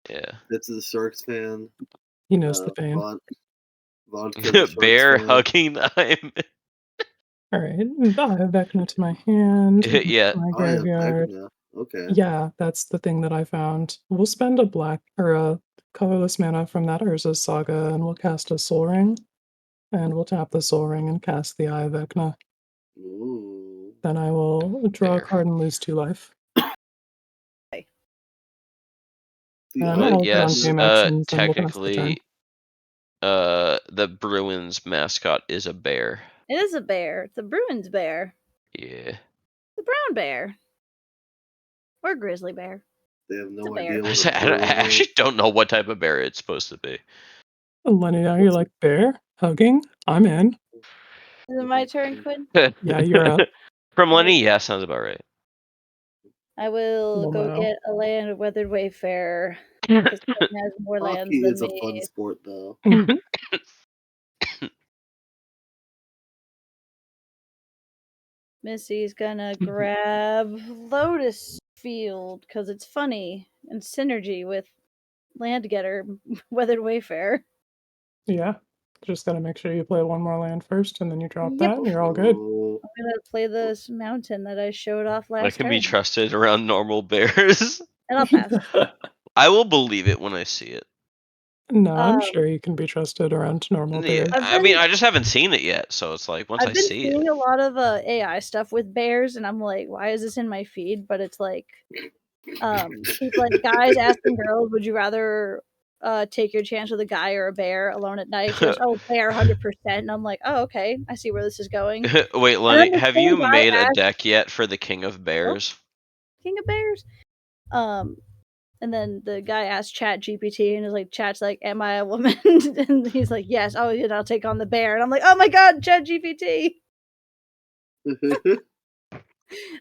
Yeah. Fitz is a Sharks fan. He knows the pain. Vodka's a Sharks Bear fan. hugging. I'm. Alright, I have Vecna to my hand. Yeah. My I have graveyard. Vecna. Okay. Yeah, that's the thing that I found. We'll spend a black or a colorless mana from that Urza's Saga, and we'll cast a Soul Ring. And we'll tap the Soul Ring and cast the Eye of Vecna. Ooh. Then I will draw a Fair. card and lose 2 life. The And Eye I'll of draw Yes. game actions and we'll pass the turn. Technically, the Bruins mascot is a bear. It is a bear. It's a Bruins bear. Yeah. The brown bear. Or grizzly bear. They have It's no a bear. idea what I a Bruin is. actually don't know what type of bear it's supposed to be. Lenny, now you're like, bear? Hugging? I'm in. Is it my turn, Quinn? Yeah, you're up. From Lenny, yeah, sounds about right. I will Well, go no. get a land of Weathered Wayfarer. Because Quinn has more lands Hockey than is a me. fun sport, though. Missy's gonna grab Lotus Field because it's funny and synergy with Land Getter, Weathered Wayfarer. Yeah. Just gotta make sure you play 1 more land first, and then you drop Yep. that, and you're all good. Oh, I'm gonna play this mountain that I showed off I last can turn. be trusted around normal bears. And I'll pass. I will believe it when I see it. No, I'm sure you can be trusted around normal Yeah, bears. I mean, I just haven't seen it yet, so it's like once I I've been see seeing it. a lot of AI stuff with bears, and I'm like, why is this in my feed? But it's like, people like guys asking girls, would you rather take your chance with a guy or a bear alone at night? She goes, oh, bear, 100%. And I'm like, oh, okay, I see where this is going. Wait, And Lenny, then the have same you guy made a asked, deck yet for the King of Bears? King of Bears. And then the guy asked Chat GPT, and is like, Chat's like, am I a woman? And he's like, yes. Oh, yeah, I'll take on the bear. And I'm like, oh my god, Chat GPT.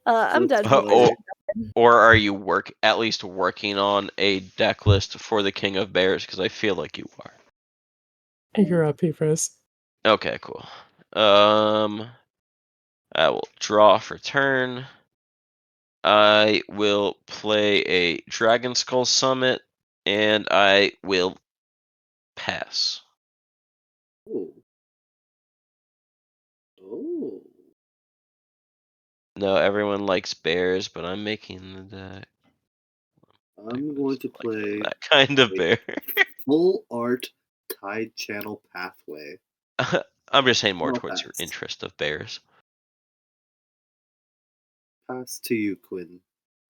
I'm done. That's funny. Or are you at least working on a deck list for the King of Bears? Because I feel like you are. You're up, Pifris. Okay, cool. I will draw for turn. I will play a Dragon Skull Summit, and I will pass. Oh. Oh. No, everyone likes bears, but I'm making the deck. I'm going to play That kind of a bear. full art tide channel pathway. I'm just saying more I'll towards your pass. interest of bears. Pass to you, Quinn.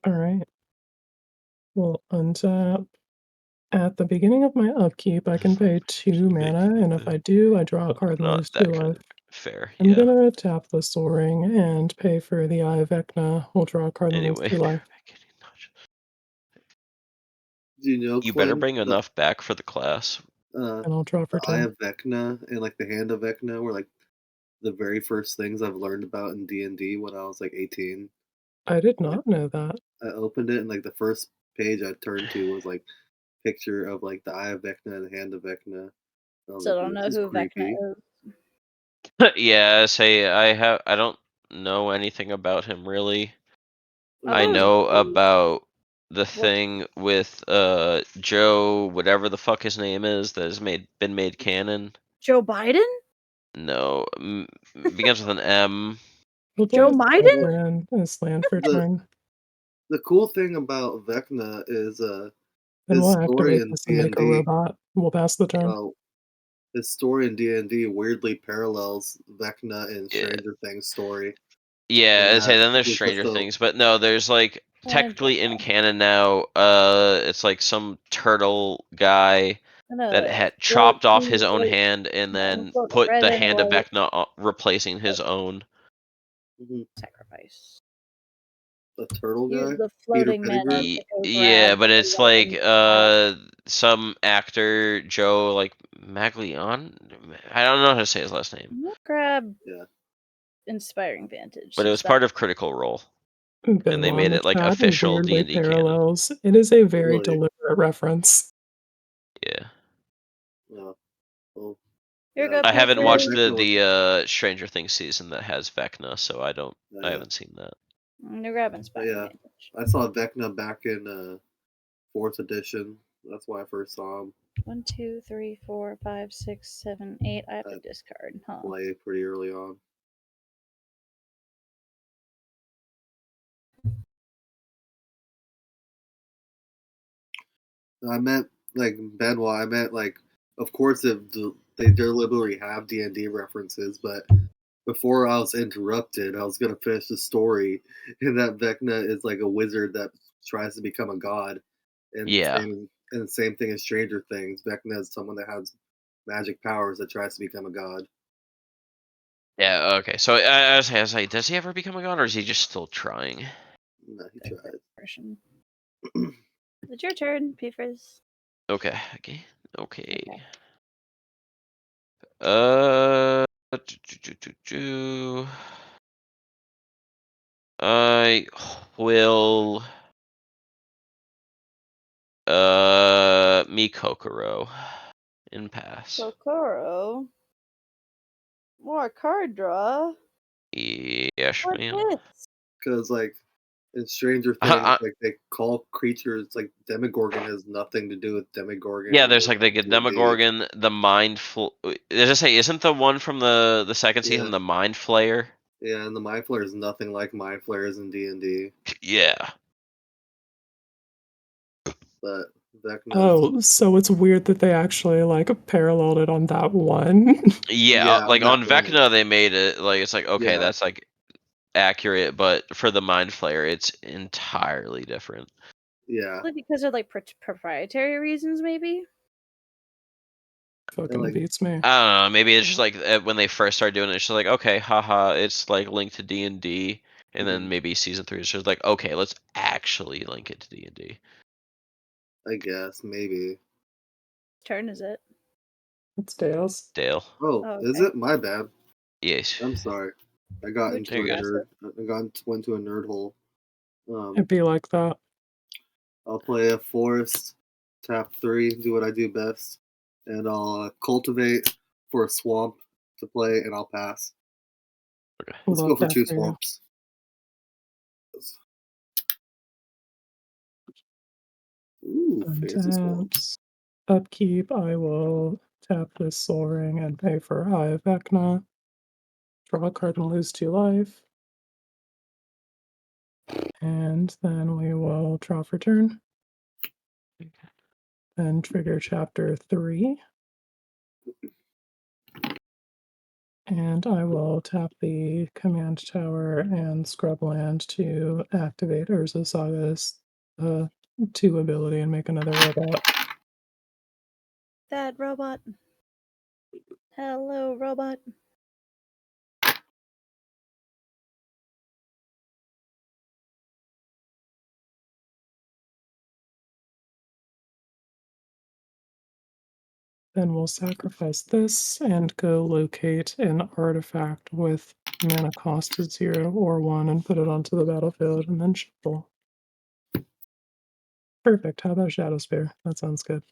Alright. We'll untap. At the beginning of my upkeep, I can pay 2 mana, and if I do, I draw a card and Not lose 2 that kind life. of fair, I'm yeah. gonna tap the Soul Ring and pay for the Eye of Vecna. We'll draw a card and lose Anyway, 2 life. Do you know, you Quinn, better bring enough back for the class. And I'll draw for the Eye 10. of Vecna and like the Hand of Vecna were like the very first things I've learned about in D&D when I was like 18. I did not know that. I opened it and like the first page I turned to was like picture of like the Eye of Vecna and the Hand of Vecna. I was So I like, don't this know is who Vecna creepy. is. Yeah, I don't know anything about him really. I I thought it was know a- about the thing with Joe, whatever the fuck his name is, that has been made canon. Joe Biden? No, begins with an M. We'll Joe just Biden? land for The turn. the cool thing about Vecna is Then his we'll story activate in this and make a D&D. robot. We'll pass the turn. His story in D&D weirdly parallels Vecna and Yeah. Stranger Things story. Yeah, And say that then there's was Stranger just a- Things, but no, there's like I technically in don't know. canon now, it's like some turtle guy I know that that had float chopped off his blue, own white, hand and then float put red the and hand of white Vecna replacing his own. Mhm. sacrifice. The turtle Use guy, the Peter floating man Pettigrew. to go Yeah, grab but the it's white like and some actor Joe like Maglion. I don't know how to say his last name, grab Yeah. inspiring vantage. but it was part of Critical Role, and they Benoit in made the it like chat official weirdly D&D canon. parallels. It is a very Really? deliberate reference. Yeah. Well, Here yeah, go I haven't pieces. watched Vecna was- the Stranger Things season that has Vecna, so I yeah. haven't seen that. You grab inspiring Yeah. vantage. I saw Vecna back in 4th edition. That's why I first saw him 1, 2, 3, 4, 5, 6, 7, 8. I have to discard, huh? play pretty early on. I meant like Benoit. I meant like, of course, they deliberately have D&D references, but before I was interrupted, I was gonna finish the story, and that Vecna is like a wizard that tries to become a god, and Yeah. the same thing as Stranger Things. Vecna is someone that has magic powers that tries to become a god. Yeah, okay. So I was like, does he ever become a god, or is he just still trying? No, he tried. Version. It's your turn, Peefers. Okay. Okay. Okay. I will me Kokoro in pass. Kokoro. More card draw. Yes, What ma'am. this? Because like in Stranger Things, like they call creatures like Demogorgon has nothing to do with Demogorgon. Yeah, there's like the D&D. Demogorgon, the Mind Does it say isn't the one from the second season Yeah. the Mind Flayer? Yeah, and the Mind Flayer is nothing like Mind Flayers in D&D. Yeah. But Vecna. Oh, so it's weird that they actually like paralleled it on that one. Yeah, like on that one. Vecna they made it like it's like okay, Yeah. that's like accurate, but for the Mind Flayer it's entirely different. Yeah. Probably because of like proprietary reasons, maybe. Fucking like- beats me. I don't know. Maybe it's just like when they first started doing it, it's just like okay, haha, it's like linked to D&D, and then maybe season 3 is just like okay, let's actually link it to D&D. I guess maybe. Turn is it? It's Dale's. Dale. Oh, Oh, is okay. it? My bad. Yes. I'm sorry. I got Which into a is nerd. I went to a nerd hole. It'd be like that. I'll play a forest, tap 3, do what I do best, and I'll cultivate for a swamp to play, and I'll pass. Okay. Let's Love go for that 2 for you. swamps. Ooh, fancy swamps. Untaps. Upkeep, I will tap this Soul Ring and pay for Eye of Vecna. Draw a card and lose 2 life. And then we will draw for turn. Then trigger chapter 3. And I will tap the command tower and scrubland to activate Urza Saga's 2 ability and make another robot. That robot. Hello, robot. Then we'll sacrifice this and go locate an artifact with mana cost of 0 or 1 and put it onto the battlefield and then shuffle. Perfect. How about Shadow Spear? That sounds good.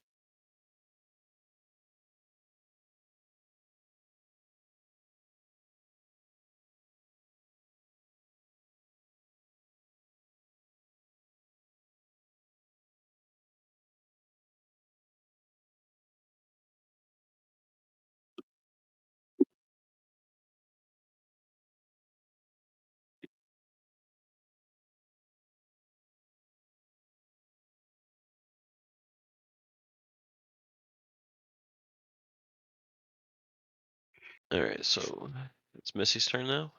All right, so it's Missy's turn now.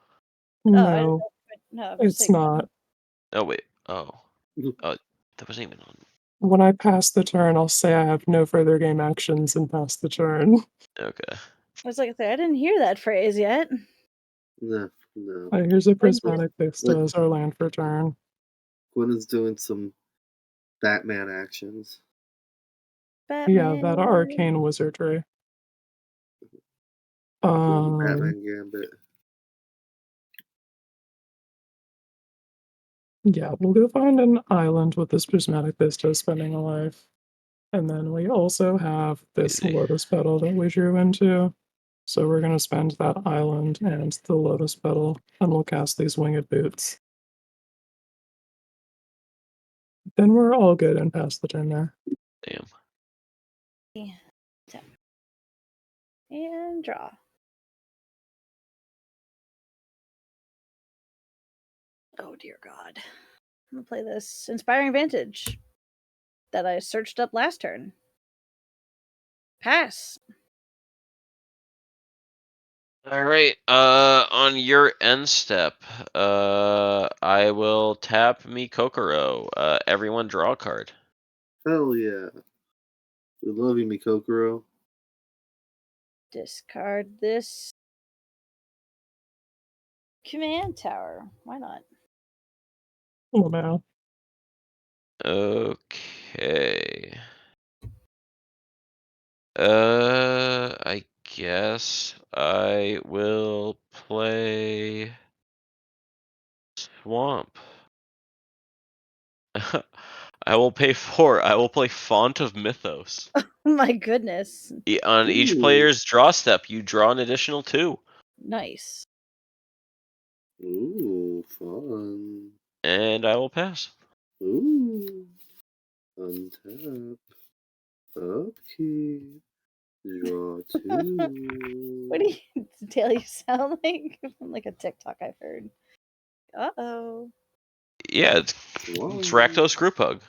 No, no, it's not. Oh wait. Oh, that wasn't even on. When I pass the turn, I'll say I have no further game actions and pass the turn. Okay. I was like, I didn't hear that phrase yet. No. Here's a prismatic vista as our land for turn. Quinn is doing some Batman actions. Batman. Yeah, that arcane wizardry. Batman Gambit. Yeah, we'll go find an island with this prismatic vista spending a life. And then we also have this Easy. lotus petal that we drew into. So we're going to spend that island and the lotus petal, and we'll cast these winged boots. Then we're all good and pass the turn there. Damn. And draw. Oh dear God. I'm gonna play this Inspiring Vantage that I searched up last turn. Pass. All right. On your end step, I will tap me Kokoro. Everyone draw a card. Hell yeah. We love you, Mikokoro. Discard this command tower. Why not? Oh, no. Okay. I guess I will play Swamp. I will pay 4. I will play Font of Mythos. Oh my goodness. On each Ooh. player's draw step, you draw an additional 2. Nice. Ooh, fun. And I will pass. Ooh. Untap. Upkeep. Draw 2. What do you tell you sound like? Like a TikTok I've heard. Uh-oh. Yeah, it's Rakdos Group Hug.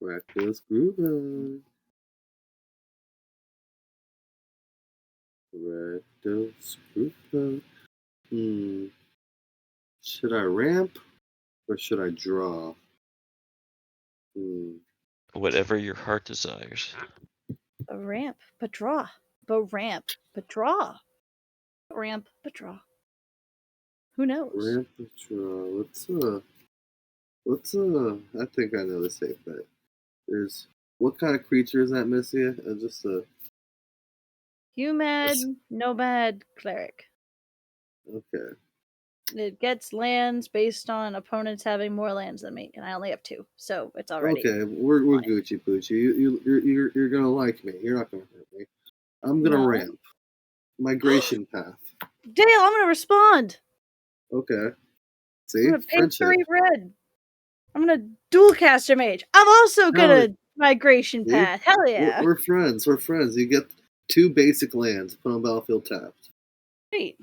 Rakdos Group Hug. Rakdos Group Hug. Should I ramp or should I draw? Whatever your heart desires. A ramp, but draw. But ramp, but draw. Ramp, but draw. Who knows? Ramp, but draw. I think I know the safe bet. There's, what kind of creature is that, Missy? Just a... Humad, Nomad, Cleric. Okay. It gets lands based on opponents having more lands than me, and I only have 2, so it's already Okay, we're Gucci Poochie. You're gonna like me. You're not gonna hurt me. I'm gonna ramp. Migration Path. Dale, I'm gonna respond. Okay. See, I'm gonna pay friendship. 3 red. I'm gonna dual caster mage. I'm also gonna migration path. Hell yeah. We're friends. We're friends. You get 2 basic lands. Put on battlefield tapped. Great.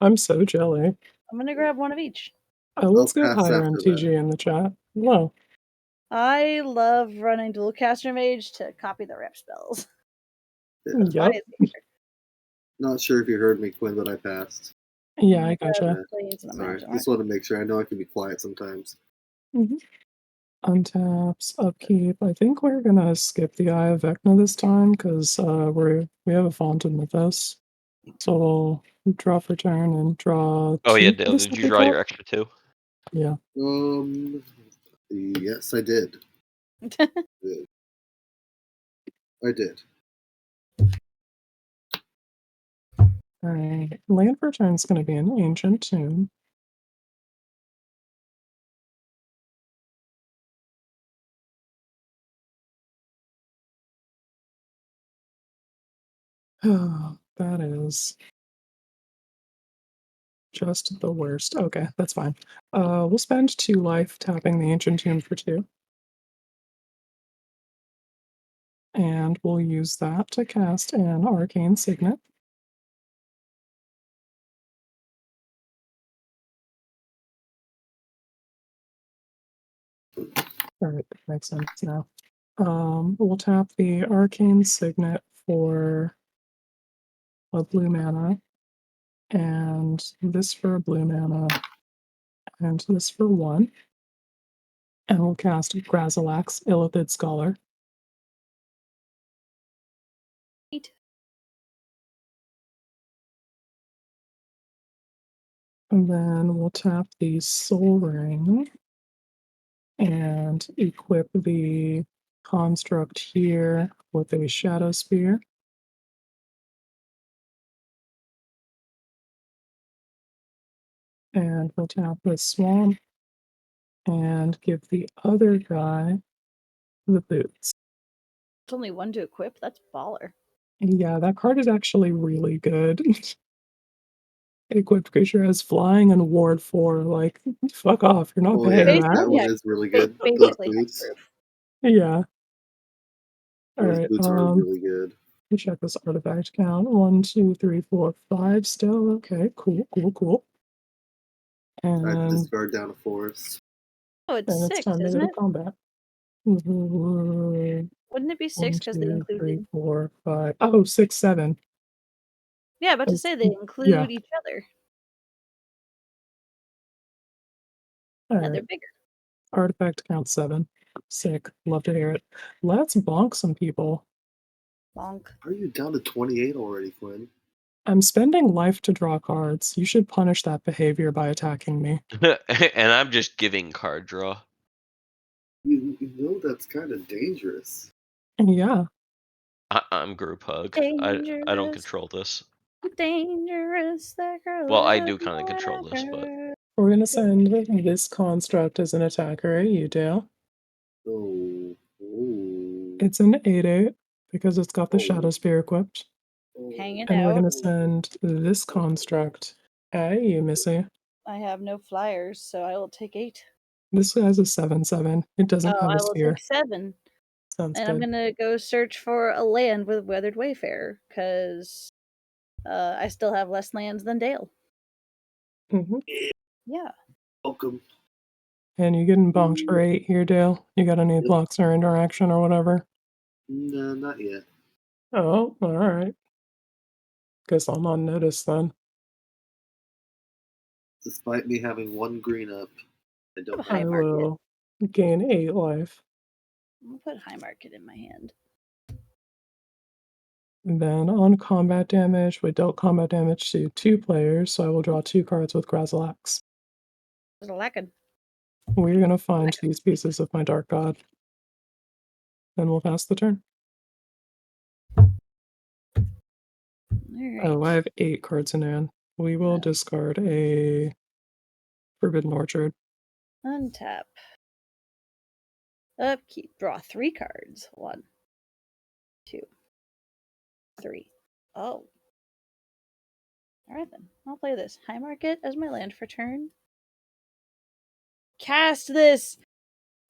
I'm so jelly. I'm gonna grab one of each. Let's get pass higher after MTG in the chat. Hello. I love running dual caster mage to copy the rep spells. Yeah. Yep. Not sure if you heard me, Quinn, but I passed. Yeah, I gotcha. Sorry, just want to make sure. I know I can be quiet sometimes. Untaps, upkeep. I think we're gonna skip the Eye of Vecna this time because we have a Font of Mythos. So we'll draw for turn and draw. Oh yeah, 2 Dale, did you draw your extra 2? Yeah. Yes, I did. I did. All right. Land for turn is going to be an Ancient Tomb. Oh, that is just the worst. Okay, that's fine. We'll spend 2 life tapping the Ancient Tomb for 2. And we'll use that to cast an Arcane Signet. All right, that makes sense now. We'll tap the Arcane Signet for a blue mana. and this for blue mana, and this for 1. And we'll cast Grazilax, Illithid Scholar. Neat. And then we'll tap the Soul Ring and equip the construct here with a Shadow Spear. And we'll tap the Swamp and give the other guy the boots. It's only 1 to equip. That's baller. Yeah, that card is actually really good. Equipped creature has flying and ward 4. Like, fuck off. You're not Oh paying yeah, that. that one Yeah, is really good. Those basically boots, hexproof. Yeah. All those right. boots are really good. Let me check this artifact count. 1, 2, 3, 4, 5 still. Okay, cool. I And discard down a forest. Oh, it's then it's 6, time to isn't go to it? combat. Wouldn't it be 6 1, because they 2, 3, included? 4, 5. Oh, 6, 7. Yeah, about to That's- say they include yeah. each other. All Yeah, right. they're bigger. Artifact count 7. Sick. Love to hear it. Let's bonk some people. Bonk. How are you down to 28 already, Quinn? I'm spending life to draw cards. You should punish that behavior by attacking me. And I'm just giving card draw. You know that's kind of dangerous. Yeah. I'm group hug. I don't Dangerous. control this. Dangerous. That girl. Well, I do kind of control this, but We're going to send this construct as an attacker at you, Dale. Oh. It's an 8/8 because it's got the Oh. Shadow Spear equipped. Hanging And we're out. going to send this construct at you, Missy. I have no flyers, so I will take 8. This has a 7/7. It doesn't have I a will spear. take 7. Sounds And good. I'm gonna go search for a land with Weathered Wayfarer, because I still have less lands than Dale. Mm-hmm. Yeah. Welcome. And you getting bonked for 8 here, Dale? You got any blocks or interaction or whatever? No, not yet. Oh, all right. Guess I'm on notice then. Despite me having 1 green up, I don't High I have. market. will gain 8 life. I'll put High Market in my hand. And then on combat damage, we dealt combat damage to 2 players, so I will draw 2 cards with Grazilax. There's a lacking. We're going to find these pieces of my Dark God. Then we'll pass the turn. Alright. Oh, I have 8 cards in hand. We will discard a Forbidden Orchard. Untap. Upkeep. Draw 3 cards. 1, 2, 3. Oh. Alright then. I'll play this. High Market as my land for turn. Cast this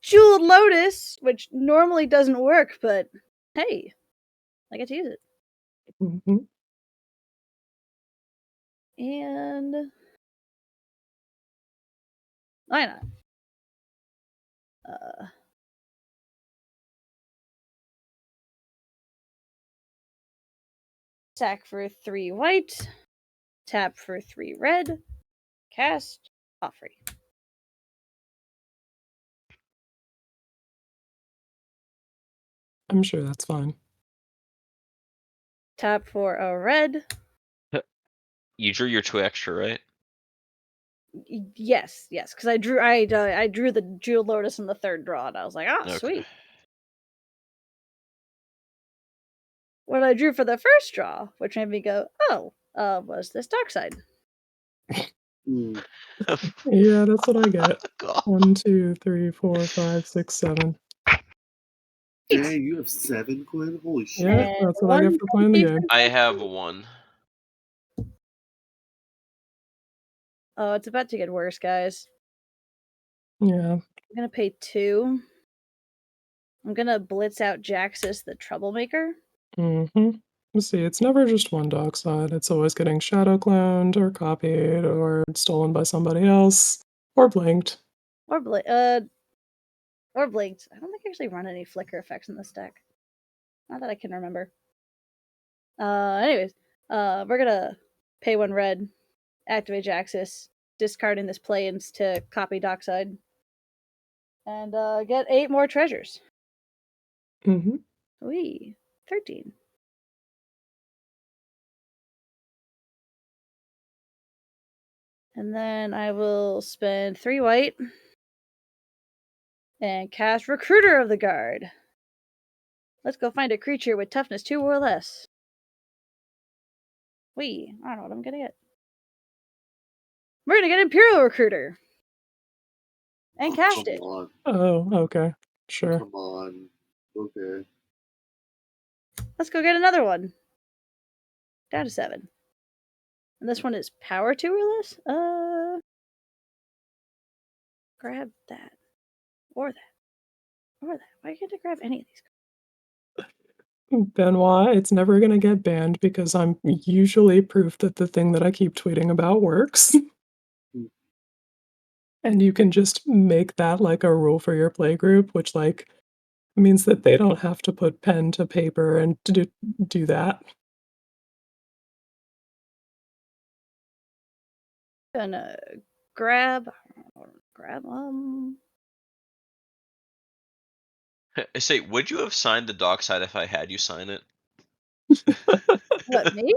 Jeweled Lotus, which normally doesn't work, but hey, I get to use it. Mm-hmm. And why not? Sack for 3 white, tap for 3 red, cast, Offrey. I'm sure that's fine. Tap for a red. you drew your 2 extra, right? Yes, because I drew the Jeweled Lotus in the 3rd draw, and I was like, Okay. sweet. What I drew for the 1st draw, which made me go, was this Darkside? Yeah, that's what I get. God. 1, 2, 3, 4, 5, 6, 7. Dang, you have 7, Quinn? Holy shit. Yeah, that's what I get for playing the game. I have 1. Oh, it's about to get worse, guys. Yeah. I'm gonna pay 2. I'm gonna blitz out Jaxus the Troublemaker. Mm-hmm. See, it's never just one dark side. It's always getting shadow cloned or copied or stolen by somebody else or blinked. Or blinked. I don't think I actually run any flicker effects in this deck. Not that I can remember. Anyways, we're gonna pay 1 red activate Jaxis, discarding this plains to copy Dockside, and get 8 more treasures. Mm-hmm. Wee, 13. And then I will spend 3 white and cast Recruiter of the Guard. Let's go find a creature with toughness 2 or less. Wee, I don't know what I'm gonna get. We're gonna get Imperial Recruiter. And cast it. Come on. Oh, okay. Sure. Come on. Okay. Let's go get another one. Down to 7. And this one is power 2 or less? Grab that. Or that. Or that. Why can't I grab any of these? Benoit, it's never gonna get banned because I'm usually proof that the thing that I keep tweeting about works. And you can just make that like a rule for your playgroup, which like means that they don't have to put pen to paper and to do that. Gonna grab Say, would you have signed the dockside if I had you sign it? what, me?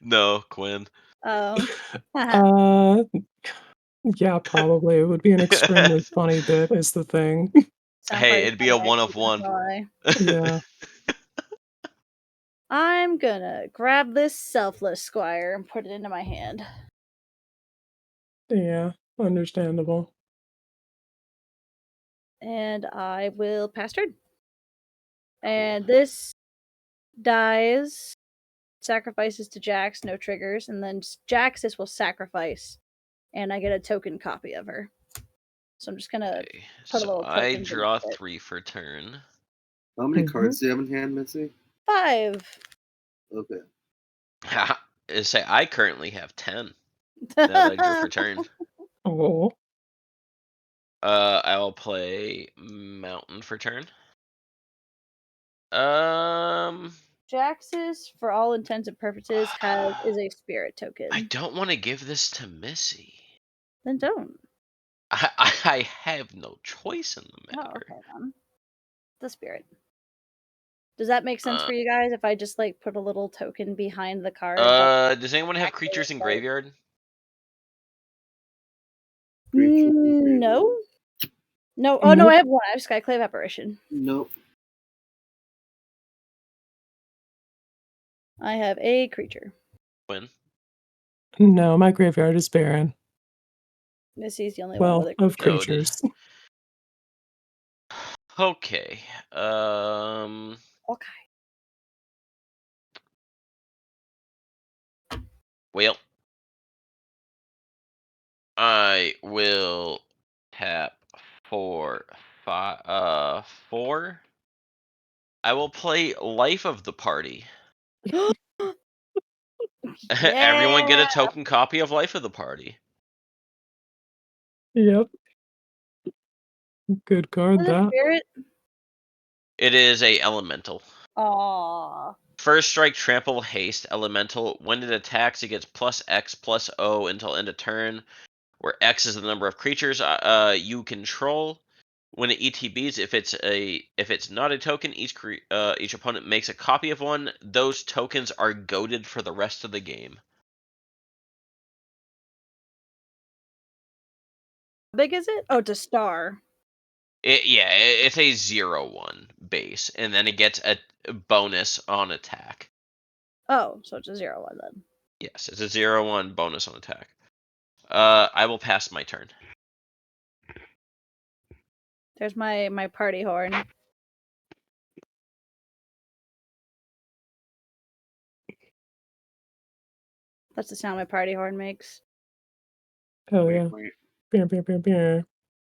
No, Quinn. Oh. Yeah, probably. It would be an extremely funny bit is the thing. Sounds Hey, like it'd be a funny, one actually, of one. not gonna lie. Yeah. I'm gonna grab this Selfless Squire and put it into my hand. Yeah, understandable. And I will pass turn. And this dies, sacrifices to Jax, no triggers, and then Jaxis will sacrifice, and I get a token copy of her. So I'm just gonna Okay, put a so little I token draw beneath it. 3 for turn. How many Mhm. cards do you have in hand, Missy? 5. Okay. Say, I currently have 10. Now that I drew for turn. Oh. I will play Mountain for turn. Jaxis, for all intents and purposes, is a spirit token. I don't want to give this to Missy. Then don't. I have no choice in the matter. Oh, okay then. The spirit. Does that make sense for you guys? If I just like put a little token behind the card? Does anyone have creatures in graveyard? No. No. Oh no, Nope. I have one. I have Skyclave Apparition. Nope. I have a creature. Quinn? No, my graveyard is barren. Missy's the only one Well, with a of creature. Noted. creatures. Okay. Okay. Well, I will tap for 4. I will play Life of the Party. Everyone get a token copy of Life of the Party. Yep. Good card, With a that. spirit? It is a elemental. Aww. First strike, trample, haste, elemental. When it attacks, it gets plus X plus O until end of turn, where X is the number of creatures you control. When it ETBs, if it's not a token, each opponent makes a copy of one. Those tokens are goaded for the rest of the game. How big is it? Oh, it's a star. It's a 0/1 base, and then it gets a bonus on attack. Oh, so it's a 0/1 then. Yes, it's a 0/1 bonus on attack. I will pass my turn. There's my party horn. That's the sound my party horn makes. Hell yeah. Beer, beer, beer, beer.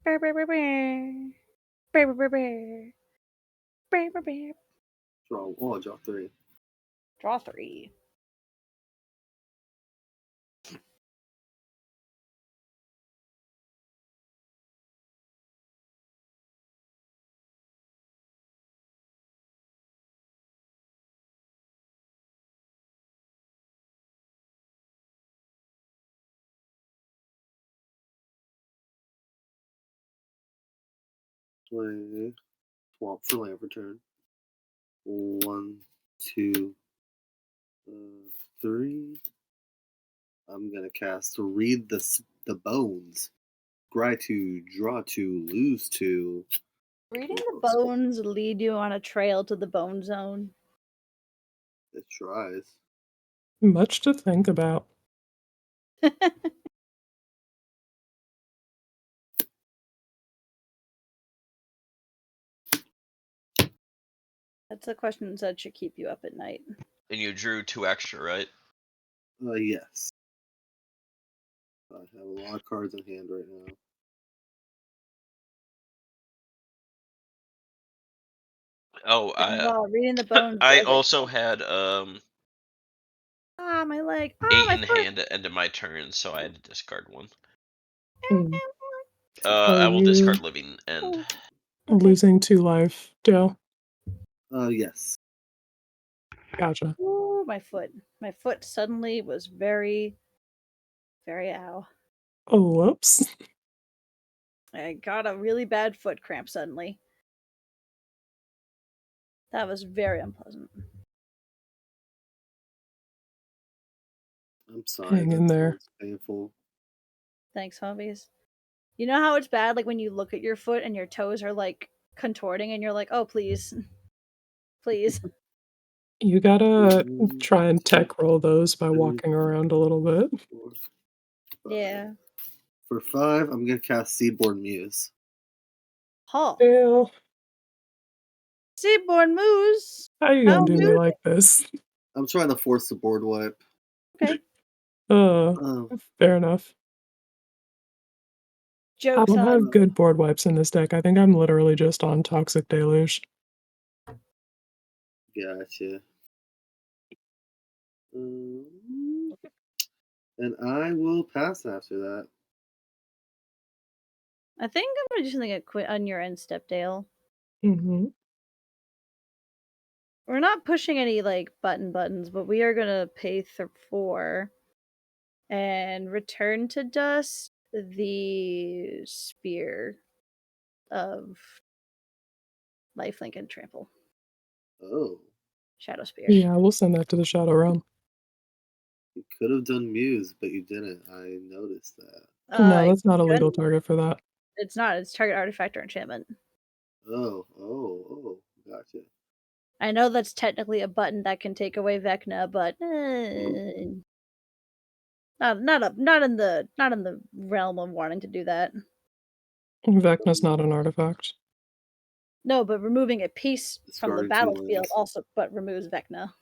Brr, brr, brr, brr. Brr, brr, brr, brr. Brr, brr, brr. Draw 3. Draw 3. Play swamp for land for turn. 1, 2, 3. I'm gonna cast Read the Bones. Scry 2, draw 2, lose 2. Reading the bones lead you on a trail to the bone zone. It tries. Much to think about. That's the questions that should keep you up at night. And you drew 2 extra, right? Yes. I have a lot of cards in hand right now. Oh, reading the bones. I also had my leg. 8 my in foot. hand at the end of my turn, so I had to discard 1. Mm. I will you- discard Living End. Okay. Losing 2 life, Dale. Yes. Gotcha. Ooh, my foot. My foot suddenly was very, very ow. Oh, whoops. I got a really bad foot cramp suddenly. That was very unpleasant. I'm sorry. Hang That in there. sounds painful. Thanks, hobbies. You know how it's bad, like when you look at your foot and your toes are like contorting, and you're like, "Oh, please, please." You gotta 1, try and 2, tech roll those by 3, walking around a little bit. 4, 5. Yeah. For 5, I'm gonna cast Seedborn Muse. Huh. Dale, Seaborn moose. how you gonna do me like this? I'm trying to force the board wipe. Okay. Fair enough. I Jokes don't on. have good board wipes in this deck. I think I'm literally just on Toxic Deluge. Gotcha. And I will pass after that. I think I'm gonna do something on your end, step, Dale. Mm-hmm. We're not pushing any like buttons, but we are gonna pay 4 and return to dust the spear of lifelink and trample. Oh. Shadow spear. Yeah, we'll send that to the Shadow Realm. You could have done Muse, but you didn't. I noticed that. No, that's not a legal target for that. It's not. It's target artifact or enchantment. Oh. Gotcha. I know that's technically a button that can take away Vecna, but not in the realm of wanting to do that. Vecna's not an artifact. No, but removing a piece from the Discarding 2 battlefield lands. also removes Vecna.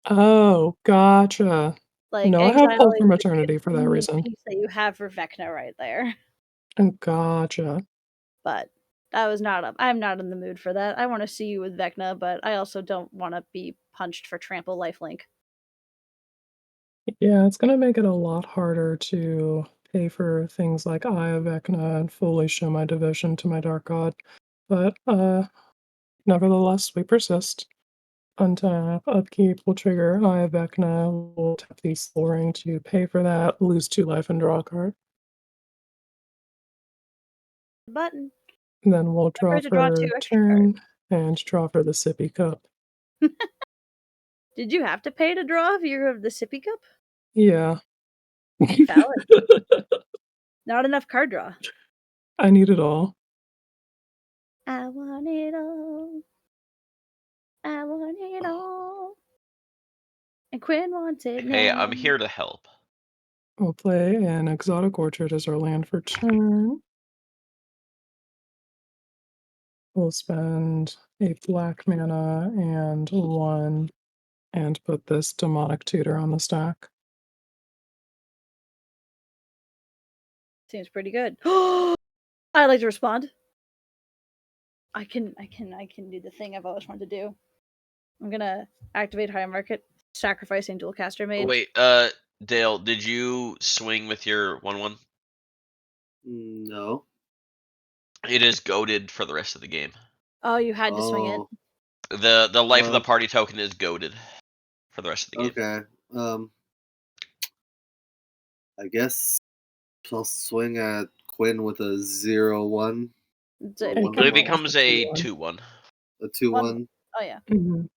Oh, gotcha. Like No, I have Hope exiling from the Eternity for that convenient reason. piece that you have for Vecna right there. Gotcha. But I'm not in the mood for that. I want to see you with Vecna, but I also don't want to be punched for trample lifelink. Yeah, it's gonna make it a lot harder to pay for things like Eye of Vecna and fully show my devotion to my Dark God. But, nevertheless, we persist. Untap, upkeep will trigger Eye of Vecna, we'll tap the Soul Ring to pay for that, lose 2 life and draw a card. Button. Then we'll draw to draw for 2 extra turn and draw for the Sippy Cup. Did you have to pay to draw if you have the Sippy Cup? Yeah. Valid. Not enough card draw. I need it all. I want it all. I want it all. And Quinn wants it Hey, now. I'm here to help. We'll play an Exotic Orchard as our land for turn. We'll spend a black mana and 1 and put this Demonic Tutor on the stack. Seems pretty good. I'd like to respond. I can do the thing I've always wanted to do. I'm gonna activate High Market, sacrificing Dual Caster Mage. Wait, Dale, did you swing with your 1/1? No. It is goaded for the rest of the game. Oh, you had to swing it. The life of the party token is goaded for the rest of the game. Okay. I guess I'll swing at Quinn with a 0/1. So it One It becomes becomes a 2/1. 2/1. A 2/1. Oh yeah. Mhm.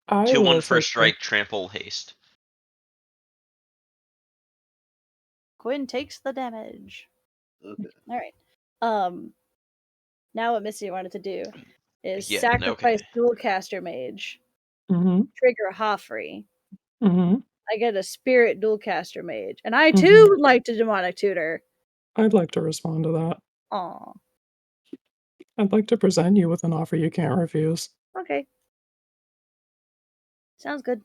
I 2/1 will first take strike, trample, haste. Quinn takes the damage. Okay. All right. Now what Missy wanted to do is Yeah, sacrifice okay. Dualcaster Mage, Mhm. trigger Hoffrey. Mhm. I get a Spirit Dualcaster Mage, and I too Mhm. would like to Demonic Tutor. I'd like to respond to that. Aw. I'd like to present you with an offer you can't refuse. Okay. Sounds good.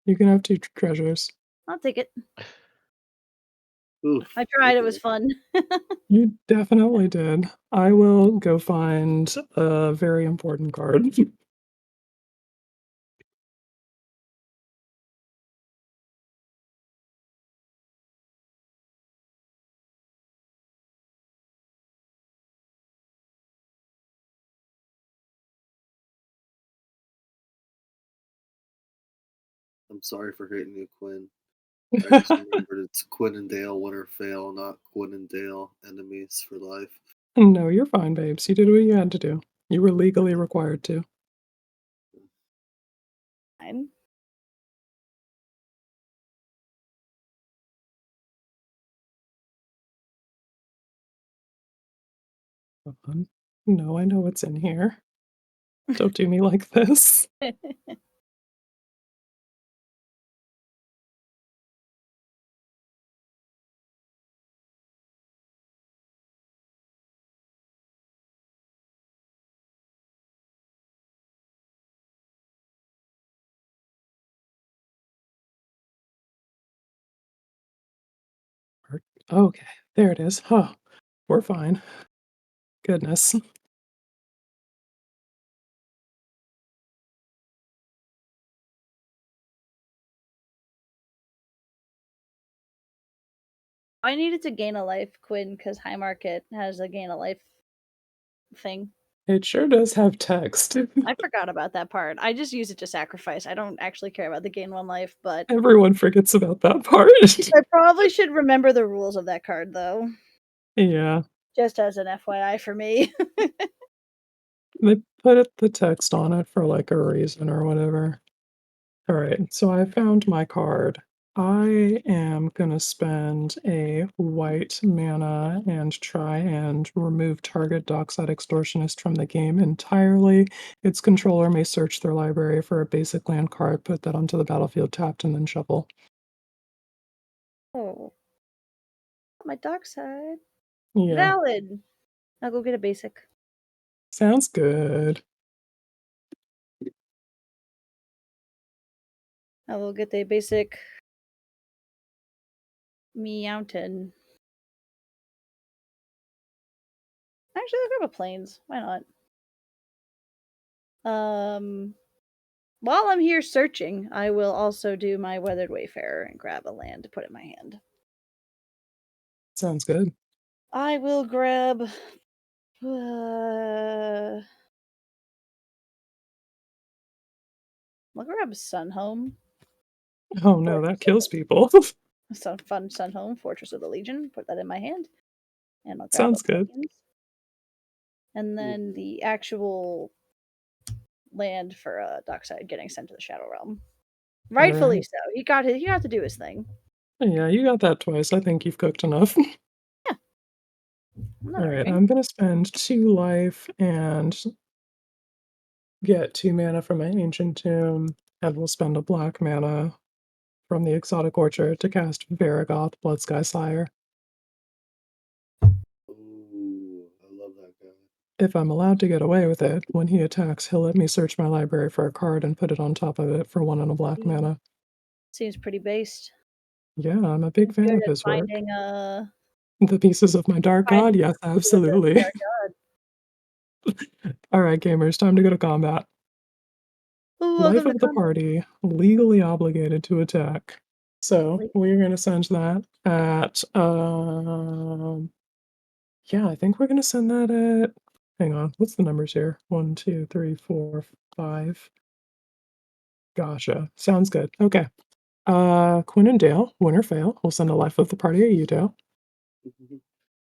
You can have 2 treasures. I'll take it. Oof. I tried. It Okay. was fun. You definitely did. I will go find a very important card. I'm sorry for hitting you, Quinn. I just remembered it's Quinn and Dale win or fail, not Quinn and Dale enemies for life. No, you're fine, babes. You did what you had to do. You were legally required to. Fine. No, I know what's in here. Don't do me like this. Okay, there it is. Oh, we're fine. Goodness. I needed to gain a life, Quinn, because High Market has a gain a life thing. It sure does have text. I forgot about that part. I just use it to sacrifice. I don't actually care about the gain 1 life, but Everyone forgets about that part. I probably should remember the rules of that card, though. Yeah. Just as an FYI for me. They put the text on it for, like, a reason or whatever. Alright, so I found my card. I am gonna spend a white mana and try and remove target Dockside Extortionist from the game entirely. Its controller may search their library for a basic land card, put that onto the battlefield tapped, and then shuffle. Oh. My dark side. Yeah, Valid. I'll go get a basic. sounds good. I will get a basic Meowton. Actually, I'll grab a plains. Why not? While I'm here searching, I will also do my Weathered Wayfarer and grab a land to put in my hand. Sounds good. I will grab. I'll grab Sunhome. Oh no, that kills people. Some fun Sunhome, Fortress of the Legion. Put that in my hand. And I'll grab Sounds a good. plains. And then the actual land for Dockside getting sent to the Shadow Realm. Rightfully Alright. so. He got to do his thing. Yeah, you got that twice. I think you've cooked enough. Yeah. I'm not Alright, arguing. I'm gonna spend 2 life and get 2 mana from my Ancient Tomb, and we'll spend a black mana from the Exotic Orchard to cast Varragoth, Bloodsky Sire. Ooh, I love that guy. If I'm allowed to get away with it, when he attacks, he'll let me search my library for a card and put it on top of it for 1 and a black mana. Seems pretty based. Yeah, I'm a big fan Good of at his work. finding The pieces of my Dark God? finding Yes, the absolutely. Dark God. Alright, gamers, time to go to combat. Life Welcome to of the combat. party, legally obligated to attack. So we're gonna send that at yeah, I think we're gonna send that at, hang on, what's the numbers here? 1, 2, 3, 4, 5. Gotcha. Sounds good. Okay. Quinn and Dale, win or fail. We'll send a life of the party at you, Dale.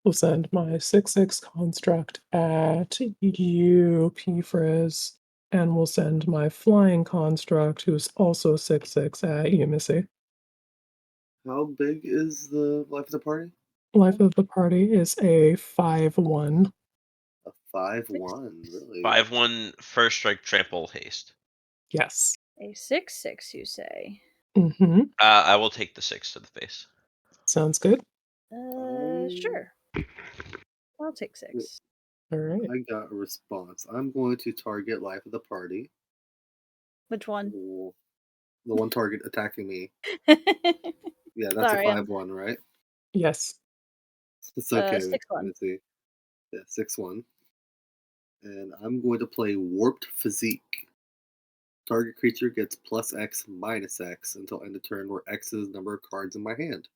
We'll send my 6/6 construct at you, P-Frizz, and we'll send my flying construct, who's also 6/6, at you, Missy. How big is the life of the party? Life of the party is a 5/1. A 5/1, really? 5/1 first strike trample haste. Yes. A 6/6, you say? Mm-hmm. I will take the 6 to the face. Sounds good. Sure. I'll take 6. All right. I got a response. I'm going to target life of the party. Which one? Ooh, the one target attacking me. Yeah, that's Sorry, a 5/1, right? Yes. It's okay. 6/1. Let me see. Yeah, 6/1. And I'm going to play Warped Physique. Target creature gets +X -X until end of turn, where X is the number of cards in my hand.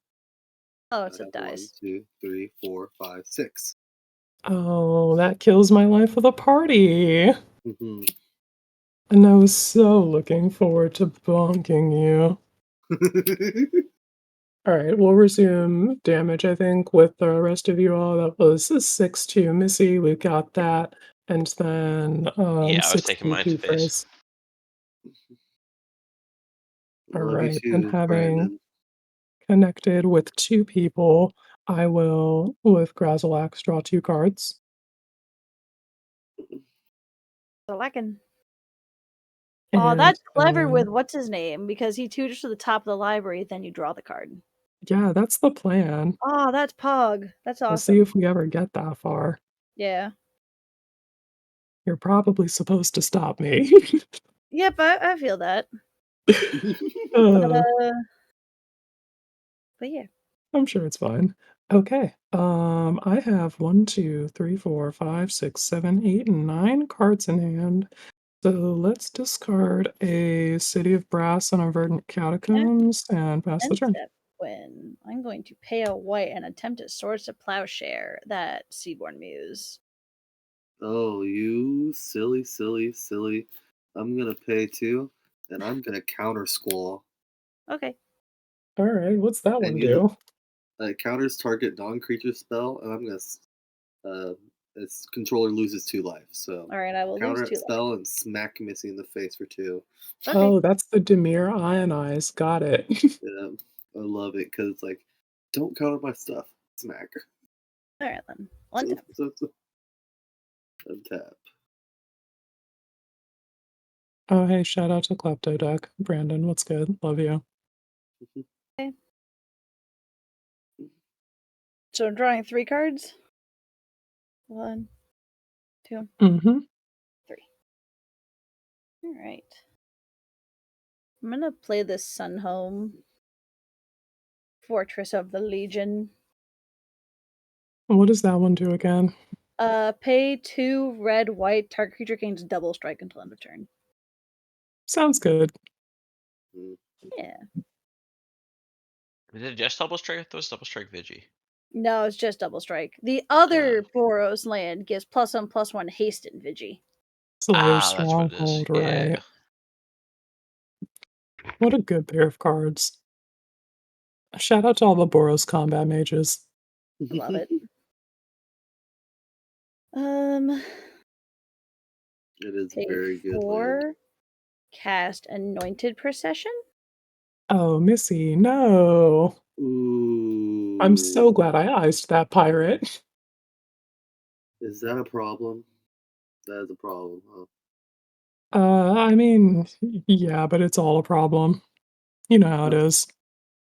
Oh, I it's a have 1, dice. 2, 3, 4, 5, 6. Oh, that kills my life of the party. Mhm. And I was so looking forward to bonking you. All right, we'll resume damage, I think, with the rest of you all. That was a 6/2 Missy. We got that. And then Yeah, I was 6 taking 2 mine to face. Frizz. All Love you right, and too, having Brandon. connected with 2 people, I will, with Grazilax, draw 2 cards. So I can. Oh, And that's clever with what's his name, because he tutors to the top of the library, then you draw the card. yeah, that's the plan. Oh, that's Pog. That's We'll see awesome. if we ever get that far. Yeah. You're probably supposed to stop me. Yep, I feel that. Uh, But yeah. I'm sure it's fine. Okay. I have 1, 2, 3, 4, 5, 6, 7, 8, and 9 cards in hand. So let's discard a City of Brass and a Verdant Catacombs and pass the End turn. step, Quinn. I'm going to pay a white and attempt at Swords to Plowshare that Seaborn Muse. Oh, you silly, silly, silly. I'm gonna pay 2, and I'm gonna counter Squall. Okay. All right, what's that one And do? it counters target non-creature spell, and I'm gonna its controller loses 2 life. So All right, I will counter lose it 2 life. spell and smack Missy in the face for 2. Okay. Oh, that's the Demir Ionize. Got it. Yeah, I love it because it's like, don't counter my stuff. Smack. All right then. One tap. Untap. Oh, hey, shout out to Klepto Deck. Brandon, what's good? Love you. Okay. So I'm drawing 3 cards. 1, 2, Mm-hmm. 3. All right. I'm gonna play this Sunhome Fortress of the Legion. What does that one do again? Pay 2 red, white. Target creature gains double strike until end of turn. Sounds good. Yeah. Is it just double strike? That was double strike Vigi. No, it's just double strike. The other Boros land gives +1/+1 haste in Vigi. Slayer's That's what it is. Stronghold, Yeah. right? What a good pair of cards. Shout out to all the Boros combat mages. Love it. It is Pay very good land. 4. Cast Anointed Procession. Oh, Missy, no. Ooh. I'm so glad I iced that pirate. Is that a problem? That is a problem, huh? I mean, yeah, but it's all a problem. You know how it is.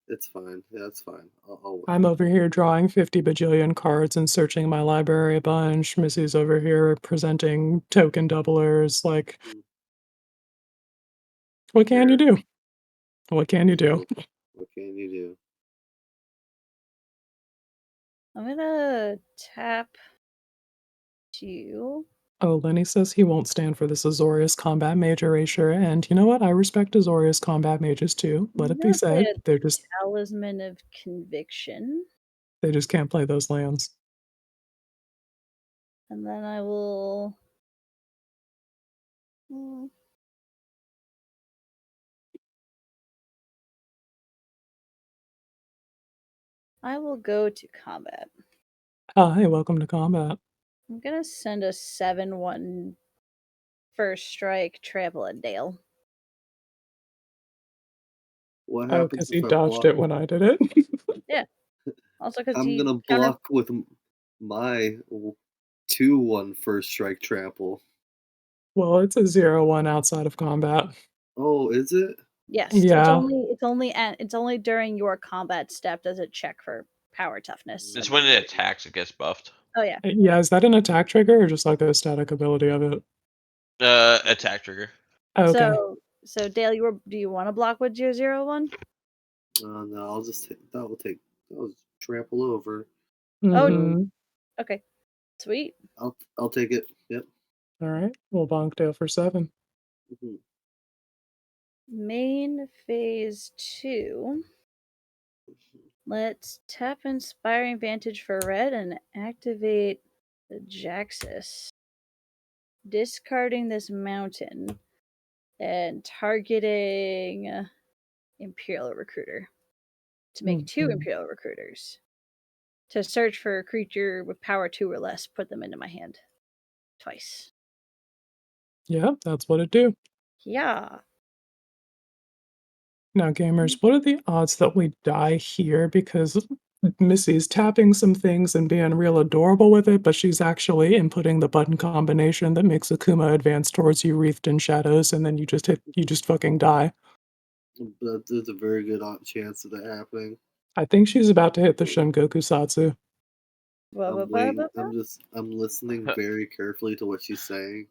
It's fine. Yeah, it's fine. I'll wait. I'm over here drawing 50 bajillion cards and searching my library a bunch. Missy's over here presenting token doublers. Like, what can you do? What can you do? What can you do? I'm gonna tap 2. Oh, Lenny says he won't stand for this Azorius combat mage erasure, and you know what? I respect Azorius combat mages too. Let I'm it be gonna play said. a Talisman of Conviction. They just can't play those lands. And then I will... I will go to combat. Hey, welcome to combat. I'm gonna send a 7/1 first strike, trample and Dale. What Oh, happens because he if I dodged block? it when I did it. Yeah. Also, because I'm he gonna block with my 2/1 first strike trample. Well, it's a 0/1 outside of combat. Oh, is it? Yes, Yeah. it's only during your combat step does it check for power toughness. It's when it attacks, it gets buffed. Oh yeah. Yeah, is that an attack trigger or just like a static ability of it? Attack trigger. Oh, okay. So Dale, do you want to block with your 0/1? No, I'll just that'll trample over. Mm-hmm. Okay, sweet. I'll take it. Yep. All right. We'll bonk Dale for 7. Mhm. Main phase 2. Let's tap Inspiring Vantage for red and activate the Jaxus. Discarding this mountain and targeting Imperial Recruiter to make 2 Mhm. Imperial Recruiters. To search for a creature with power 2 or less, put them into my hand. Twice. Yeah, that's what it do. Yeah. Now, gamers, what are the odds that we die here? Because Missy's tapping some things and being real adorable with it, but she's actually inputting the button combination that makes Akuma advance towards you, wreathed in shadows, and then you just fucking die. But there's a very good chance of that happening. I think she's about to hit the Shungoku Satsu. I'm waiting. I'm listening very carefully to what she's saying,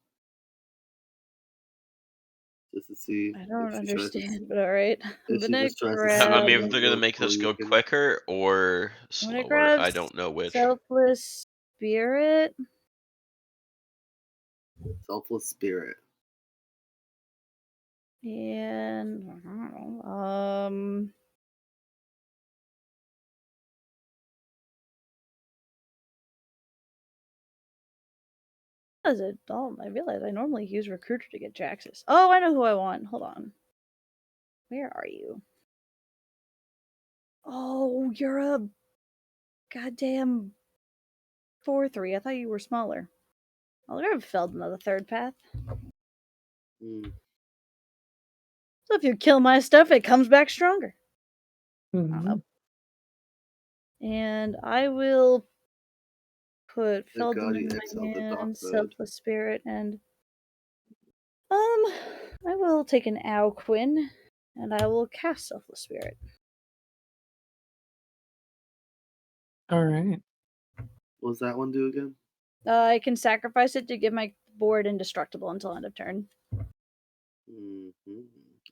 just to see I don't if she tries to. understand, but alright. I'm If she gonna just tries to I grab. send mean, me if a they're gonna little make this go Korean. quicker or I'm gonna slower, grab I don't know which. Selfless Spirit. Selfless spirit. And I don't know, as a doll, I realize I normally use Recruiter to get Jaxus. Oh, I know who I want. Hold on. Where are you? Oh, you're a goddamn 4/3. I thought you were smaller. I'll grab Feldman of the third path. Mm. So if you kill my stuff, it comes back stronger. I don't Mhm. know. And I will put Thank Feldman God in you exiled my the Doc hand, Bud. Selfless Spirit, and I will take an Ow Quinn, and I will cast Selfless Spirit. All right. What does that one do again? I can sacrifice it to give my board indestructible until end of turn. Mm-hmm.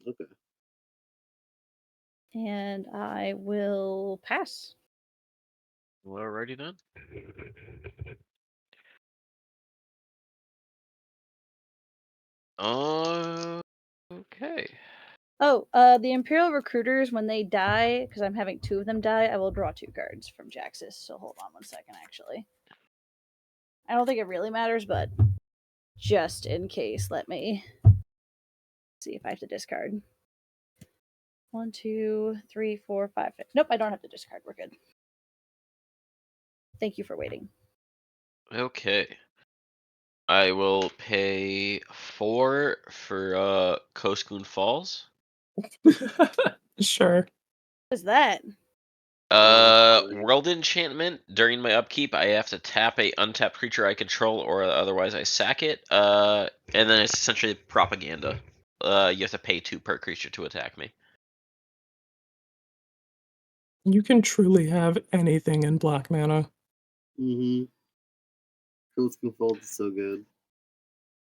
Okay. And I will pass. Alrighty then. Okay. Oh, the Imperial Recruiters, when they die, because I'm having 2 of them die, I will draw 2 cards from Jaxus. So hold on 1 second, actually. I don't think it really matters, but just in case, let me see if I have to discard. 1, 2, 3, 4, 5, 6. Nope, I don't have to discard. We're good. Thank you for waiting. Okay. I will pay 4 for Koskun Falls. Sure. What is that? World enchantment. During my upkeep, I have to tap a untapped creature I control, or otherwise I sack it. And then it's essentially propaganda. You have to pay 2 per creature to attack me. You can truly have anything in black mana. Mm-hmm. Coast Fold is so good.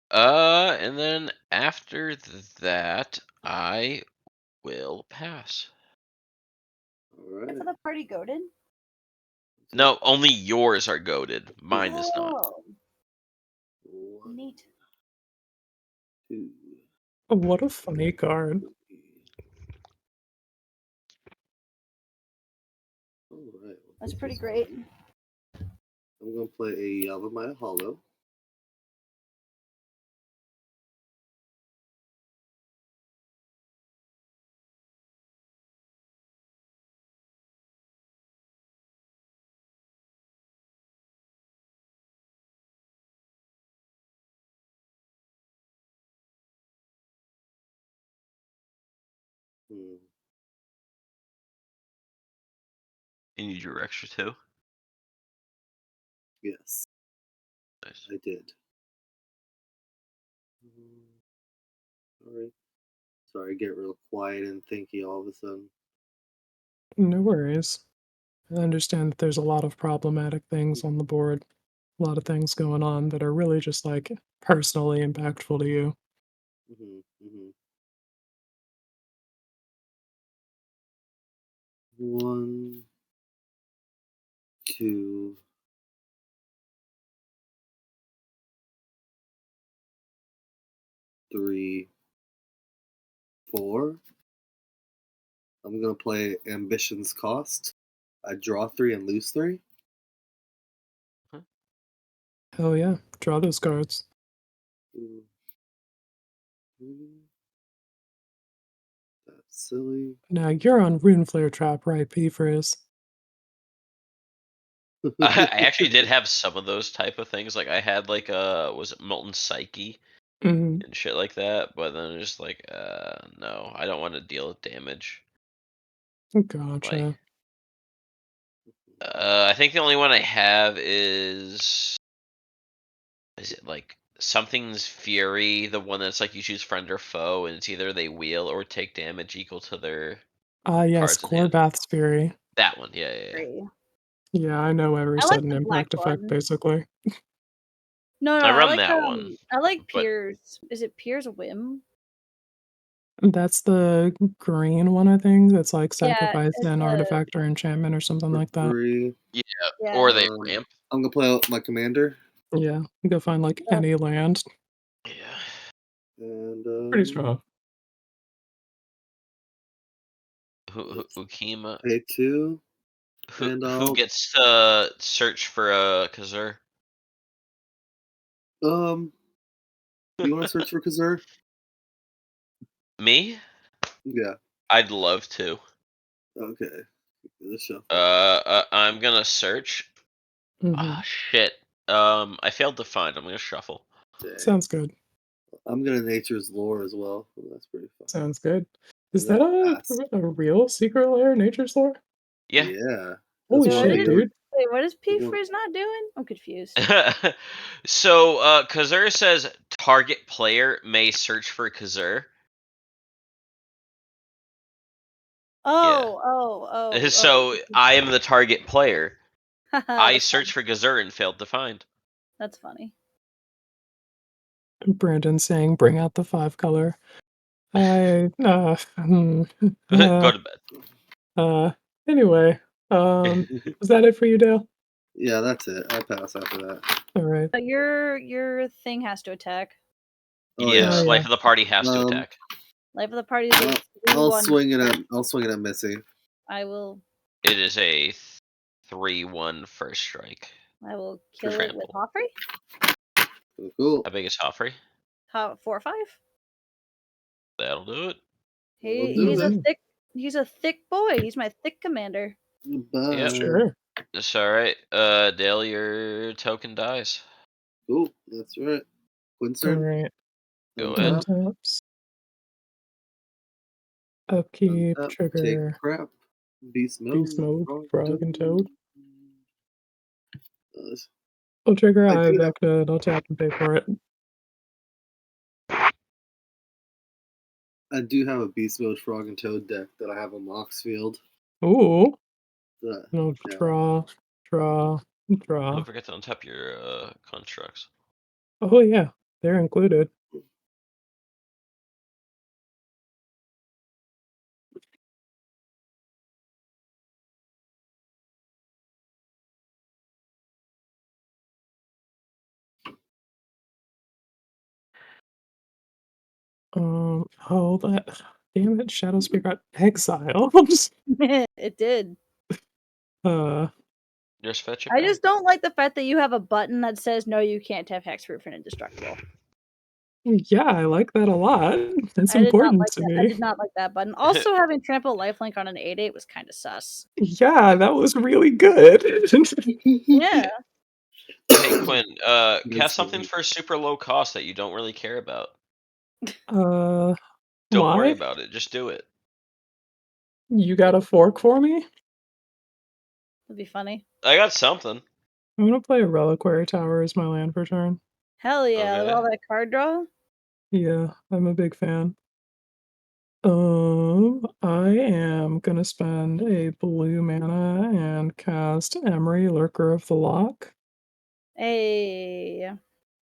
And then after that, I will pass. All right. Is the party goaded? No, only yours are goaded. Mine is not. Oh, 1, neat. 2, What a funny card. 3. All right. That's pretty great. I'm gonna play a Yavimaya Hollow. Hmm. And you drew extra 2? Yes, Nice. I did. Sorry, get real quiet and thinky all of a sudden. No worries. I understand that there's a lot of problematic things on the board, a lot of things going on that are really just like personally impactful to you. Mm-hmm, mm-hmm. 1, 2, 3, 4. I'm gonna play Ambition's Cost. I draw 3 and lose 3. Hell yeah, draw those cards. Ooh. Ooh. That's silly. Now you're on Rune Flare Trap, right, P Frizz? I actually did have some of those type of things. Like I had like was it Molten Psyche Mm-hmm. and shit like that, but then just like no, I don't want to deal damage. Like Gotcha. I think the only one I have is it like something's Fury, the one that's like you choose friend or foe, and it's either they wheel or take damage equal to their Yes, cards in hand. Corbath's Fury. That one, yeah. Great. Yeah, I know every I like sudden the black impact effect, one. basically. No, I I run like that one, I like but Piers. Is it Piers Whim? That's the green one, I think. That's like Yeah, sacrifice it's an a artifact or enchantment or something For like that. 3. yeah, yeah. or they ramp. I'm gonna play out my commander. Yeah, you go find like Yeah. any land. Yeah. And Pretty strong. Ukima. pay 2. And Who gets to search for a Kazur? you wanna search for Kazur? Me? Yeah. I'd love to. Okay. Let's shuffle. I'm gonna search. Mm-hmm. Shit. I failed to find. I'm gonna shuffle. Dang. Sounds good. I'm gonna Nature's Lore as well. That's pretty fun. Sounds good. Is And that then pass. a real secret lair, Nature's Lore? Yeah. Yeah. Holy That's what I'm shit, doing. dude! Wait, what is P Well- Frizz not doing? I'm confused. So, Kazur says target player may search for Kazur. Oh. So I am the target player. I That's searched for Kazur and failed to find. That's funny. Brandon saying, "Bring out the 5-color." I Go to bed. Anyway, was that it for you, Dale? Yeah, that's it. I'll pass after that. All right. But your thing has to attack. Oh Yes, yeah. life of the party has to Um, attack. Life of the party is a I'll 3/1. swing it at Missy. I will It is a 3/1 first strike. kill it with trample. Hoffrey. Cool. How big is Hoffrey? How 4 or 5? That'll do it. He's a thick boy. He's my thick commander. Bye. Yep. Sure. That's alright. Dale, your token dies. Cool. That's right. Quinn's All turn. right. Go ahead. Untaps. Upkeep. Untap, Trigger. Take crap. Beast mode. Beast mode. Frog and Toad. Uh, I'll trigger I Eye do have- Vecna and I'll tap and pay for it. I do have a Beast Mode Frog and Toad deck that I have on Moxfield. Ooh. That, No, yeah. draw. Don't forget to untap your constructs. Oh yeah, they're included. Oh that. Damn it, Shadowspear got exiled. It did. Just fetch it I back. just don't like the fact that you have a button that says no, you can't have hexproof and indestructible. Yeah, I like that a lot. That's I did not important like to that. I me. did not like that button. Also, having trample lifelink on an 8/8 was kind of sus. Yeah, that was really good. Yeah. Hey Quinn, That's cast something funny. for super low cost that you don't really care about. Why? Don't worry about it. Just do it. You got a fork for me? That'd be funny. I got something. I'm gonna play a Reliquary Tower as my land for turn. Hell yeah, with Okay. all that card draw. Yeah, I'm a big fan. I am gonna spend a blue mana and cast Emery, Lurker of the Lock. Hey,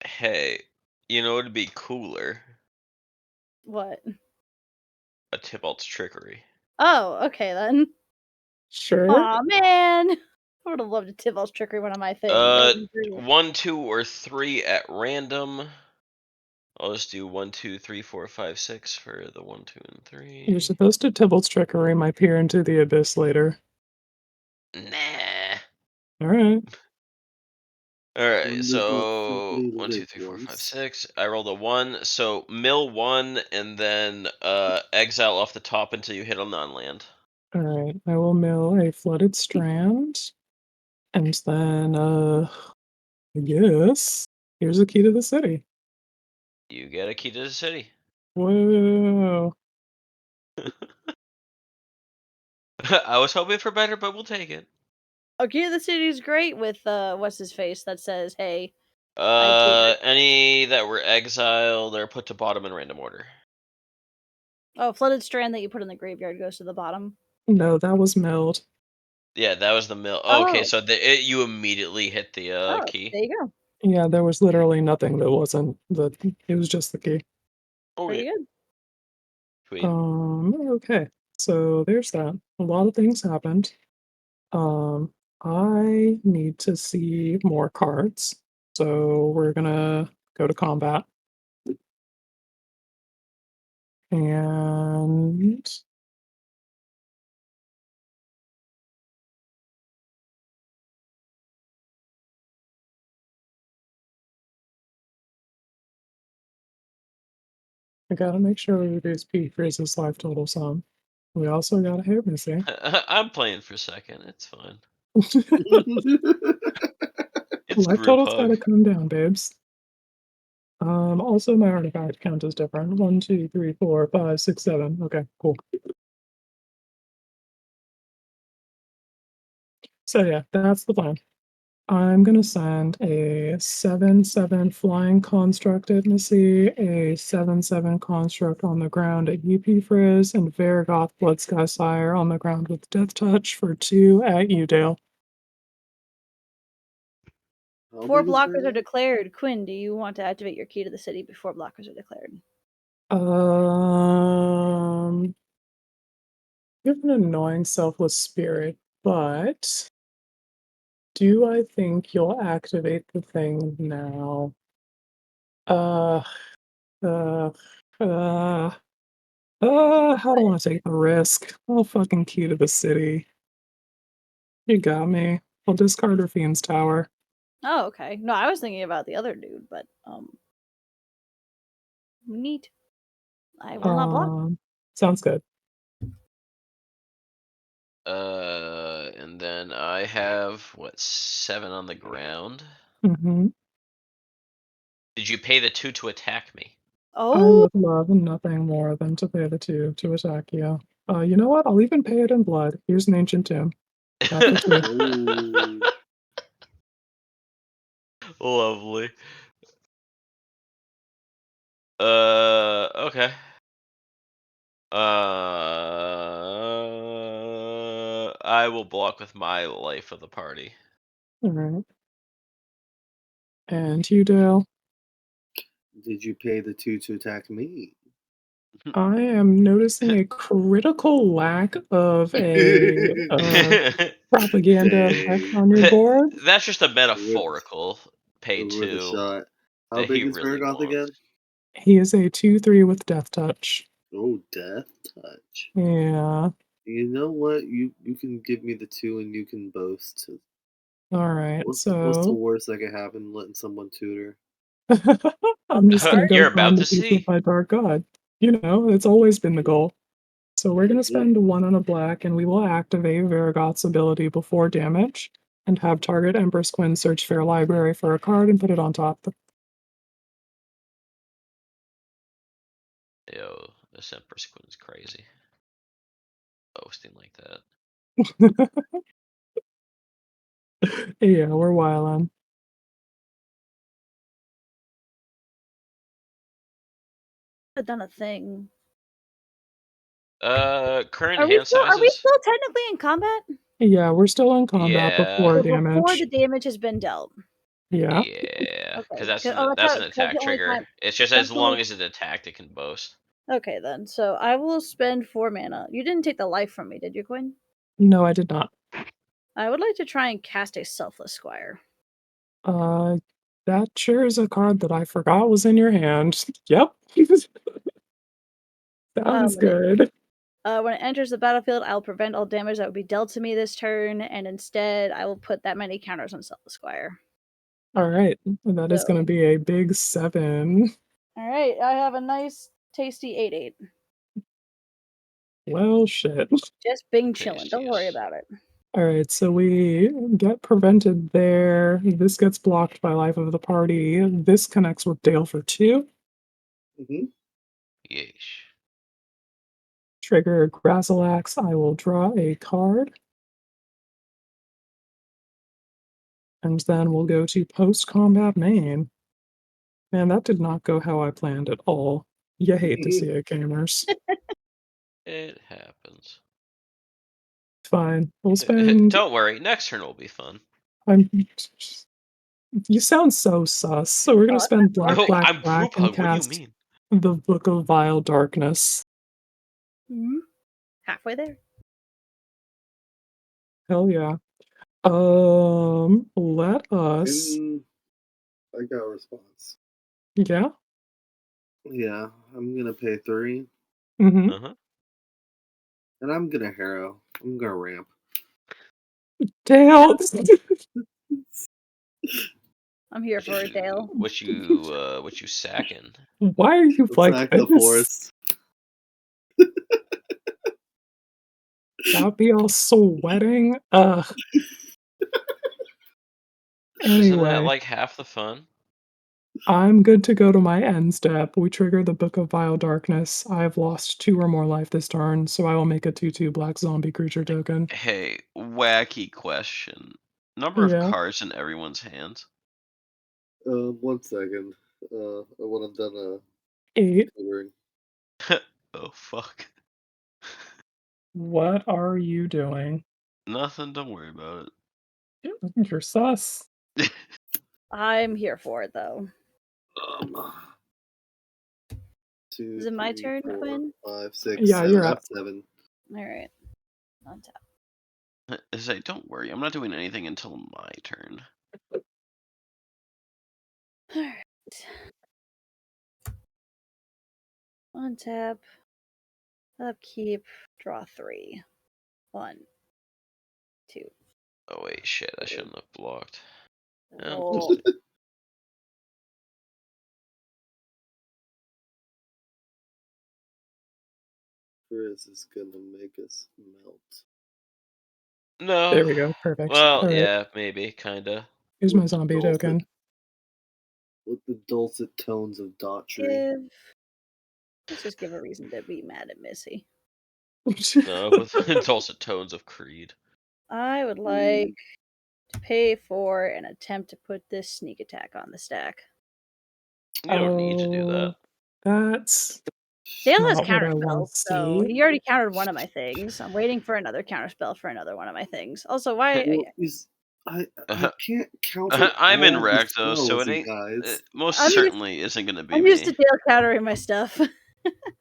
Hey, you know what'd be cooler? what? A Tybalt's Trickery. Oh, okay then. Sure. Aw, man. I would have loved a Tival's Trickery, one of my things. That would be great. 1, 2, or 3 at random. I'll just do 1, 2, 3, 4, 5, 6 for the 1, 2, and 3. You're supposed to Tybalt's Trickery my peer into the abyss later. Nah. Alright. Alright, Wonderful, so simply 1, 2, lit 3, 4, 5, ones. 6. I rolled a 1, so mill 1 and then exile off the top until you hit a non-land. Alright. I will mill a Flooded Strand. And then, I guess, here's the key to the city. You get a key to the city. Whoa. I was hoping for better, but we'll take it. Okay, the city's great with what's his face that says, "Hey, I did it." Any that were exiled are put to bottom in random order. Oh, flooded strand that you put in the graveyard goes to the bottom. No, that was milled. Yeah, that was the mill. Oh, okay, Oh. so you immediately hit the Oh, key. there you go. Yeah, there was literally nothing that wasn't the. It was just the key. Oh, Pretty yeah. good. Sweet. Okay. So there's that. A lot of things happened. I need to see more cards. So we're gonna go to combat. And I gotta make sure we reduce Pete Freeze's life total some. We also gotta hit Missy. I'm playing for second. It's fine. It's Life group total's hug. gotta come down, babes. Also my artifact count is different. 1, 2, 3, 4, 5, 6, 7. Okay, cool. So yeah, that's the plan. I'm gonna send a 7/7 flying construct at Missy, a 7/7 construct on the ground at UP Frizz, and Vargoth Bloodsky Sire on the ground with Death Touch for 2 at Udale. How 4 big is blockers are Virgo? declared. Quinn, do you want to activate your key to the city before blockers are declared? You have an annoying selfless spirit, but do I think you'll activate the thing now? Uh, uh, uh, how do I want to take the risk? I'll fucking key to the city. You got me. I'll discard her Fiend's Tower. Oh, okay. No, I was thinking about the other dude, but neat. I will not block. Sounds good. And then I have what 7 on the ground. Mm-hmm. Did you pay the 2 to attack me? I Oh, would love nothing more than to pay the 2 to attack you. You know what? I'll even pay it in blood. Here's an ancient tomb. Got the 2. Oh. Lovely. Okay. I will block with my life of the party. Alright. And you, Dale. Did you pay the 2 to attack me? I am noticing a critical lack of a propaganda effect Dang. on your board. That's just a Worth, metaphorical pay worth a 2 shot. How that he big is really Vargoth again? wants. He is a 2/3 with Death Touch. Oh, Death Touch. Yeah. You know what? You can give me the 2 and you can boast. Alright, What's the so worst that could happen? Letting someone tutor. I'm just gonna You're go about find to the piece of see. my dark god. You know, it's always been the goal. So we're gonna spend 1 on a black, and we will activate Vargoth's ability before damage, and have target Empress Quinn search Fair Library for a card and put it on top. Yo, this Empress Quinn's crazy. boasting like that. Yeah, we're wildin'. I've done a thing. Current Are we hand still sizes. technically in combat? Yeah, we're still in combat Yeah. before So before damage. the damage has been dealt. Yeah. Yeah, because Okay. that's an that's attack the only trigger. time. It's just That's as the only- long as it's attacked, it can boast. Okay, then. So I will spend 4 mana. You didn't take the life from me, did you, Quinn? No, I did not. I would like to try and cast a Selfless Squire. That sure is a card that I forgot was in your hand. Yep. Sounds good. When it enters the battlefield, I will prevent all damage that would be dealt to me this turn, and instead I will put that many counters on Selfless Squire. All right. That is going to So- be a big 7. Alright, I have a nice, tasty 8/8. Well, shit. Just bing chilling. Don't worry Tastiest. about it. All right, so we get prevented there. This gets blocked by life of the party. This connects with Dale for 2. Mm-hmm. Yeesh. Trigger Grazilax. I will draw a card. And then we'll go to post-combat main. Man, that did not go how I planned at all. You hate to see it, gamers. It happens. Fine. We'll spend... Don't worry, next turn will be fun. You sound so sus. So we're gonna spend black, Oh, black, I'm black, group and hug. What do you cast mean? the Book of Vile Darkness. Halfway there. Hell yeah. Let us... I got a response. Yeah? Yeah, I'm gonna pay 3, Mm-hmm. Uh-huh. and I'm gonna harrow. I'm gonna ramp. Dale! I'm here for it, Dale. What you sacking? Why are you like Attack the this? forest. Not be all sweating? Ugh. Isn't that Anyway, like half the fun? I'm good to go to my end step. We trigger the Book of Vile Darkness. I have lost 2 or more life this turn, so I will make a 2/2 black zombie creature token. Hey, wacky question. Number of Yeah. cards in everyone's hands? 1 second. When I'm done 8. tutoring. Oh fuck. What are you doing? Nothing. Don't worry about You're sus. it. I'm here for it, though. 2, Is it my 3, turn, 4, Quinn? 5, 6, Yeah, 7. you're I up. have 7. Alright. On top. Say, don't worry. I'm not doing anything until my turn. Alright. Untap. Upkeep. Draw 3. 1. 2. Oh wait, shit. I shouldn't have blocked. Yeah. Roll. Chris is gonna make us melt. No. There we go. Perfect. Well, All right. yeah, maybe, kinda. Here's my With the zombie dulcet- token. With the dulcet tones of Daughtry. Let's just give a reason to be mad at Missy. No, with dulcet tones of Creed. I would like to pay for an attempt to put this sneak attack on the stack. You don't need to do that. That's Dale has not what I counter want spells, to so see. he already countered one of my things. I'm waiting for another counter spell for another one of my things. Also, why? Well, I can't counter. I'm in all the wreck though, so spells, it you ain't. guys. It most I'm used- certainly isn't gonna be I'm me. used to Dale countering my stuff.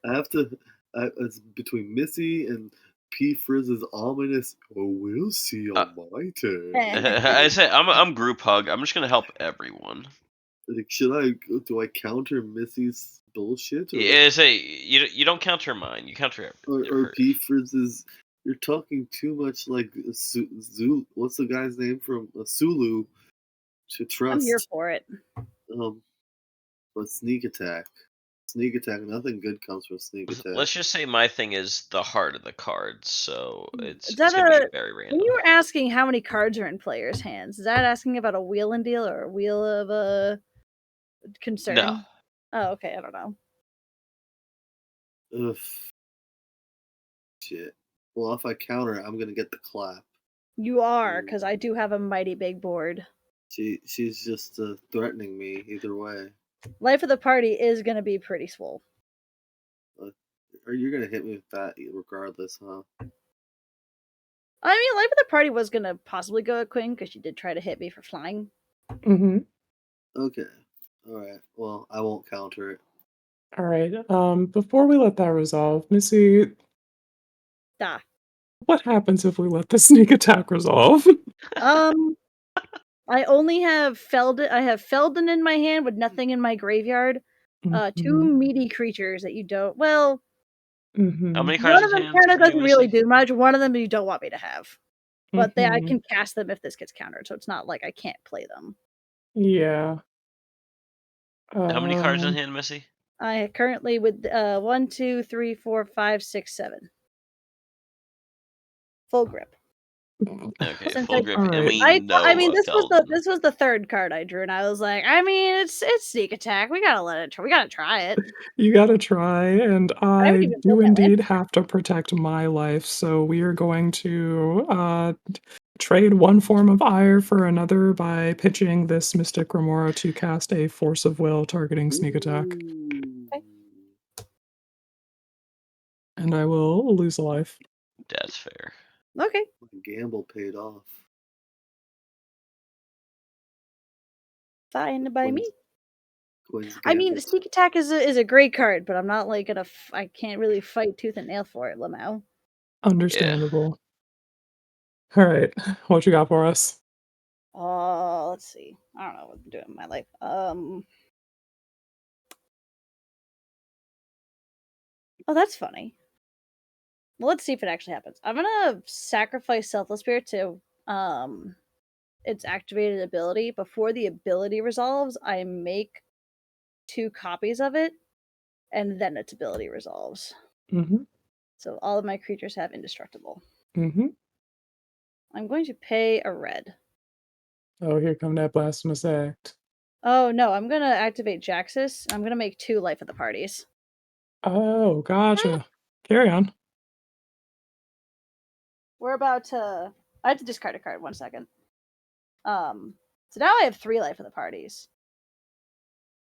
I have to. It's between Missy and P. Frizz's ominous. Oh, we'll see on my turn. I say I'm group hug. I'm just gonna help everyone. Like, do I counter Missy's bullshit? Or, Yeah, say you don't counter mine. You counter or hers. P. Frizz's. You're talking too much like Zulu. What's the guy's name from Sulu? To trust. I'm here for it. But sneak attack. Sneak attack. Nothing good comes from sneak attack. Let's just say my thing is the heart of the cards, so it's that gonna be very random. When you were asking how many cards are in players' hands, is that asking about a wheel and deal or a wheel of concern? No. Oh, okay. I don't know. Ugh. Shit. Well, if I counter, I'm gonna get the clap. You are, because I do have a mighty big board. She's just threatening me either way. Life of the party is going to be pretty swole. Are you gonna hit me with that regardless, huh? I mean, Life of the Party was going to possibly go at Quinn, because she did try to hit me for flying. Mm-hmm. Okay. Alright. Well, I won't counter it. All right. Before we let that resolve, Missy, Ah. what happens if we let the sneak attack resolve? I only have Felden. I have Felden in my hand with nothing in my graveyard. Two meaty creatures that you don't. Well, How many cards one of in them hand? kind of do you doesn't really Missy? do much. One of them you don't want me to have, but I Mhm. can cast them if this gets countered. So it's not like I can't play them. Yeah. How many cards in hand, Missy? I currently with 1, 2, 3, 4, 5, 6, 7. Full grip. Okay, Since full grip, All and right. we know I mean, this Felden. was the third card I drew, and I was like, I mean, it's sneak attack. We gotta let it. We gotta try it. You gotta try, and haven't I even do built that indeed land. have to protect my life, so we are going to trade one form of ire for another by pitching this Mystic Remora to cast a Force of Will targeting sneak attack. Okay. And I will lose a life. That's fair. Okay. My gamble paid off. Fine by me. Quinn's I mean, gamble. sneak attack is a great card, but I'm not like gonna. I can't really fight tooth and nail for it, Lamau. Understandable. All right, what you got for us? Let's see. I don't know what I'm doing in my life. Oh, that's funny. Well, let's see if it actually happens. I'm gonna sacrifice Selfless Spirit to its activated ability. Before the ability resolves, I make 2 copies of it, and then its ability resolves. Mm-hmm. So all of my creatures have indestructible. Mm-hmm. I'm going to pay a red. Oh, here come that blasphemous act. Oh no, I'm gonna activate Jaxus. I'm gonna make 2 life of the parties. Oh, gotcha. Carry on. We're about to. I have to discard a card. 1 second. So now I have 3 life of the parties.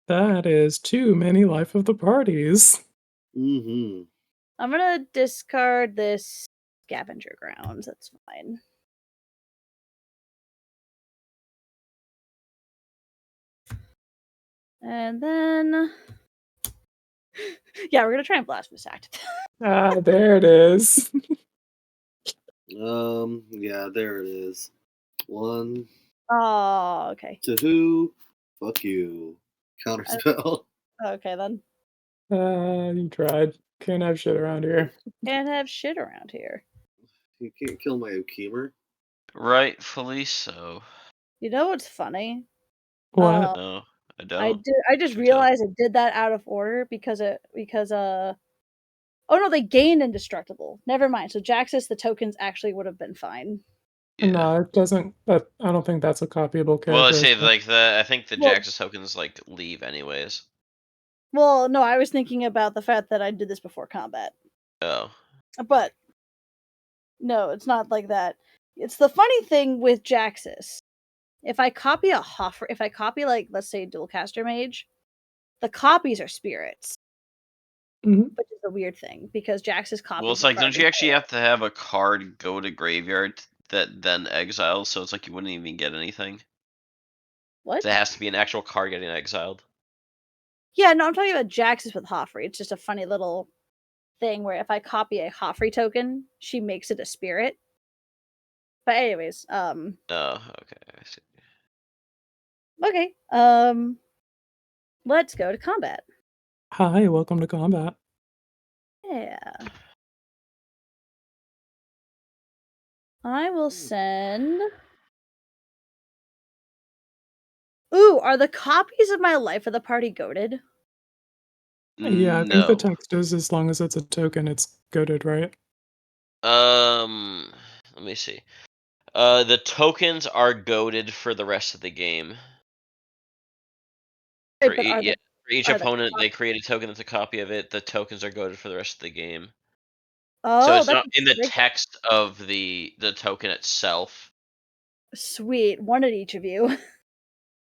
That is too many life of the parties. Mm-hmm. I'm gonna discard this scavenger grounds. That's fine. And then, yeah, we're gonna try and blasphemous act. Ah, there it is. Yeah, there it is. 1, Oh, okay. 2, fuck you. Counterspell. Okay then. You tried. Can't have shit around here. Can't have shit around here. You can't kill my Okeemer. Rightfully so. You know what's funny? What? No, I don't. I just realized I did that out of order because oh no, they gained indestructible. Never mind. So Jaxus, the tokens actually would have been fine. Yeah. No, it doesn't. But I don't think that's a copyable Well, I character. say like the. I think the Well- Jaxus tokens like leave anyways. Well, no, I was thinking about the fact that I did this before combat. Oh. But no, it's not like that. It's the funny thing with Jaxus. If I copy if I copy like let's say Dualcaster Mage, the copies are spirits, Mhm. which is a weird thing because Jaxus copies. Well, it's like, don't you actually have to have a card go to graveyard that then exiles? So it's like you wouldn't even get anything. What? It has to be an actual card getting exiled. Yeah, no, I'm talking about Jaxus with Hoffrey. It's just a funny little thing where if I copy a Hoffrey token, she makes it a spirit. But anyways, Oh, okay. I see. okay. Let's go to combat. Hi, welcome to combat. Yeah. I will send. Ooh, are the copies of my Life of the Party goated? Yeah, I think the No. text is as long as it's a token, it's goaded, right? Let me see. The tokens are goaded for the rest of the game. For, Right, but are for each are the opponent, they create a token that's a copy of it. The tokens are goaded for the rest of the game. Oh, So it's that's not in the great. text of the token itself. Sweet. One at each of you.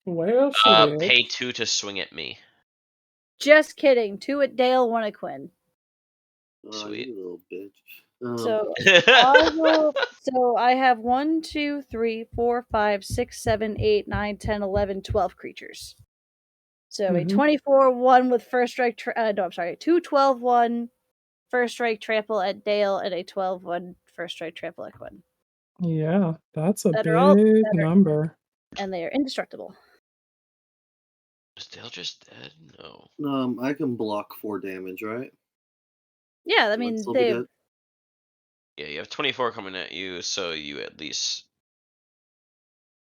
Well, shit. Pay 2 to swing at me. Just kidding. 2 at Dale, 1 at Quinn. Oh, Sweet. you little bitch. So I will. So I have 1, 2, 3, 4, 5, 6, 7, 8, 9, 10, 11, 12 creatures. So a Mhm. 24-1 with first strike. No, I'm sorry. 2 12-1 first strike trample at Dale and a 12-1 first strike trample at Quinn. Yeah, that's a That are all big better, number. and they are indestructible. Is Dale just dead? No. I can block 4 damage, right? Yeah, I Will I mean still be they. dead? Yeah, you have 24 coming at you, so you at least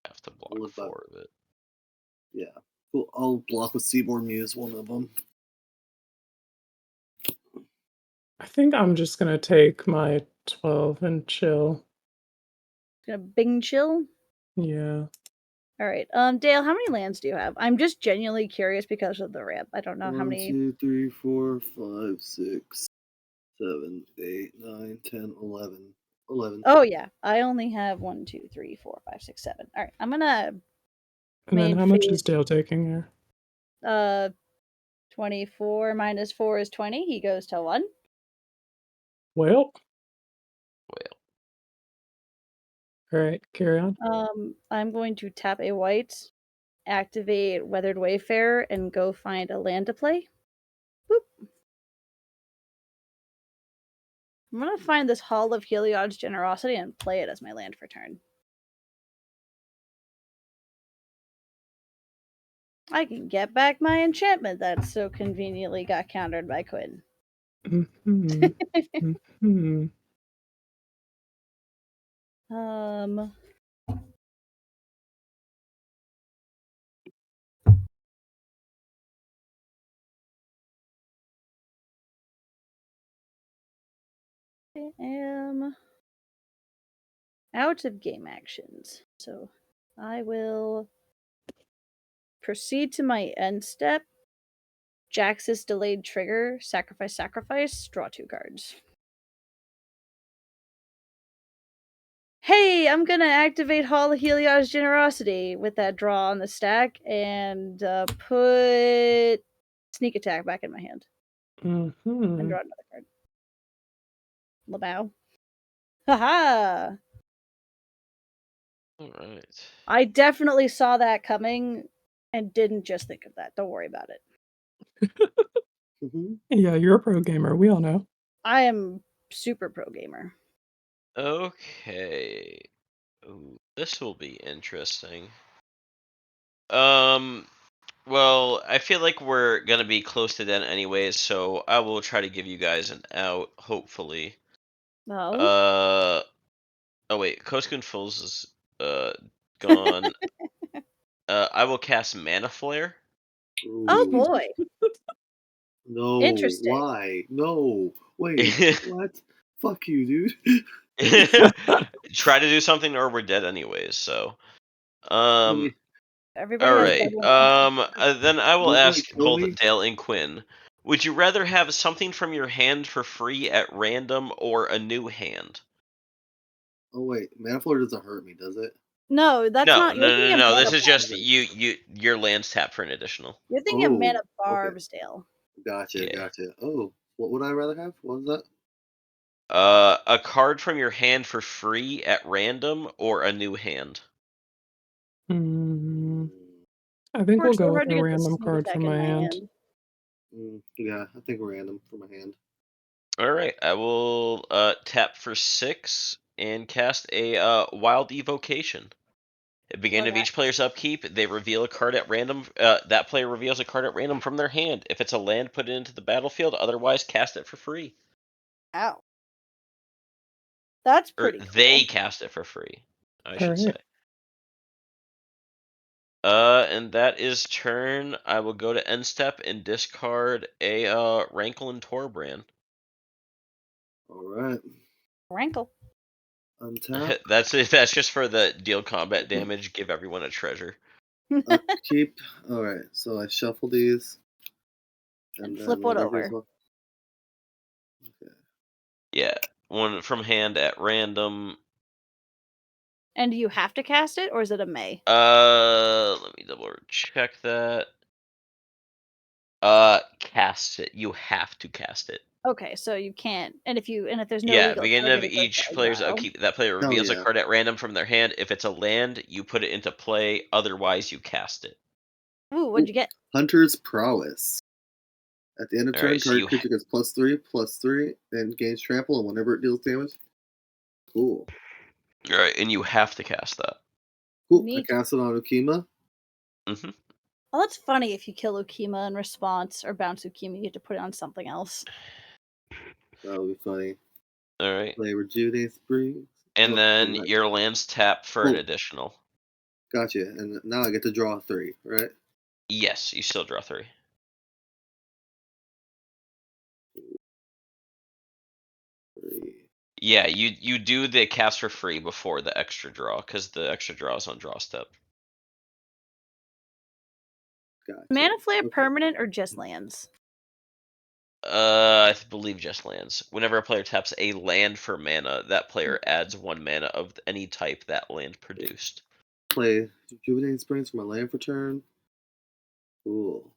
have to block Live by- 4 of it. Yeah. Cool. I'll block with Seaborn Muse, one of them. I think I'm just gonna take my 12 and chill. Gonna Bing chill. Yeah. All right. Dale, how many lands do you have? I'm just genuinely curious because of the ramp. I don't know how 1, many. 2, 3, 4, 5, 6, 7, 8, 9, 10, 11. 11. Oh yeah, I only have 1, 2, 3, 4, 5, 6, 7. All right, I'm gonna And then main how much phase. is Dale taking here? 24 minus 4 is 20. He goes to 1. Well, Well, all right, carry on. I'm going to tap a white, activate Weathered Wayfarer, and go find a land to play. Boop. I'm gonna find this Hall of Heliod's Generosity and play it as my land for turn. I can get back my enchantment that so conveniently got countered by Quinn. Mm-hmm. Mm-hmm. I am out of game actions, so I will proceed to my end step. Jax's delayed trigger, sacrifice, draw 2 cards. Hey, I'm gonna activate Hall of Heliod's Generosity with that draw on the stack and put Sneak Attack back in my hand. And Mm-hmm. draw another card. Labao. Haha! alright. I definitely saw that coming and didn't just think of that. Don't worry about it. Mm-hmm. Yeah, you're a pro gamer. We all know. I am super pro gamer. Okay. Ooh, this will be interesting. Well, I feel like we're gonna be close to then anyways, so I will try to give you guys an out, hopefully. Oh. Oh wait, Koskun Fools is gone. I will cast Mana Flare. Oh Ooh. boy. No. Interesting. Why? No. Wait. What? Fuck you, dude. Try to do something or we're dead anyways, so. All Everybody has right. double. Then I will Don't, ask kill both me? Dale and Quinn. Would you rather have something from your hand for free at random or a new hand? Oh wait, Manifold doesn't hurt me, does it? No, that's No, not. no, You're thinking no, of no. mana This is just barbs. your land's tap for an additional. You're thinking of mana Oh, barbs, Dale. Gotcha, Yeah. gotcha. Oh, what would I rather have? What was that? A card from your hand for free at random or a new hand. Mm, I think We're we'll so go with hard to a get the random sneak card attack from in my my hand. hand. Yeah, I think random for my hand. All right, I will tap for 6 and cast a Wild Evocation. At the beginning of Okay. each player's upkeep, they reveal a card at random. That player reveals a card at random from their hand. If it's a land, put it into the battlefield. Otherwise, cast it for free. Ow. That's Or pretty cool. they cast it for free, I All should right. say. And that is turn. I will go to end step and discard a Rankle and Torbrand. All right. Rankle. Untap. That's just for the deal combat damage. Give everyone a treasure. Upkeep. All right. So I shuffle these, And then flip one what do I do as over. well? Okay. Yeah, one from hand at random. And do you have to cast it, or is it a may? Let me double check that. Cast it. You have to cast it. Okay, so you can't. And if there's no Yeah, legal beginning of target, it goes each to player's exile. upkeep, that player Hell reveals a yeah. card at random from their hand. If it's a land, you put it into play. Otherwise, you cast it. Ooh, what'd you get? Hunter's Prowess. At the end of All turn, right, so target creature gets +3/+3, and gains trample, and whenever it deals damage. Cool. All right, and you have to cast that. Cool. Neat. I cast it on Ukima. Mm-hmm. Well, that's funny. If you kill Ukima in response or bounce Ukima, you have to put it on something else. That'll be funny. All right, Play Rejuvenate Springs. and Oh, then nice. your lands tap for an Cool. additional. Gotcha. And now I get to draw 3, right? Yes, you still draw 3. 3. Yeah, you do the cast for free before the extra draw because the extra draw is on draw step. Gotcha. Mana Flare Okay. permanent or just lands? I believe just lands. Whenever a player taps a land for mana, that player adds 1 mana of any type that land produced. Play Rejuvenate Springs for my land for turn. Cool.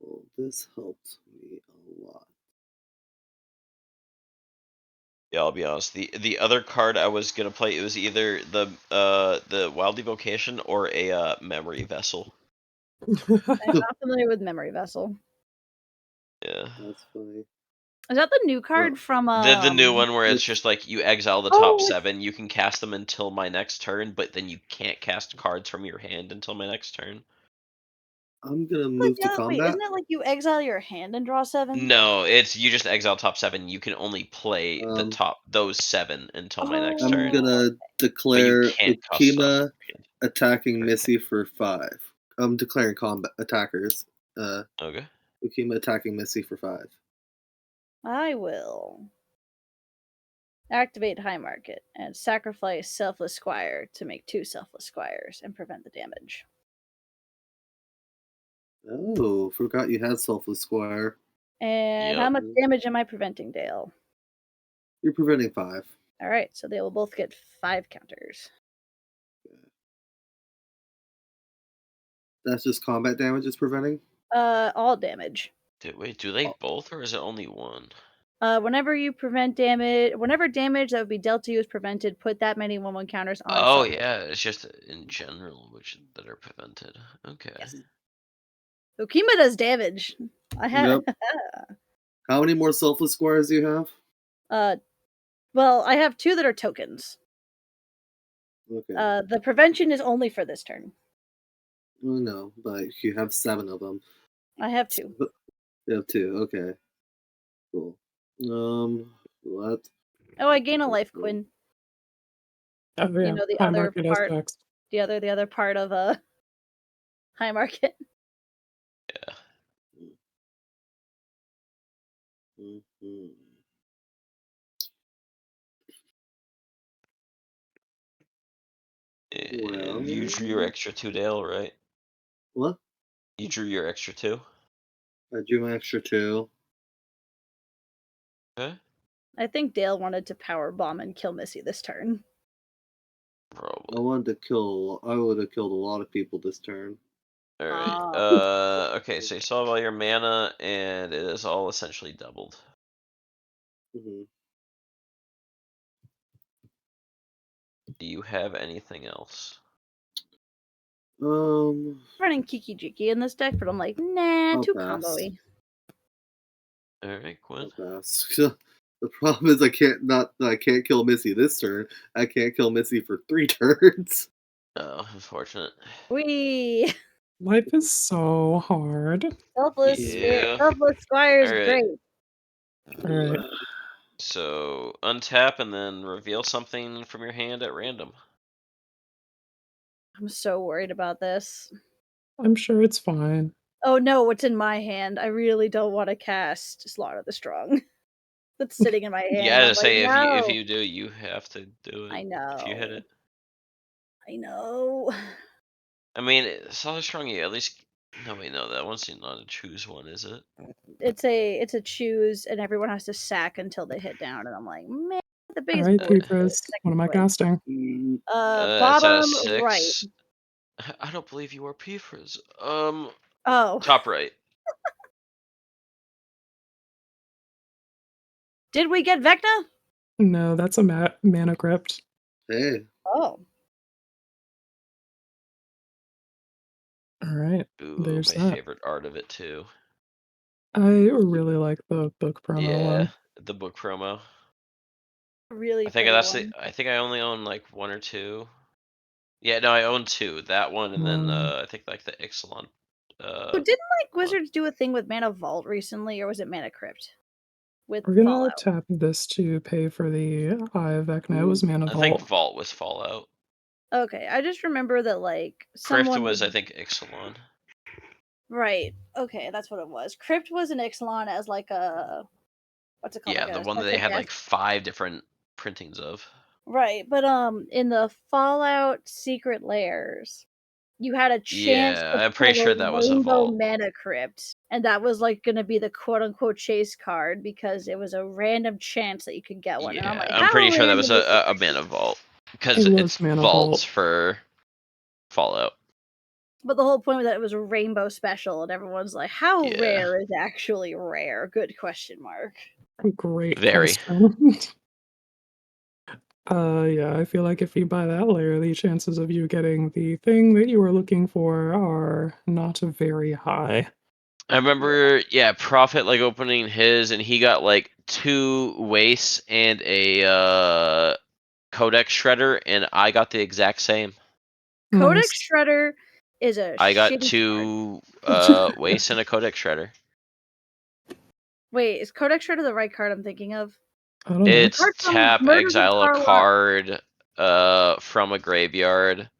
Well, this helped me a lot. Yeah, I'll be honest. The other card I was gonna play, it was either the Wild Evocation or a Memory Vessel. I'm not familiar with Memory Vessel. Yeah. That's funny. Is that the new card from The new one where it's it's- just like you exile the Oh, top it's- 7, you can cast them until my next turn, but then you can't cast cards from your hand until my next turn. I'm gonna like move the to other, wait, combat. isn't it like you exile your hand and draw 7? No, it's you just exile top 7. You can only play the Um, top those 7 until my next I'm turn. gonna But you declare can't custom. Ukima attacking Okay. Missy for 5. I'm declaring combat attackers. Okay. Ukima attacking Missy for 5. I will activate High Market and sacrifice Selfless Squire to make 2 Selfless Squires and prevent the damage. Oh, forgot you had Selfless Squire. And Yep. how much damage am I preventing, Dale? You're preventing 5. Alright, so they will both get 5 counters. That's just combat damage it's preventing? All damage. Wait, do they both or is it only one? Whenever you prevent damage, whenever damage that would be dealt to you is prevented, put that many 1/1 counters on. Oh something. yeah, it's just in general which that are prevented. Okay. Yes. Ukima does damage. I have. Yep. How many more Selfless Squires do you have? Well, I have 2 that are tokens. Okay. The prevention is only for this turn. Oh, no, but you have 7 of them. I have 2. You have 2. Okay. Cool. What? Oh, I gain a life, Quinn. Oh yeah, You know the High other Market part. aspects. The other part of High Market. Yeah. Mm-hmm. Well, You drew your extra 2, Dale, right? What? You drew your extra 2? I drew my extra 2. Okay. I think Dale wanted to power bomb and kill Missy this turn. Probably. I would have killed a lot of people this turn. Alright. Okay, so you solve all your mana and it is all essentially doubled. Mm-hmm. Do you have anything else? Running Kiki Jiki in this deck, but I'm like, nah, I'll too pass. combo-y. Alright, Quinn. I'll pass. The problem is I can't kill Missy this turn. I can't kill Missy for 3 turns. Oh, unfortunate. Wee. Life is so hard. Selfless Yeah. Squire is Alright. great. Alright. So untap and then reveal something from your hand at random. I'm so worried about this. I'm sure it's fine. Oh no, what's in my hand? I really don't want to cast Slaughter the Strong. that's sitting in my hand. Yeah, I'm to say like, if no. you do, you have to do it. I If you hit know. it. I know. I mean, Solid Strong, you at least. No, wait, no, that one's not a choose one, is it? It's a choose, and everyone has to sack until they hit down, and I'm like, man, the All biggest right, bullshit. Peepers. What am I Second casting? Mm, It's at a Bottom right. 6. I don't believe you are P-Frizz. Oh, Top right. did we get Vecna? No, that's a mana crypt. hey, Oh, All right, Ooh, there's my that. favorite art of it too. I really like the book promo Yeah, one. the book promo. really I think pretty that's one. I think I only own like 1 or 2. Yeah, no, I own 2. That one, and then I think like the Ixalan. Didn't like Wizards do a thing with Mana Vault recently, or was it Mana Crypt with We're gonna Fallout? tap this to pay for the Eye of Vecna. It was Mana I think Vault. Vault was Fallout. Okay, I just remember that like Crypt someone was, I think, Ixalan. right. Okay, that's what it was. Crypt was an Ixalan as like a what's it called? Yeah, Like the a one that they special had guest. like 5 different printings of. Right, but in the Fallout Secret Lairs, you had a chance Yeah, to I'm pretty pull sure a that was a Rainbow Vault. Mana Crypt, and that was like going to be the quote unquote chase card because it was a random chance that you could get one. And I'm Yeah, like, I'm how pretty sure that random was is this a actually? Mana Vault. It Because was it's Mana vaults Vault. for Fallout. But the whole point was that it was a rainbow special, and everyone's like, how Yeah. rare is actually rare? Good question mark. Great Very. question. Yeah, I feel like if you buy that layer, the chances of you getting the thing that you were looking for are not very high. I remember, yeah, Prophet like opening his, and he got like 2 wastes and a Codex Shredder, and I got the exact same. Codex Nice. Shredder is a I got shitty 2 wastes and a Codex Shredder. Wait, is Codex Shredder the right card I'm thinking of? I don't know. It's Apart from tap, Murders of exile a Carla. card from a graveyard.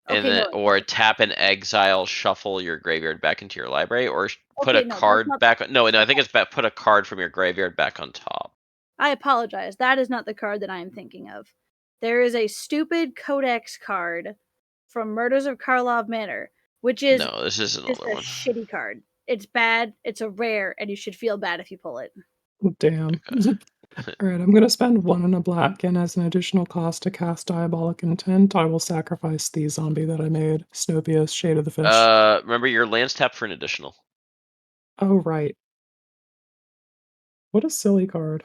And Okay, then, no. or tap and exile, shuffle your graveyard back into your library, or put Okay, a no, that's card not. back. No, I think it's put a card from your graveyard back on top. I apologize. That is not the card that I am thinking of. There is a stupid Codex card from Murders of Karlov Manor, which is No, this is just another a one. shitty card. It's bad. It's a rare, and you should feel bad if you pull it. Damn. All right, I'm going to spend 1 and a black, and as an additional cost to cast Diabolic Intent, I will sacrifice the zombie that I made, Snopius, Shade of the Fish. Remember your land's tap for an additional. Oh, right. What a silly card.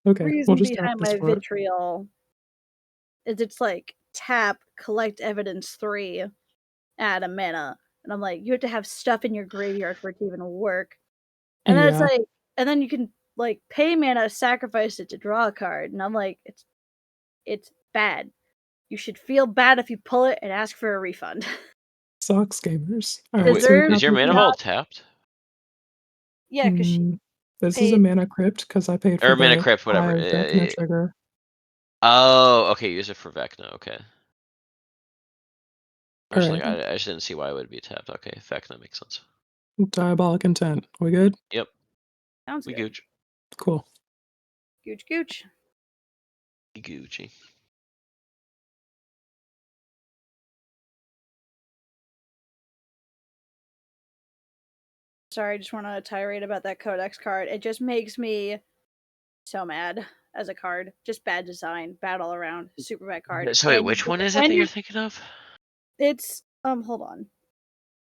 Okay, we'll Reason just tap behind this my for it. vitriol is it's like tap, collect evidence 3, add a mana. And I'm like, you have to have stuff in your graveyard for it to even work. And then it's Yeah, like, and then you can like pay mana, sacrifice it to draw a card. And I'm like, it's bad. You should feel bad if you pull it and ask for a refund. sucks, gamers. All right, Wait, so we Deserves is got your this mana one. vault tapped? Yeah, because she This is a paid. mana crypt because I paid for Or mana the crypt, Eye whatever. of Vecna trigger. Oh, okay, use it for Vecna. Okay. I All was right, like, I just didn't see why it would be tapped. Okay, Vecna makes sense. Diabolic Intent. We good? Yep, Sounds we good. Gooch. Cool. Gooch, gooch. Gucci. Sorry, I just want to tirade about that Codex card. It just makes me so mad as a card. Just bad design, bad all around, super bad card. So wait, And which one is it that you're thinking of? It's hold on.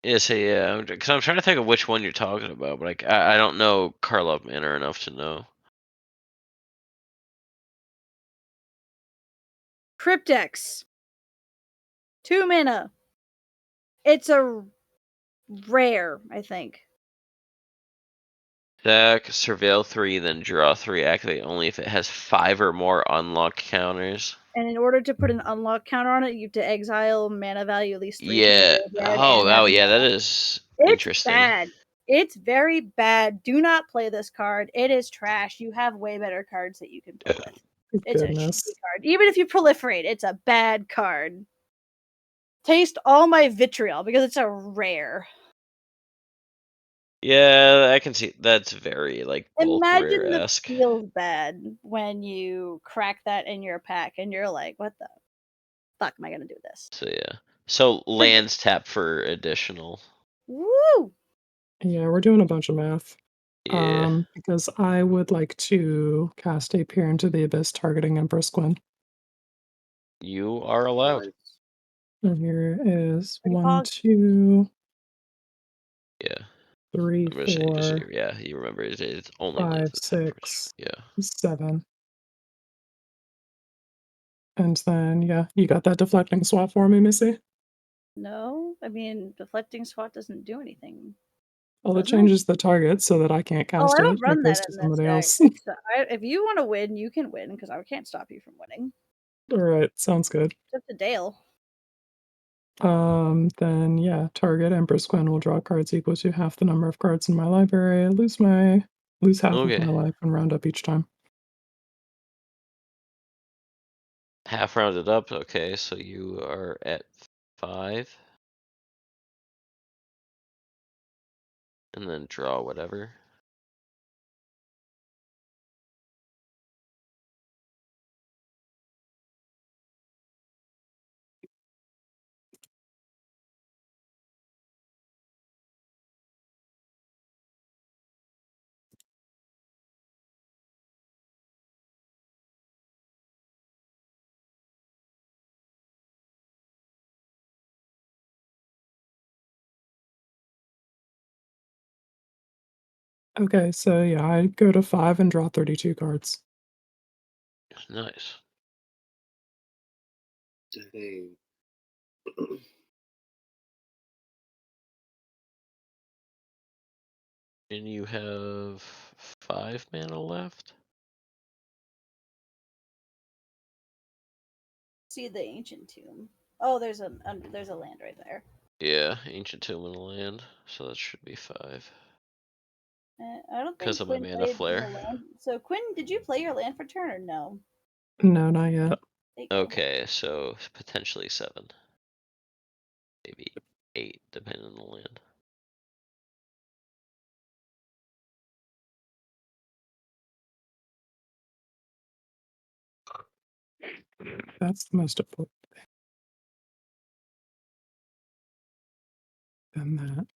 Yeah, so yeah, because I'm trying to think of which one you're talking about, but like I don't know Karlov Manor enough to know. Cryptex. 2 mana. It's a rare, I think. Deck, surveil 3, then draw 3. Activate only if it has 5 or more unlock counters. And in order to put an unlock counter on it, you have to exile mana value at least 3 from Yeah. your graveyard Oh, and have yeah, that mana. is It's interesting. bad. It's very bad. Do not play this card. It is trash. You have way better cards that you can play with. It's a Goodness. shitty card. Even if you proliferate, it's a bad card. Taste all my vitriol because it's a rare. Yeah, I can see that's very like bulk Imagine the rare-esque. feels bad when you crack that in your pack and you're like, what the fuck am I gonna do with this? So yeah. So lands tap for additional. Woo! Yeah, we're doing a bunch of math. Yeah. Because I would like to cast a Peer into the Abyss targeting Empress Quinn. You are allowed. Nice. And here is Pretty 1, pog. 2, Yeah. 3, I'm gonna show you, 4, yeah, you remember it's only 5, lands that tap for 6, Yeah. 7. And then, yeah, you got that deflecting swap for me, Missy? No, I mean deflecting swat doesn't do anything. Well, it Doesn't it? changes the target so that I can't Oh, cast I it. don't run It goes that to in this somebody deck. else. If you want to win, you can win because I can't stop you from winning. Alright, sounds good. It's up to Dale. Then yeah, target Empress Quinn will draw cards equal to half the number of cards in my library, lose half of Okay. my life and round up each time. Half rounded up. Okay, so you are at 5. And then draw whatever. Okay, so yeah, I go to 5 and draw 32 cards. Nice. Dang. And you have 5 mana left? See the ancient tomb. Oh, there's a land right there. Yeah, Ancient Tomb and Land. So that should be 5. I don't think Because of my Quinn mana played the flare. land. So Quinn, did you play your land for turn or no? No, not yet. Thank you. Okay, so potentially 7. Maybe 8, depending on the land. That's the most important thing. Then that.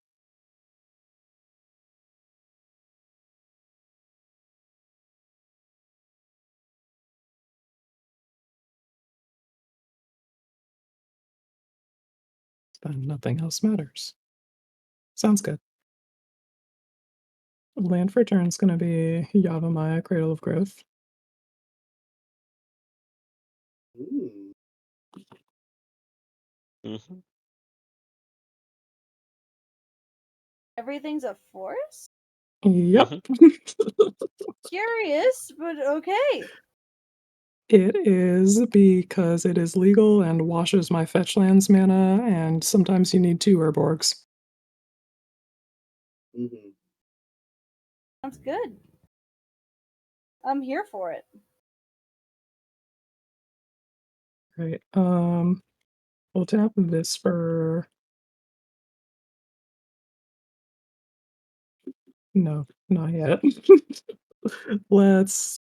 Then nothing else matters. Sounds good. Land for turn is going to be Yavimaya, Cradle of Growth. Ooh. Mm-hmm. Everything's a forest? Yep. Curious, but okay. It is because it is legal and washes my fetch lands mana, and sometimes you need 2 Urborgs. Mm-hmm. Sounds good. I'm here for it. Right. We'll tap this for. No, not yet. Let's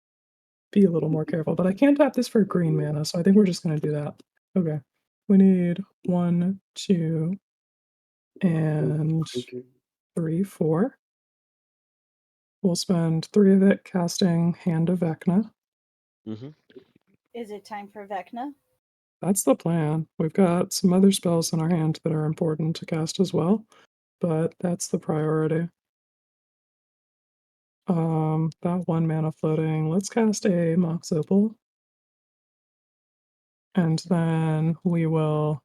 be a little more careful, but I can tap this for green mana, so I think we're just gonna do that. Okay. We need 1, 2, and Okay. 3, 4. We'll spend 3 of it casting Hand of Vecna. Mm-hmm. Is it time for Vecna? That's the plan. We've got some other spells in our hand that are important to cast as well, but that's the priority. That 1 mana floating. Let's cast a Mox Opal. And then we will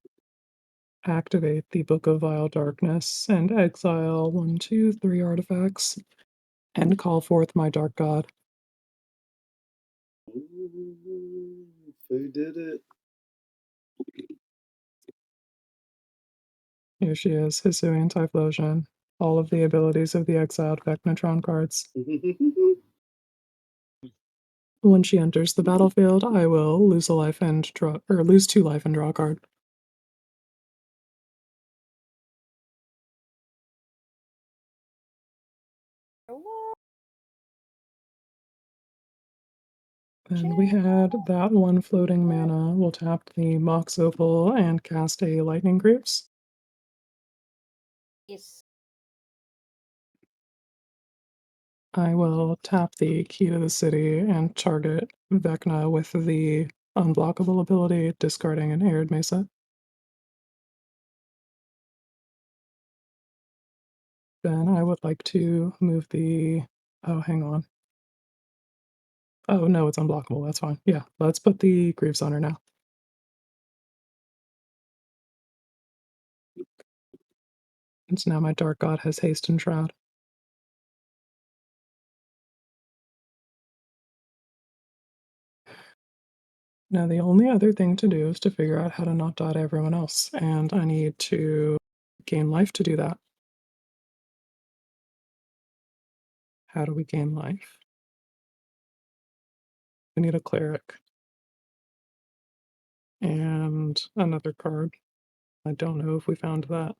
activate the Book of Vile Darkness and exile 1, 2, 3 artifacts and call forth my Dark God. Ooh, they did it. Here she is, Hisuian Typhlosion. All of the abilities of the exiled Vecnatron cards. When she enters the battlefield, I will lose a life and draw, or lose 2 life and draw a card. And we had that one floating mana. We'll tap the Mox Opal and cast a Lightning Greaves. Yes. I will tap the Key to the City and target Vecna with the unblockable ability, discarding an Arid Mesa. Then I would like to move the... Oh, hang on. Oh, no, it's unblockable. That's fine. Yeah, let's put the Greaves on her now. And so now my Dark God has Haste and Shroud. Now, the only other thing to do is to figure out how to not dot everyone else, and I need to gain life to do that. How do we gain life? We need a cleric. And another card. I don't know if we found that.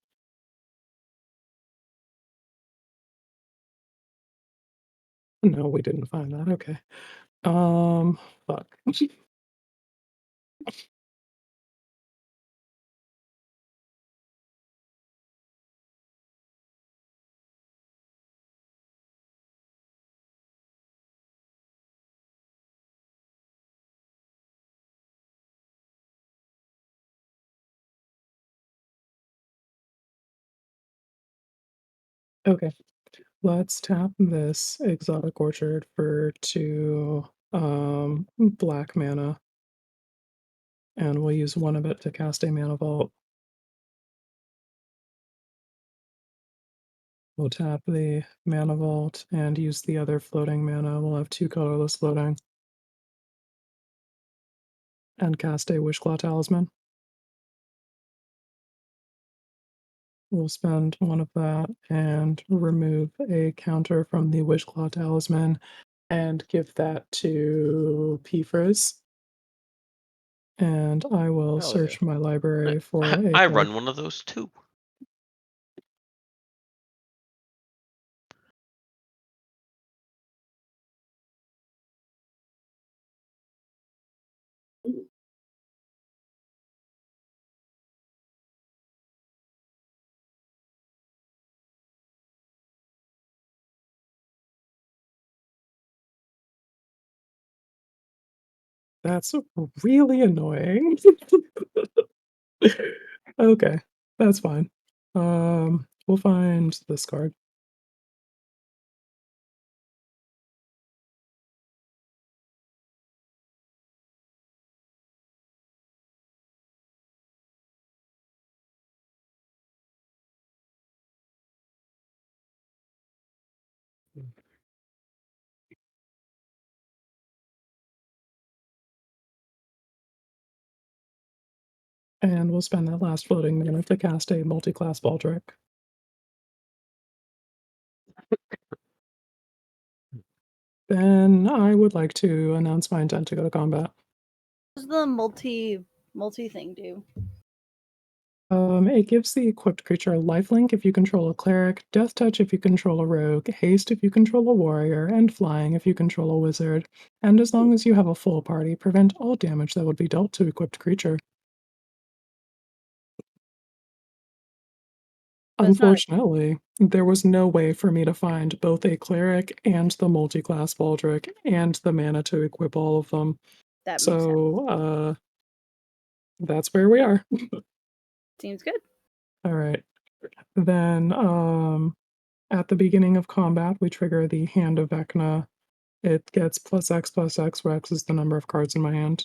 No, we didn't find that. Okay. Fuck. Okay. Let's tap this Exotic Orchard for 2 black mana. And we'll use 1 of it to cast a Mana Vault. We'll tap the Mana Vault and use the other floating mana. We'll have 2 colorless floating. And cast a Wishclaw Talisman. We'll spend 1 of that and remove a counter from the Wishclaw Talisman and give that to P-Frizz. And I will Hell search yeah. my library for a I card. run one of those too. That's really annoying. Okay, that's fine. We'll find this card. And we'll spend that last floating mana to cast a multi-class Baldric. Then I would like to announce my intent to go to combat. What does the multi thing do? It gives the equipped creature lifelink if you control a cleric, death touch if you control a rogue, haste if you control a warrior, and flying if you control a wizard. And as long as you have a full party, prevent all damage that would be dealt to equipped creature. But it's not Unfortunately, there was no way for me to find both a cleric and the multi-class Baldric and the mana to equip all of them. that makes sense. So, that's where we are. Seems good. All right. Then, at the beginning of combat, we trigger the Hand of Vecna. It gets +X, where X is the number of cards in my hand.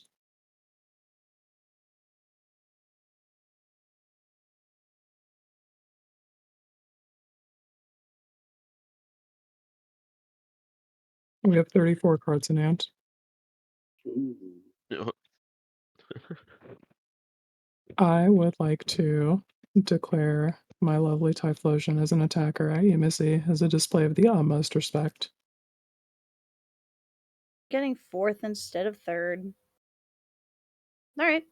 We have 34 cards in hand. Ooh. I would like to declare my lovely Typhlosion as an attacker at you, Missy, as a display of the utmost respect. Getting 4th instead of 3rd. All right.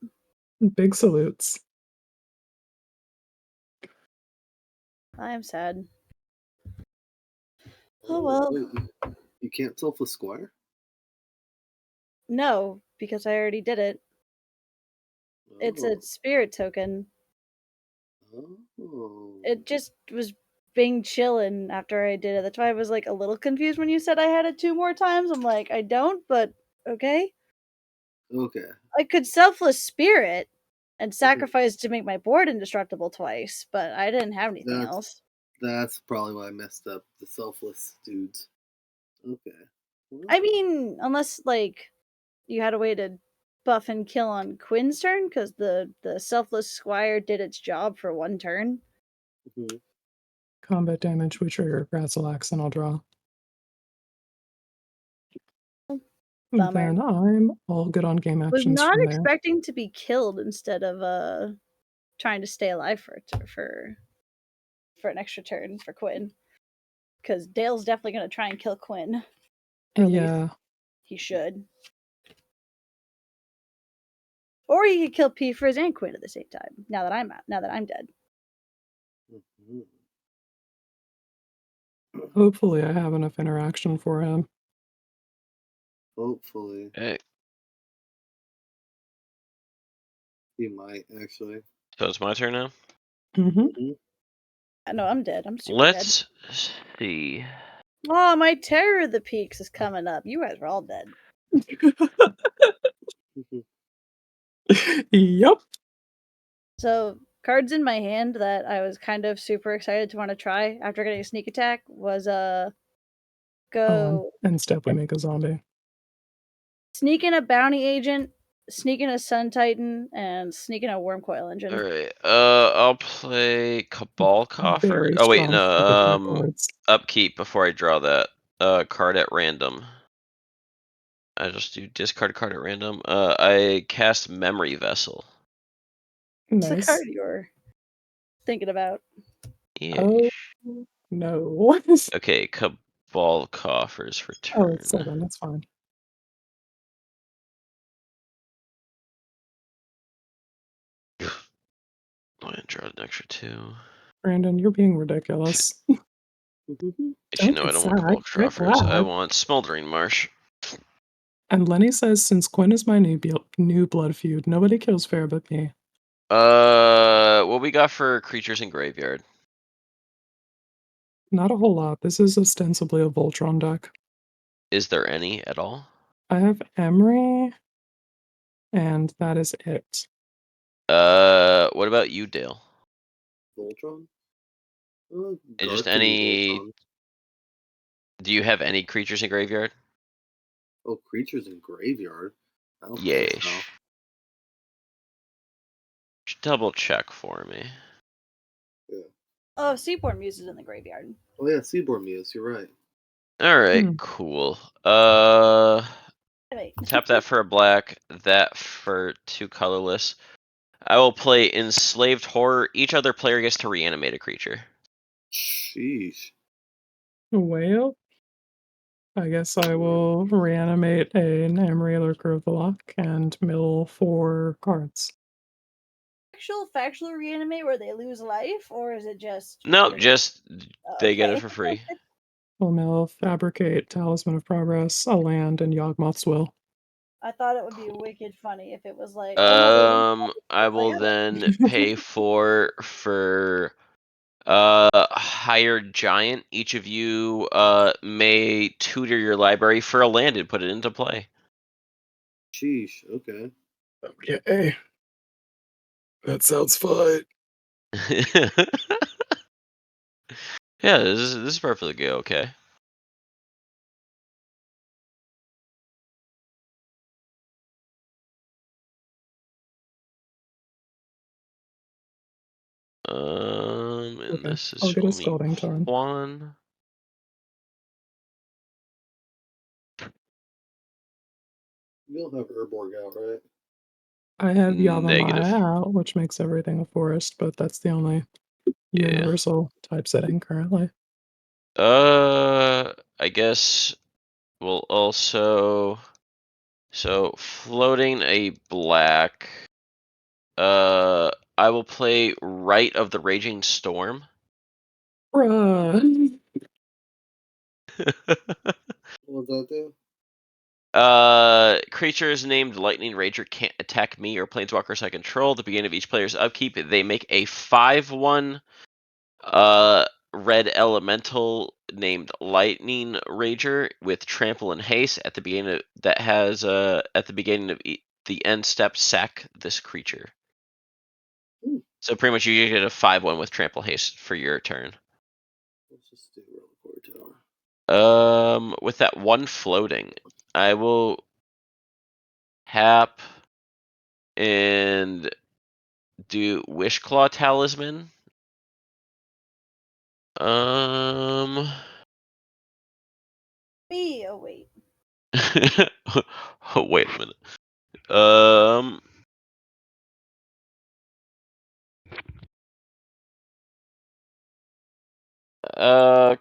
Big salutes. I am sad. Oh well. Wait, you can't Selfless Squire? No, because I already did it. It's a spirit token. Oh. It just was being chillin' after I did it. That's why I was like a little confused when you said I had it 2 more times. I'm like, I don't, but okay. Okay. I could selfless spirit and sacrifice to make my board indestructible twice, but I didn't have anything else. That's probably why I messed up the Selfless dudes. Okay. Well, I mean, unless like you had a way to buff and kill on Quinn's turn, because the selfless squire did its job for 1 turn. mhm. Combat damage, we trigger Grazilax, and I'll draw. Bummer. Then I'm all good on game Was actions not from there. expecting to be killed instead of trying to stay alive for an extra turn for Quinn. Because Dale's definitely gonna try and kill Quinn. Or at least Yeah, he should. Or he could kill P Frizz and Quinn at the same time. Now that I'm dead. Mhm. hopefully I have enough interaction for him. Hopefully. Hey, He might, actually. so it's my turn now. Mm-hmm. No, I'm dead. I'm super Let's see. dead. Oh, my Terror of the Peaks is coming up. You guys are all dead. Yep. So, cards in my hand that I was kind of super excited to want to try after getting a sneak attack was go And step we make a zombie. sneak in a bounty agent, sneak in a sun titan, and sneak in a worm coil engine. All right. I'll play Cabal Coffer. Very Oh wait, strong stupid no. cards. Upkeep before I draw that. Card at random. I just do discard card at random. I cast Memory Vessel. What's the Nice. card you were thinking about? Yeah. Oh no. Okay, Cabal Coffers return. Oh, it's 7. That's fine. I'm gonna draw an extra 2. Brandon, you're being ridiculous. Actually, Don't no, I get don't want sad. Cabal Get Coffers. I glad. want Smoldering Marsh. And Lenny says, since Quinn is my new blood feud, nobody kills fair but me. What we got for creatures in graveyard? Not a whole lot. This is ostensibly a Voltron deck. Is there any at all? I have Emery, and that is it. What about you, Dale? Voltron? And just Garth any. Voltron. Do you have any creatures in graveyard? Oh, creatures in graveyard? I don't Yes. think so. Just double check for me. Yeah. Oh, Seaborn Muse is in the graveyard. Oh yeah, Seaborn Muse, you're right. Alright, Hmm. cool. Wait. Tap that for a black, that for 2 colorless. I will play Enslaved Horror. Each other player gets to reanimate a creature. Sheesh. Well, I guess I will reanimate an Emery Lurker of the Lock and mill 4 cards. Actual factual reanimate where they lose life, or is it just No, just they get it okay? for free. We'll mill Fabricate, Talisman of Progress, a land, and Yawgmoth's Will. I thought it would be wicked funny if it was like, oh no, they lose life. I will Like, then pay for Hired Giant. Each of you may tutor your library for a land and put it into play. Sheesh, okay. Okay. That sounds fun. Yeah, this is perfectly good. Okay. And Okay, this is I'll get a only Scalding Tarn. one. You'll have Urborg out, right? I have Negative. Yavimaya out, which makes everything a forest, but that's the only Yeah. universal type setting currently. I guess we'll also floating a black. I will play Rite of the Raging Storm. Bruh. What does that do? Creatures named Lightning Rager can't attack me or planeswalkers I control. At the beginning of each player's upkeep, they make a 5/1 red elemental named Lightning Rager with trample and haste at the beginning that has at the beginning of the end step sack this creature. Ooh. So pretty much you get a 5/1 with trample haste for your turn. Let's just do Reliquary Tower. With that one floating, I will tap and do Wishclaw Talisman. Me, oh wait. Oh, wait a minute.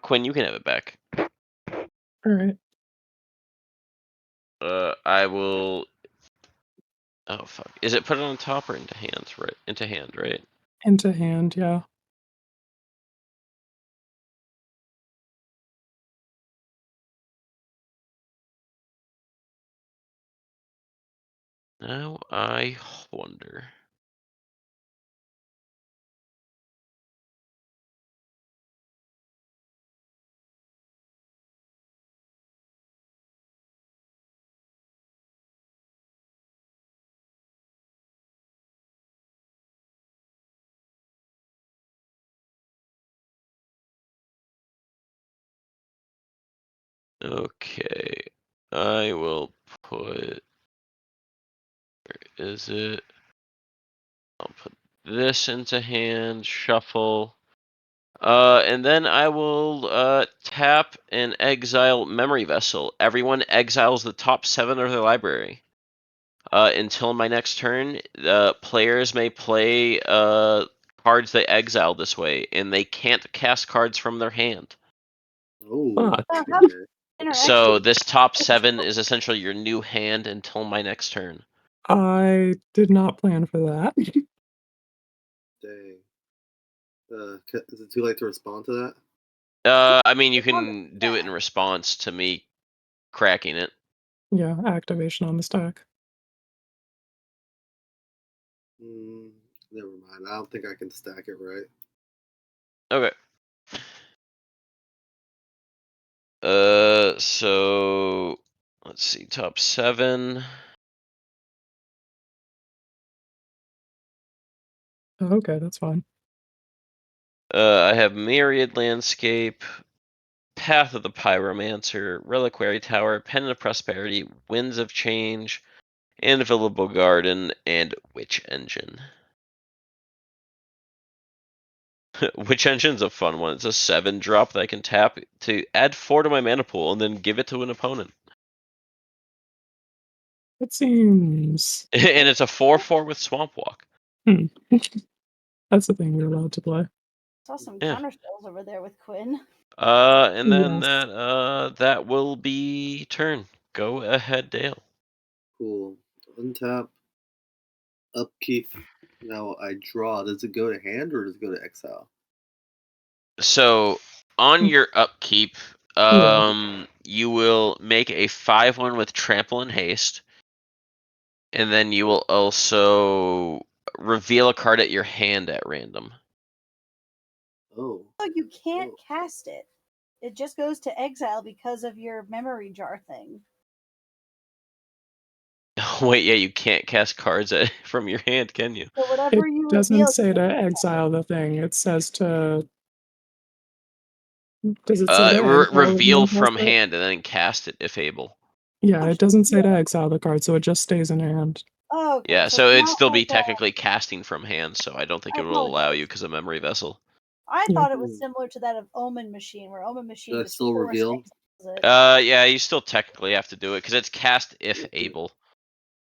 Quinn, you can have it back. All right. I will. Oh fuck! Is it put it on top or into hands? Right, into hand, right? Into hand, yeah. Now I wonder. Okay, I will put. Where is it? I'll put this into hand, shuffle. And then I will tap and exile Memory Vessel. Everyone exiles the top 7 of their library. Until my next turn, players may play cards they exile this way, and they can't cast cards from their hand. Oh. Fuck. Oh, how Okay. So interesting. this top 7 is essentially your new hand until my next turn. I did not plan for that. Dang. Is it too late to respond to that? I mean, you can do it in response to me cracking it. Yeah, activation on the stack. Never mind. I don't think I can stack it right. Okay. So let's see, top 7. Oh, okay, that's fine. I have Myriad Landscape, Path of the Pyromancer, Reliquary Tower, Pen of Prosperity, Winds of Change, Invisible Garden, and Witch Engine. Witch Engine's a fun one. It's a 7-drop that I can tap to add 4 to my mana pool and then give it to an opponent. It seems. And it's a 4/4 with Swamp Walk. That's the thing you're allowed to play. Saw some Yeah. counter spells over there with Quinn. And then Yes. that will be turn. Go ahead, Dale. Cool. Untap. Upkeep. Now I draw. Does it go to hand or does it go to exile? So on your upkeep, Yeah. you will make a 5/1 with trample and haste, and then you will also reveal a card at your hand at random. Oh. Oh, you can't cast it. It just goes to exile because of your memory jar thing. Wait, yeah, you can't cast cards from your hand, can you? So whatever It you doesn't reveal, say to exile the thing. It says to. Does it say to exile when Reveal you cast from it? hand and then cast it if able. Yeah, it doesn't say to exile the card, so it just stays in hand. Oh, okay. Yeah, So so it's it'd not still be like technically casting from hand, so I don't think I it will allow apologize. you because of memory vessel. I Yeah. thought it was similar to that of Omen Machine, where Omen Machine Should I just still force reveal? exiles it. Yeah, you still technically have to do it because it's cast if able.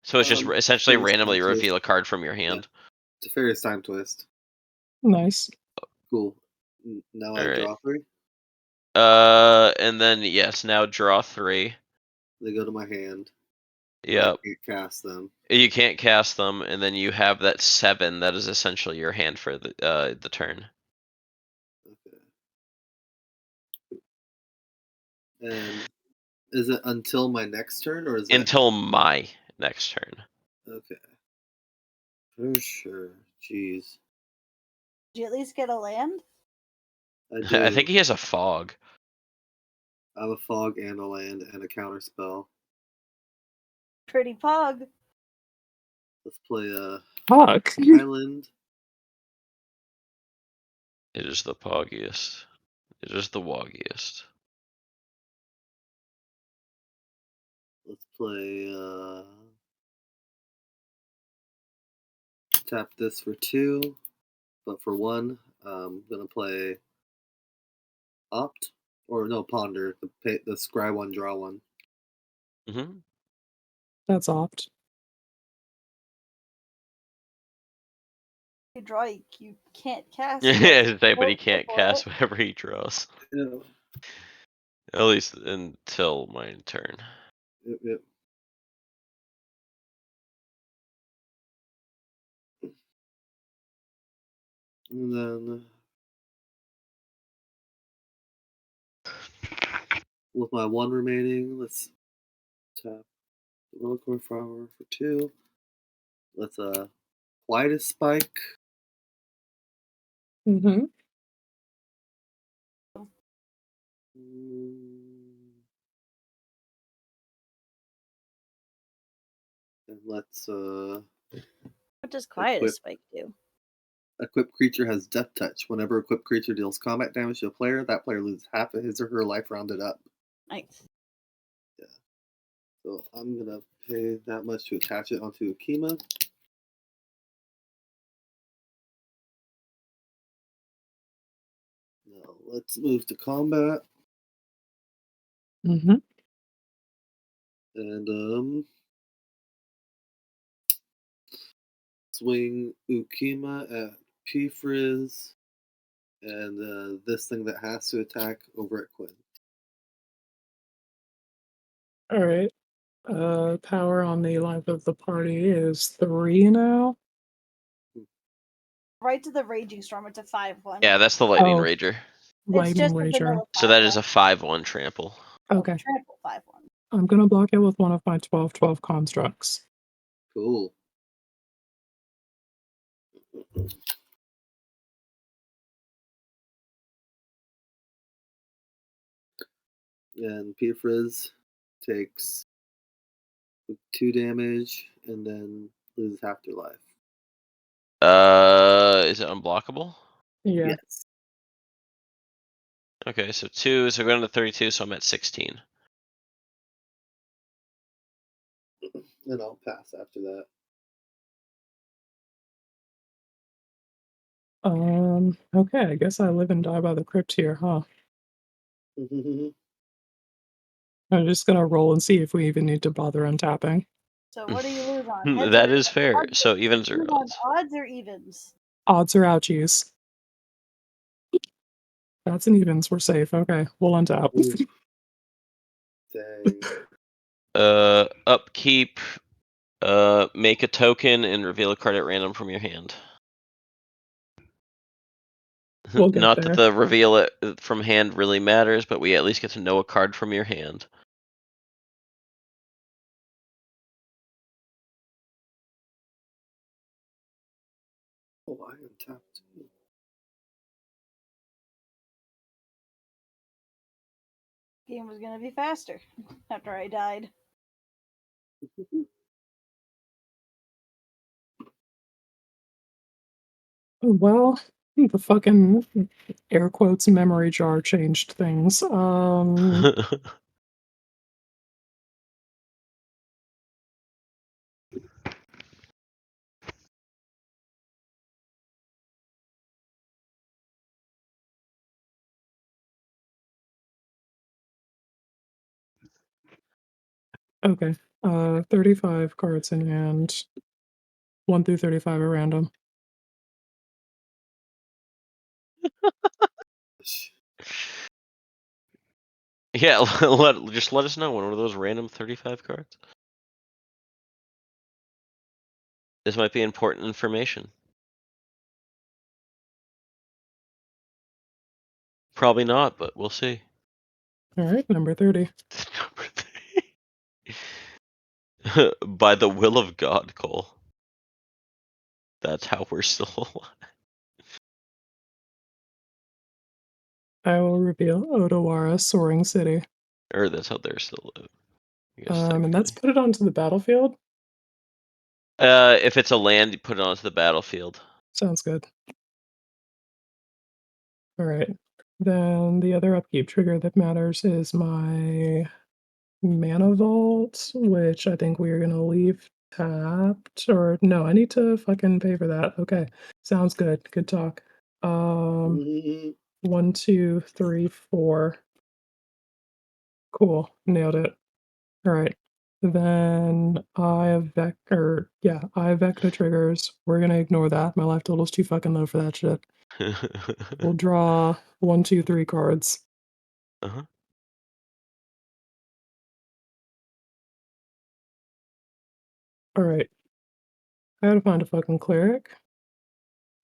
So it's just essentially Fairy's randomly Time reveal a Twist. card from your hand. It's a Fairy's Time Twist. Nice. Cool. Now I Alright. draw 3. And then yes, now draw 3. They go to my hand. Yep. I can't cast them. You can't cast them, and then you have that 7. That is essentially your hand for the turn. Okay. And is it until my next turn, or is it Until my next turn. Okay. For sure. Jeez. Did you at least get a land? I do. I think he has a fog. I have a fog and a land and a counter spell. Pretty pog. Let's play a Fuck. island. It is the poggiest. It is the woggiest. Let's play tap this for 2, but for 1, I'm gonna play opt or no ponder, the scry 1 draw 1. Mm-hmm. That's opt. You draw, you can't cast. Yeah, but he Nope, can't before cast it. whatever he draws. Yeah. At least until my turn. Yep. And then with my 1 remaining, let's tap the Reliquary Flower for 2. Let's Quietest Spike. Mm-hmm. And let's What does Quietest Spike do? equipped creature has Death Touch. Whenever equipped creature deals combat damage to a player, that player loses half of his or her life rounded up. Nice. Yeah. So I'm gonna pay that much to attach it onto Akima. Now let's move to combat. Mm-hmm. And swing Ukima at P-Frizz, and this thing that has to attack over at Quinn. All right. Power on the life of the party is 3 now. Right to the Raging Storm, it's a 5/1. Yeah, that's the Lightning Oh. Rager. It's Lightning just a Rager. vanilla So that 5/1. is a 5/1 trample. Okay. Trample 5/1. I'm gonna block it with one of my 12/12 constructs. Cool. And P-Frizz takes 2 damage and then loses half their life. Is it unblockable? Yeah. Yes. Okay, so 2, so we're going to 32, so I'm at 16. And I'll pass after that. Okay, I guess I live and die by the crypt here, huh? I'm just gonna roll and see if we even need to bother untapping. So what do you lose on? Heads That or is fair. odds? So evens or You lose on odds? odds or evens? Odds or ouchies. That's an evens, we're safe. Okay, we'll untap. Ooh. Dang. Upkeep, make a token and reveal a card at random from your hand. We'll get Not there. that the reveal it from hand really matters, but we at least get to know a card from your hand. Oh, I untapped. Game was gonna be faster after I died. Well, the fucking air quotes memory jar changed things. Okay. 35 cards in hand. 1 through 35 are random. Yeah, just let us know one of those random 35 cards. This might be important information. Probably not, but we'll see. All right, number 30. Number 3. By the will of God, Cole. That's how we're still alive. I will reveal Odawara Soaring City. Or that's how they're still alive. And that's put it onto the battlefield. If it's a land, you put it onto the battlefield. Sounds good. All right. Then the other upkeep trigger that matters is my Mana Vault, which I think we're gonna leave tapped. Or no, I need to fucking pay for that. Okay. Sounds good. Good talk. 1, 2, 3, 4. Cool. Nailed it. All right. Then I have I have Vecna triggers. We're gonna ignore that. My life total's too fucking low for that shit. We'll draw 1, 2, 3 cards. Uh-huh. All right. I gotta find a fucking cleric.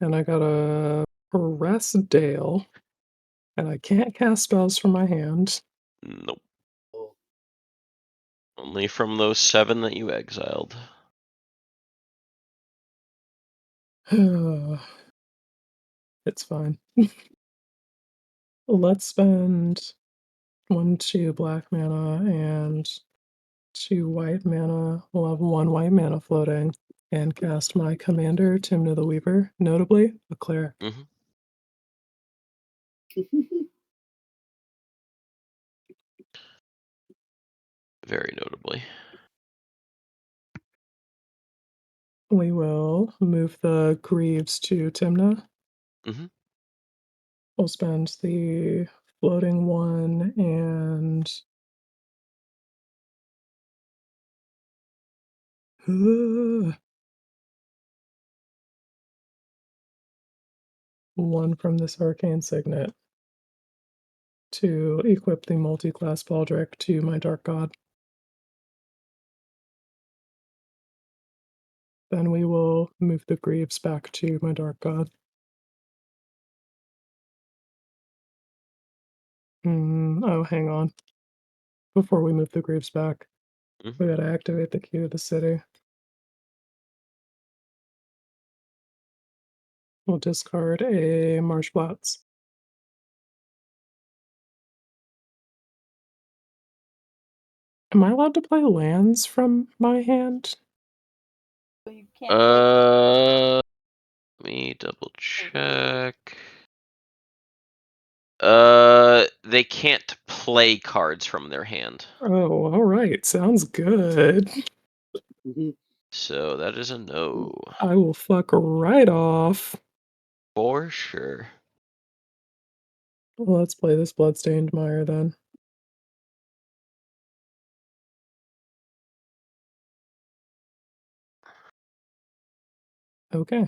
And I gotta harass Dale. And I can't cast spells from my hand. Nope. Only from those 7 that you exiled. It's fine. Let's spend 1, 2 black mana and 2 white mana. We'll have 1 white mana floating and cast my commander, Timna the Weaver, notably a cleric. Mm-hmm. Very notably. We will move the Greaves to Timna. Mm-hmm. We'll spend the floating 1 and 1 from this Arcane Signet to equip the multi-class Baldric to my Dark God. Then we will move the Greaves back to my Dark God. Oh, hang on. Before we move the Greaves back, we gotta activate the Key of the City. We'll discard a Marshblotz. Am I allowed to play lands from my hand? You can't play. Let me double check. They can't play cards from their hand. Oh, all right. Sounds good. So that is a no. I will fuck right off. For sure. Well, let's play this Bloodstained Mire then. Okay.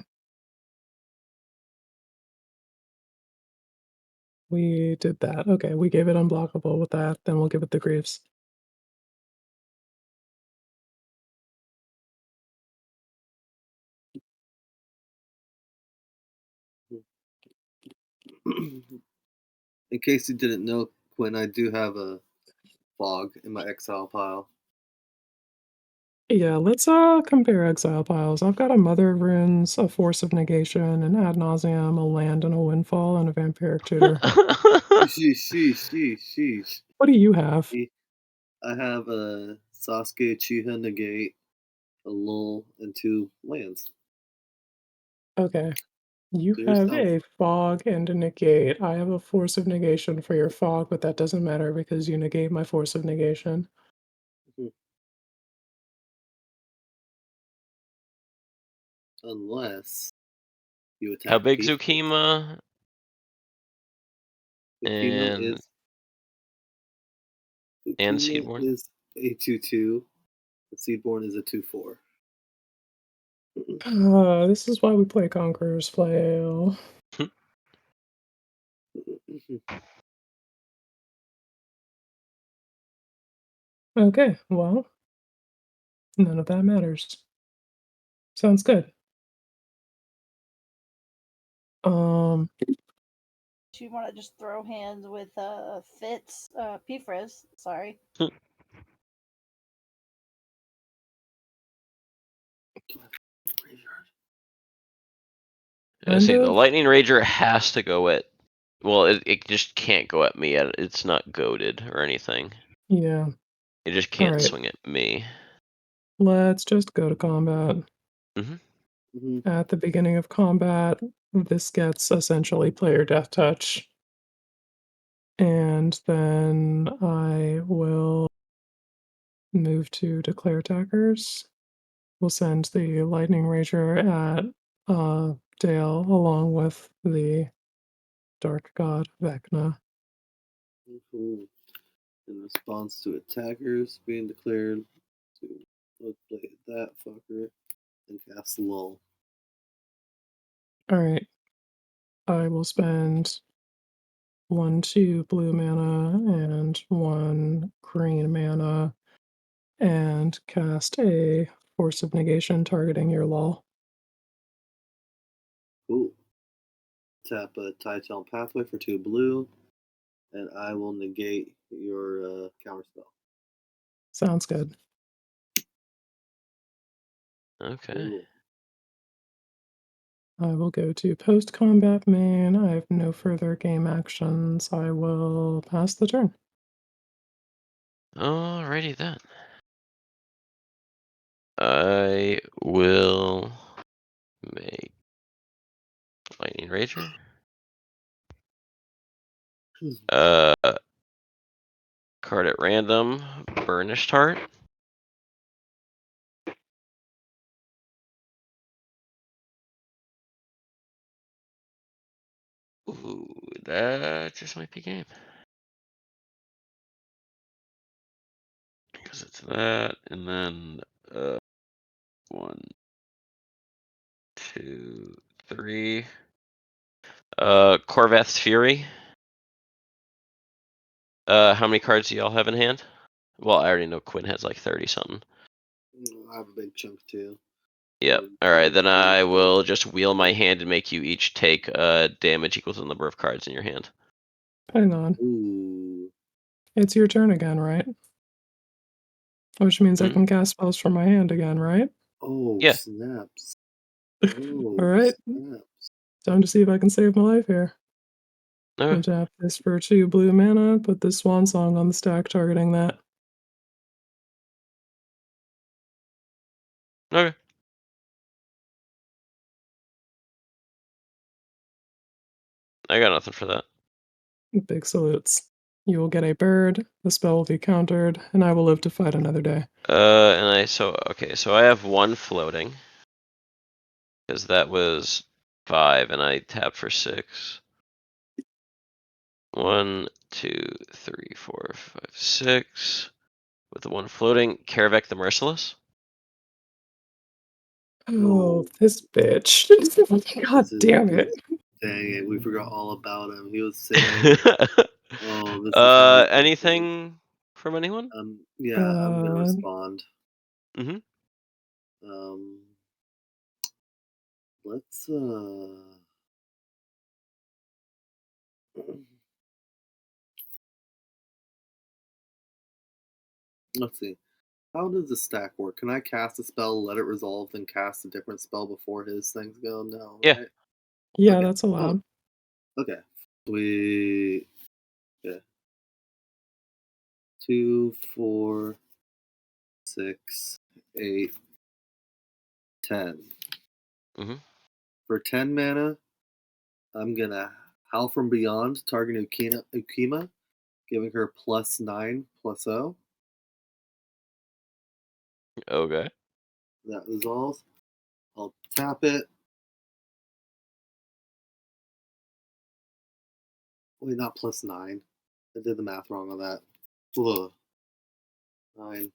We did that. Okay, we gave it unblockable with that. Then we'll give it the Greaves. In case you didn't know, Quinn, I do have a fog in my exile pile. Yeah, let's compare exile piles. I've got a Mother of Runes, a Force of Negation, an Ad Nauseam, a Land and a Windfall, and a Vampiric Tutor. Sheesh. What do you have? I have a Sasuke Chiha Negate, a Lull, and 2 lands. Okay. You Do have yourself. a Fog and a Negate. I have a Force of Negation for your Fog, but that doesn't matter because you negate my Force of Negation. Unless you attack. How big Peace. Zukima? Zukima And Seedborn? is a 2/2. The Seedborn is a 2/4. This is why we play Conqueror's Flail. Okay, well, none of that matters. Sounds good. you want to just throw hands with Fitz, P-Frizz, sorry. I see the Lightning Rager has to go at. Well, it just can't go at me. It's not goaded or anything. Yeah. It just can't Alright. swing at me. Let's just go to combat. Mhm. At the beginning of combat, this gets essentially player death touch. And then I will move to declare attackers. We'll send the Lightning Rager at Dale along with the Dark God Vecna. Cool. In response to attackers being declared, to play that fucker and cast lull. Alright. I will spend 2 blue mana and 1 green mana and cast a Force of Negation targeting your lull. Cool. Tap a Titan Pathway for 2 blue, and I will negate your counterspell. Sounds good. Okay. Cool. I will go to post-combat main. I have no further game actions. I will pass the turn. Alrighty then. I will make Lightning Rager. Card at random, Burnished Heart. Ooh, that just might be game. Because it's that, and then 1, 2, 3. Corveth's Fury. How many cards do y'all have in hand? Well, I already know Quinn has like 30 something. I have a big chunk too. Yep. Alright, then I will just wheel my hand and make you each take damage equal to the number of cards in your hand. Hang on. Ooh. It's your turn again, right? Which means I can cast spells from my hand again, right? Oh, Yeah. snaps. Alright. Snaps. Time to see if I can save my life here. Okay. I'll tap this for 2 blue mana, put the Swan Song on the stack targeting that. Okay. I got nothing for that. Big salutes. You will get a bird, the spell will be countered, and I will live to fight another day. So I have 1 floating. Because that was 5 and I tapped for 6. 1, 2, 3, 4, 5, 6. With the 1 floating, Karavek the Merciless. Oh, this bitch. God damn it. Dang it, we forgot all about him. He was sitting. Oh, this is Anything from anyone? Yeah, I'm gonna respond. Mm-hmm. Let's let's see. How does the stack work? Can I cast a spell, let it resolve, then cast a different spell before his things go? No, Yeah. right? Yeah, Okay. that's allowed. Okay. We 2, 4, 6, 8, 10. Mm-hmm. For 10 mana, I'm gonna Howl from Beyond, target Ukima, giving her +9/+0. Okay. That resolves. I'll tap it. Wait, not +9. I did the math wrong on that. Ugh. 9,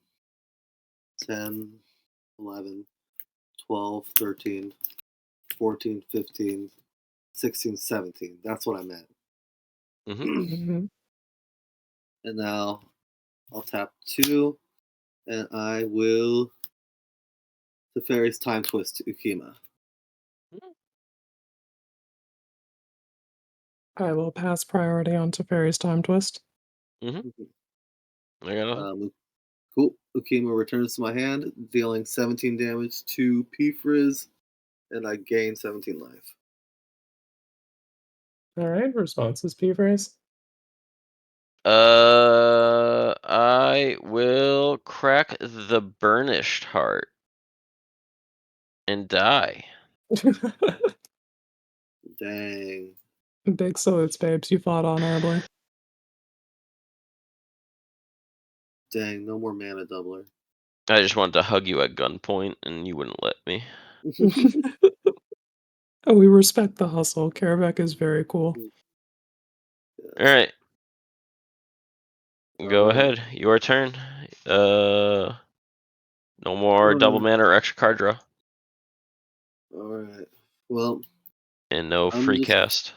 10, 11, 12, 13, 14, 15, 16, 17. That's what I meant. Mm-hmm. And now I'll tap 2, and I will Teferi's Time Twist to Ukima. I will pass priority on to Fairy's Time Twist. I got nothing. Cool. Ukima returns to my hand, dealing 17 damage to P-Frizz, and I gain 17 life. Alright, responses, P-Phrase. I will crack the burnished heart and die. Dang. Big salutes, babes. You fought honorably. Dang, no more mana doubler. I just wanted to hug you at gunpoint, and you wouldn't let me. Oh, we respect the hustle. Karavek is very cool. All right. Go Alright. ahead. Your turn. No more double mana or extra card draw. Alright. Well, And no I'm free just- cast.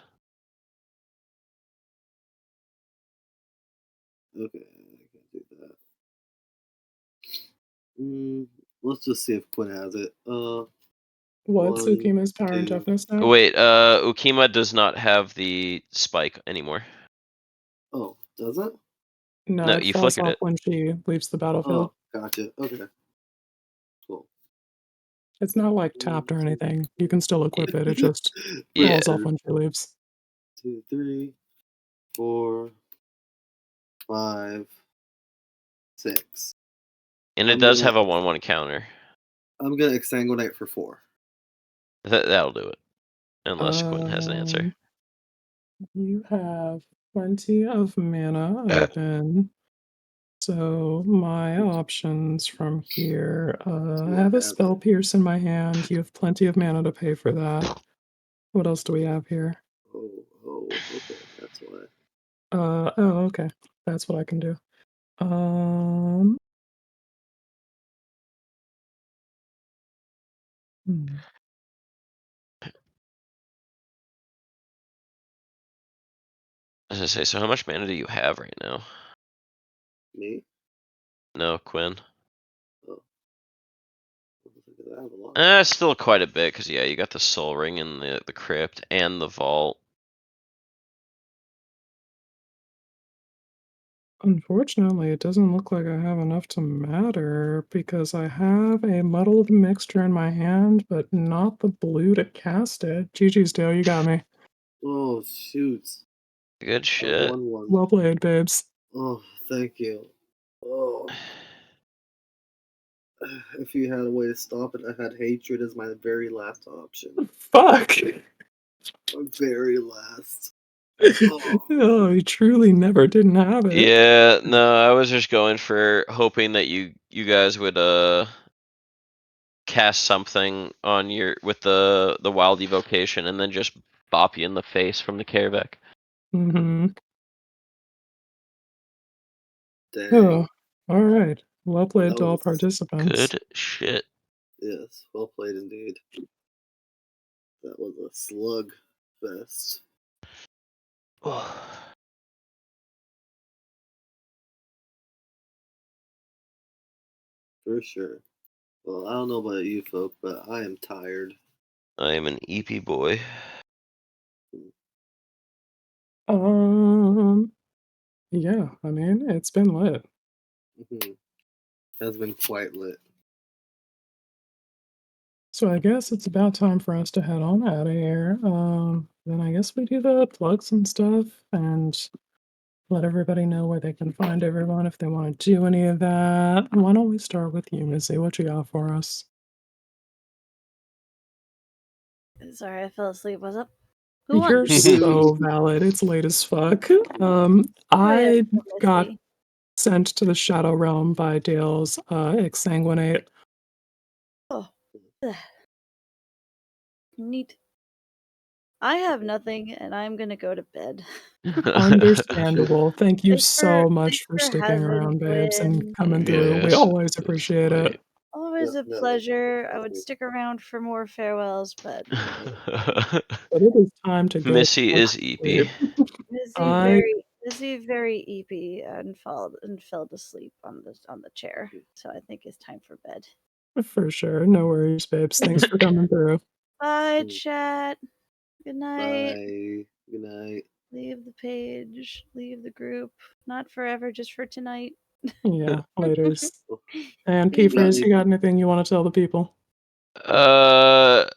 okay, I can't do that. Let's just see if Quinn has it. What's One, Ukima's power and two. toughness now? Wait, Ukima does not have the spike anymore. Oh, does it? No, No, it you falls flickered off it. when she leaves the battlefield. Oh, gotcha. Okay. Cool. It's not like tapped or anything. You can still equip it. It just Yeah. falls off when she leaves. 2, 3, 4, 5, 6. And it I'm does gonna- have a 1/1 counter. I'm gonna exsanguinate for 4. That'll do it. Unless Quinn has an answer. You have plenty of mana open. So my options from here, I have a spell pierce in my hand. You have plenty of mana to pay for that. What else do we have here? Okay, that's why. Oh, okay. That's what I can do. Hmm. I was gonna say, so how much mana do you have right now? Me? No, Quinn. Oh. I have a lot. Still quite a bit, because yeah, you got the Soul Ring and the Crypt and the Vault. Unfortunately, it doesn't look like I have enough to matter because I have a muddled mixture in my hand, but not the blue to cast it. GG's, Dale, you got me. Oh, shoots. Good I shit. won one. Well played, babes. Oh, thank you. Oh. If you had a way to stop it, I had hatred as my very last option. Fuck! My very last. Oh, you truly never didn't have it. Yeah, no, I was just going for hoping that you guys would cast something on your with the wild evocation and then just bop you in the face from the Karavek. Mm-hmm. Dang. Oh, all right. Well played That to all was participants. Good shit. Yes, well played indeed. That was a slug fest. For sure. Well, I don't know about you folk, but I am tired. I am an EP boy. Yeah, I mean, it's been lit. Has been quite lit. So I guess it's about time for us to head on out of here. Then I guess we do the plugs and stuff and let everybody know where they can find everyone if they want to do any of that. Why don't we start with you, Missy? What you got for us? Sorry, I fell asleep. What's up? Who won? You're so valid. It's late as fuck. I got sent to the Shadow Realm by Dale's Exsanguinate. Oh, neat. I have nothing, and I'm gonna go to bed. Understandable. Thank you Thanks so much thanks for for sticking having around, babes, and Quinn. coming through. We Yes, always appreciate it. Always a Definitely. pleasure. I would stick around for more farewells, but But it is time to go. Missy is EP. Missy very eepy and fell to sleep on the chair. So I think it's time for bed. For sure. No worries, babes. Thanks for coming through. Bye, chat. Good night. Bye. Good night. Leave the page. Leave the group. Not forever, just for tonight. Yeah, laters. And Beep, Peepers, beep. you got anything you want to tell the people? I'll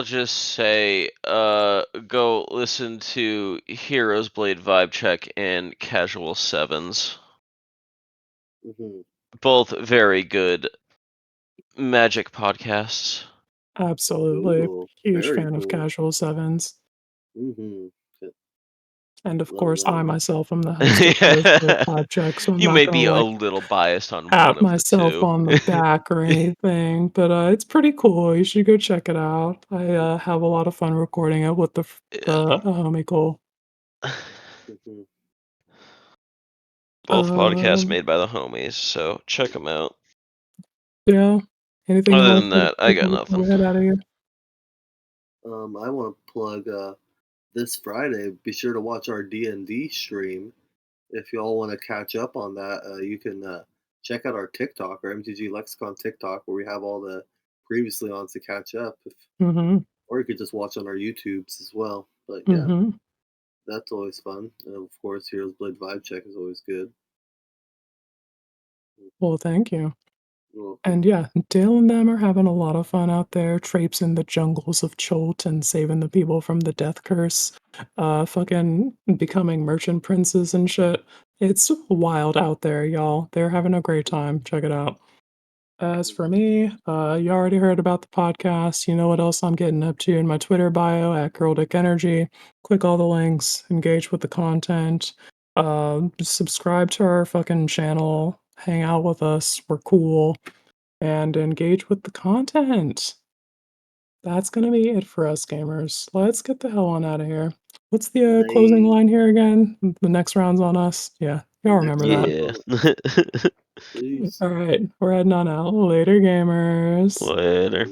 just say, go listen to Heroes Blade Vibe Check and Casual Sevens. Mhm. Both very good Magic podcasts. Absolutely. Cool. Huge Very fan of cool. Casual Sevens. Mm-hmm. And of Love course, I that. myself am the host of Heroes Blade Vibe Check, so I'm You not may gonna be a like little biased on one pat of the myself two. on the back or anything, but it's pretty cool. You should go check it out. I have a lot of fun recording it with the homie Cole. Mhm. Both podcasts Um, made by the homies, so check them out. yeah. Anything you Other want than to say to that, I got people before we head nothing. out of here? I want to plug this Friday. Be sure to watch our D&D stream. If y'all want to catch up on that, you can check out our TikTok, our MTG Lexicon TikTok, where we have all the previously ons to catch up. Mm-hmm. Or you could just watch on our YouTubes as well. But yeah, Mm-hmm. that's always fun. And of course, Heroes Blade Vibe Check is always good. Well, thank you. You're welcome. And yeah, Dale and them are having a lot of fun out there, traipsing the jungles of Cholt and saving the people from the death curse. Fucking becoming merchant princes and shit. It's wild out there, y'all. They're having a great time. Check it out. As for me, you already heard about the podcast. You know what else I'm getting up to in my Twitter bio at GirlDickEnergy. Click all the links, engage with the content, subscribe to our fucking channel, hang out with us. We're cool, and engage with the content. That's gonna be it for us gamers. Let's get the hell on out of here. What's the closing Bye. line here again? The next round's on us. Yeah, y'all Next remember that. round. Yeah. Peace. All right, we're heading on out. Later, gamers. Later.